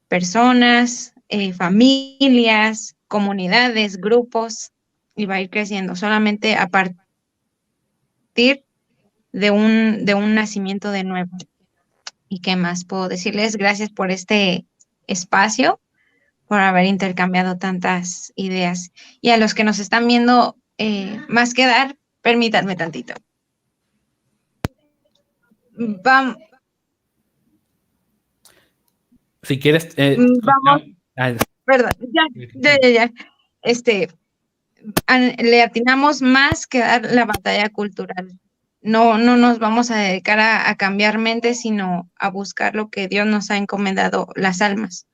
personas, familias, comunidades, grupos, y va a ir creciendo solamente a partir de un nacimiento de nuevo. ¿Y qué más puedo decirles? Gracias por este espacio, por haber intercambiado tantas ideas. Y a los que nos están viendo, más que dar, permítanme tantito. Vamos. Si quieres, Vamos. Perdón, ya. Le atinamos más que dar la batalla cultural. No nos vamos a dedicar a cambiar mentes, sino a buscar lo que Dios nos ha encomendado, las almas,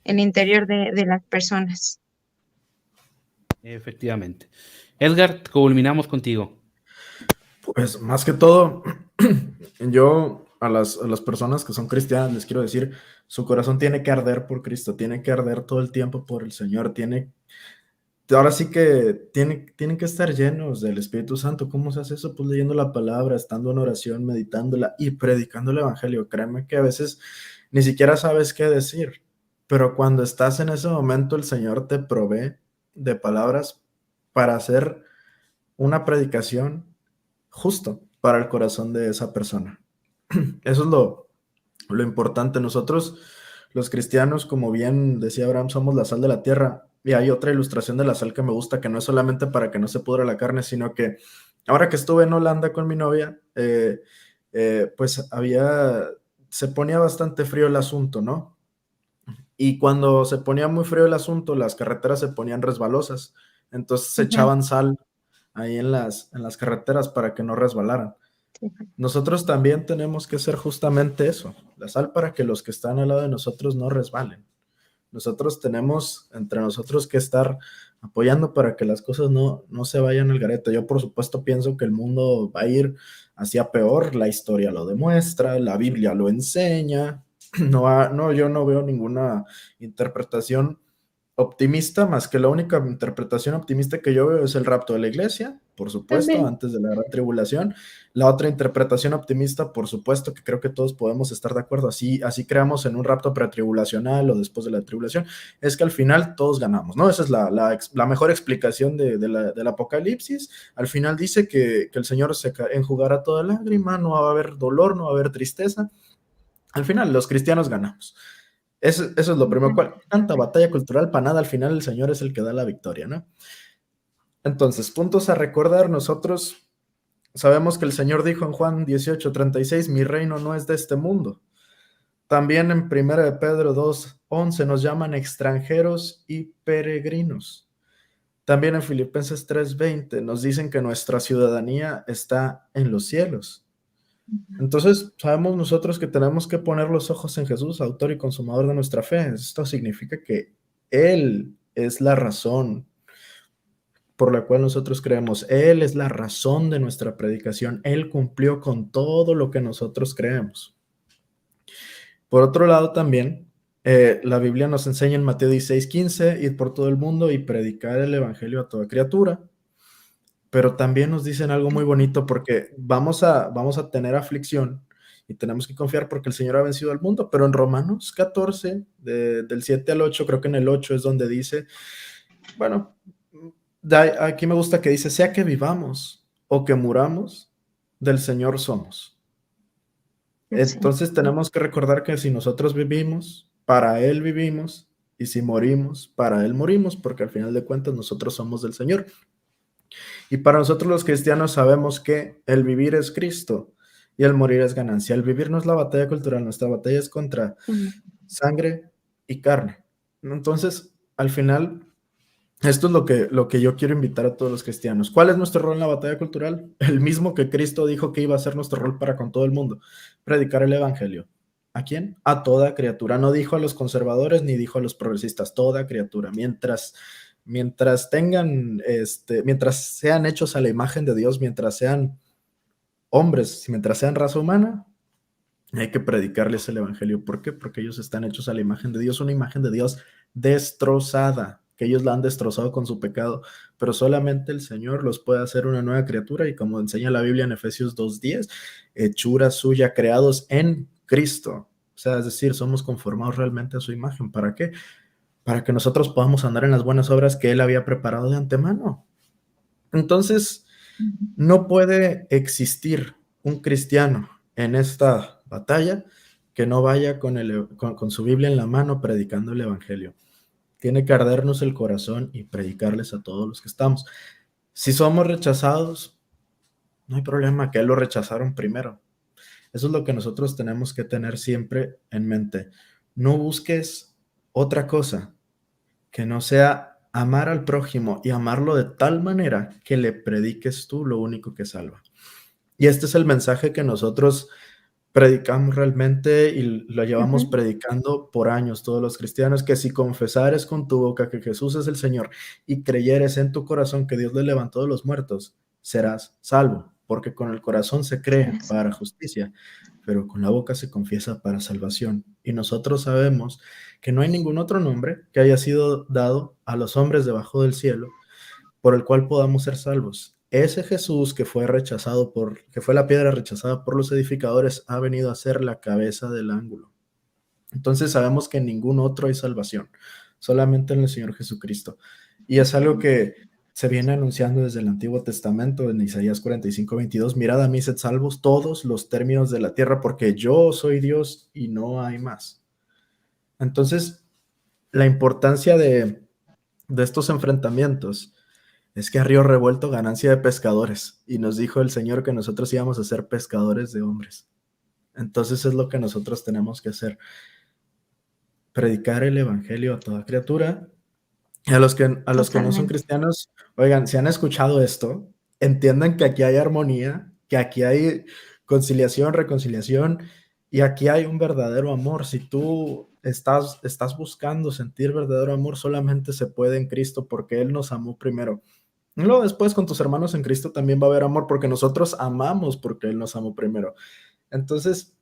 el interior de las personas. Efectivamente. Edgar, culminamos contigo. Pues más que todo, yo a las personas que son cristianas les quiero decir, su corazón tiene que arder por Cristo, tiene que arder todo el tiempo por el Señor, ahora sí que tienen que estar llenos del Espíritu Santo. ¿Cómo se hace eso? Pues leyendo la palabra, estando en oración, meditándola y predicando el Evangelio. Créeme que a veces ni siquiera sabes qué decir, pero cuando estás en ese momento el Señor te provee de palabras para hacer una predicación justo para el corazón de esa persona. Eso es lo importante. Nosotros, los cristianos, como bien decía Abraham, somos la sal de la tierra. Y hay otra ilustración de la sal que me gusta, que no es solamente para que no se pudra la carne, sino que ahora que estuve en Holanda con mi novia, pues se ponía bastante frío el asunto, ¿no? Y cuando se ponía muy frío el asunto, las carreteras se ponían resbalosas. Entonces se echaban sal ahí en las carreteras para que no resbalaran. Nosotros también tenemos que hacer justamente eso, la sal para que los que están al lado de nosotros no resbalen. Nosotros tenemos entre nosotros que estar apoyando para que las cosas no se vayan al garete. Yo por supuesto pienso que el mundo va a ir hacia peor, la historia lo demuestra, la Biblia lo enseña. Yo no veo ninguna interpretación optimista, más que la única interpretación optimista que yo veo es el rapto de la iglesia, por supuesto, También. antes de la gran tribulación. La otra interpretación optimista, por supuesto, que creo que todos podemos estar de acuerdo, así creamos en un rapto pretribulacional o después de la tribulación, es que al final todos ganamos, ¿no? Esa es la mejor explicación del Apocalipsis. Al final dice que el Señor enjugará toda lágrima, no va a haber dolor, no va a haber tristeza. Al final los cristianos ganamos. Eso es lo primero. Tanta batalla cultural para nada, al final el Señor es el que da la victoria, ¿no? Entonces, puntos a recordar, nosotros sabemos que el Señor dijo en Juan 18:36, mi reino no es de este mundo. También en 1 de Pedro 2:11 nos llaman extranjeros y peregrinos. También en Filipenses 3:20 nos dicen que nuestra ciudadanía está en los cielos. Entonces, sabemos nosotros que tenemos que poner los ojos en Jesús, autor y consumador de nuestra fe. Esto significa que Él es la razón por la cual nosotros creemos. Él es la razón de nuestra predicación. Él cumplió con todo lo que nosotros creemos. Por otro lado, también, la Biblia nos enseña en Mateo 16:15, ir por todo el mundo y predicar el evangelio a toda criatura. Pero también nos dicen algo muy bonito, porque vamos a tener aflicción y tenemos que confiar porque el Señor ha vencido al mundo. Pero en Romanos 14, del 7 al 8, creo que en el 8 es donde dice, bueno, aquí me gusta que dice, sea que vivamos o que muramos, del Señor somos. Entonces tenemos que recordar que si nosotros vivimos, para Él vivimos, y si morimos, para Él morimos, porque al final de cuentas nosotros somos del Señor. Y para nosotros los cristianos sabemos que el vivir es Cristo y el morir es ganancia. El vivir no es la batalla cultural, nuestra batalla es contra sangre y carne. Entonces, al final, esto es lo que yo quiero invitar a todos los cristianos. ¿Cuál es nuestro rol en la batalla cultural? El mismo que Cristo dijo que iba a ser nuestro rol para con todo el mundo. Predicar el evangelio. ¿A quién? A toda criatura. No dijo a los conservadores ni dijo a los progresistas, toda criatura. Mientras tengan, mientras sean hechos a la imagen de Dios, mientras sean hombres, mientras sean raza humana, hay que predicarles el evangelio. ¿Por qué? Porque ellos están hechos a la imagen de Dios, una imagen de Dios destrozada, que ellos la han destrozado con su pecado, pero solamente el Señor los puede hacer una nueva criatura, y como enseña la Biblia en Efesios 2:10, hechura suya, creados en Cristo. O sea, es decir, somos conformados realmente a su imagen. ¿Para qué? Para que nosotros podamos andar en las buenas obras que Él había preparado de antemano. Entonces, no puede existir un cristiano en esta batalla que no vaya con su Biblia en la mano predicando el evangelio. Tiene que ardernos el corazón y predicarles a todos los que estamos. Si somos rechazados, no hay problema, que Él lo rechazaron primero. Eso es lo que nosotros tenemos que tener siempre en mente. No busques otra cosa que no sea amar al prójimo y amarlo de tal manera que le prediques tú lo único que salva. Y este es el mensaje que nosotros predicamos realmente y lo llevamos predicando por años todos los cristianos, que si confesares con tu boca que Jesús es el Señor y creyeres en tu corazón que Dios le levantó de los muertos, serás salvo, porque con el corazón se cree para justicia, pero con la boca se confiesa para salvación. Y nosotros sabemos que no hay ningún otro nombre que haya sido dado a los hombres debajo del cielo por el cual podamos ser salvos. Ese Jesús que fue la piedra rechazada por los edificadores, ha venido a ser la cabeza del ángulo. Entonces sabemos que en ningún otro hay salvación, solamente en el Señor Jesucristo. Y es algo que se viene anunciando desde el Antiguo Testamento, en Isaías 45:22, mirad a mí, sed salvos todos los términos de la tierra, porque yo soy Dios y no hay más. Entonces, la importancia de estos enfrentamientos es que a río revuelto ganancia de pescadores, y nos dijo el Señor que nosotros íbamos a ser pescadores de hombres. Entonces es lo que nosotros tenemos que hacer, predicar el evangelio a toda criatura. Y a los que no son cristianos, oigan, si han escuchado esto, entiendan que aquí hay armonía, que aquí hay conciliación, reconciliación, y aquí hay un verdadero amor. Si tú estás buscando sentir verdadero amor, solamente se puede en Cristo, porque Él nos amó primero. Y luego después con tus hermanos en Cristo también va a haber amor, porque nosotros amamos porque Él nos amó primero. Entonces,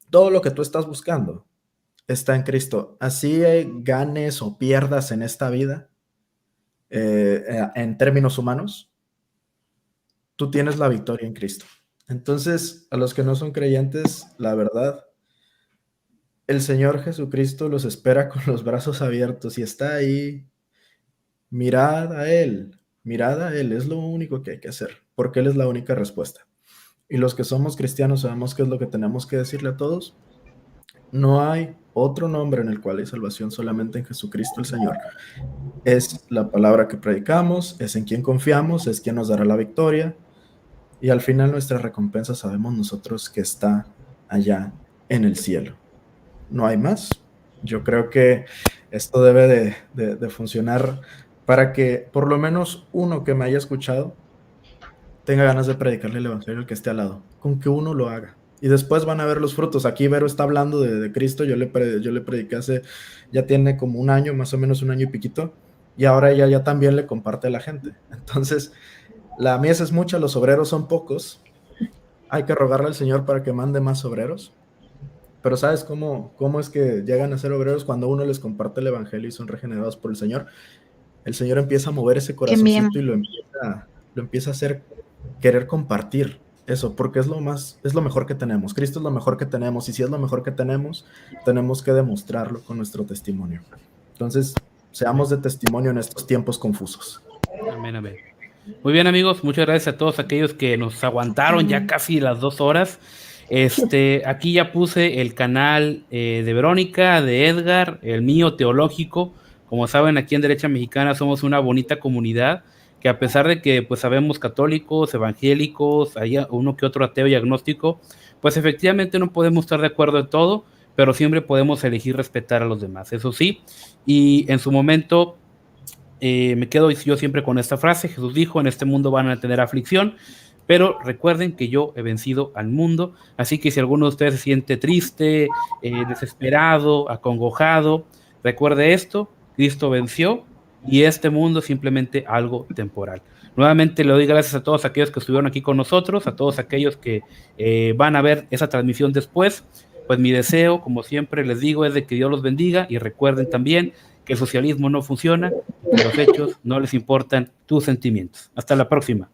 todo lo que tú estás buscando está en Cristo. Así ganes o pierdas en esta vida, en términos humanos, tú tienes la victoria en Cristo. Entonces, a los que no son creyentes, la verdad, el Señor Jesucristo los espera con los brazos abiertos y está ahí. Mirad a Él, es lo único que hay que hacer, porque Él es la única respuesta. Y los que somos cristianos sabemos qué es lo que tenemos que decirle a todos. No hay otro nombre en el cual hay salvación, solamente en Jesucristo el Señor. Es la palabra que predicamos, es en quien confiamos, es quien nos dará la victoria. Y al final nuestra recompensa sabemos nosotros que está allá en el cielo. No hay más. Yo creo que esto debe de funcionar para que por lo menos uno que me haya escuchado tenga ganas de predicarle el evangelio al que esté al lado, con que uno lo haga. Y después van a ver los frutos. Aquí Vero está hablando de Cristo, yo le prediqué ya tiene como un año, más o menos un año y piquito, y ahora ella ya también le comparte a la gente. Entonces, la mies es mucha, los obreros son pocos. Hay que rogarle al Señor para que mande más obreros. Pero ¿sabes cómo es que llegan a ser obreros? Cuando uno les comparte el evangelio y son regenerados por el Señor empieza a mover ese corazoncito y lo empieza a hacer querer compartir eso, porque es lo mejor que tenemos. Cristo es lo mejor que tenemos, y si es lo mejor que tenemos que demostrarlo con nuestro testimonio. Entonces, seamos de testimonio en estos tiempos confusos. Amén, amén. Muy bien, amigos, muchas gracias a todos aquellos que nos aguantaron ya casi las 2 horas. Aquí ya puse el canal de Verónica, de Edgar, el mío teológico. Como saben, aquí en Derecha Mexicana somos una bonita comunidad que, a pesar de que pues sabemos católicos, evangélicos, hay uno que otro ateo y agnóstico, pues efectivamente no podemos estar de acuerdo en todo, pero siempre podemos elegir respetar a los demás, eso sí. Y en su momento me quedo yo siempre con esta frase: Jesús dijo, en este mundo van a tener aflicción, pero recuerden que yo he vencido al mundo. Así que si alguno de ustedes se siente triste, desesperado, acongojado, recuerde esto: Cristo venció y este mundo es simplemente algo temporal. Nuevamente le doy gracias a todos aquellos que estuvieron aquí con nosotros, a todos aquellos que van a ver esa transmisión después. Pues mi deseo, como siempre les digo, es de que Dios los bendiga, y recuerden también que el socialismo no funciona, que los hechos no les importan tus sentimientos. Hasta la próxima.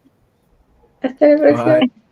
Hasta la próxima. Bye.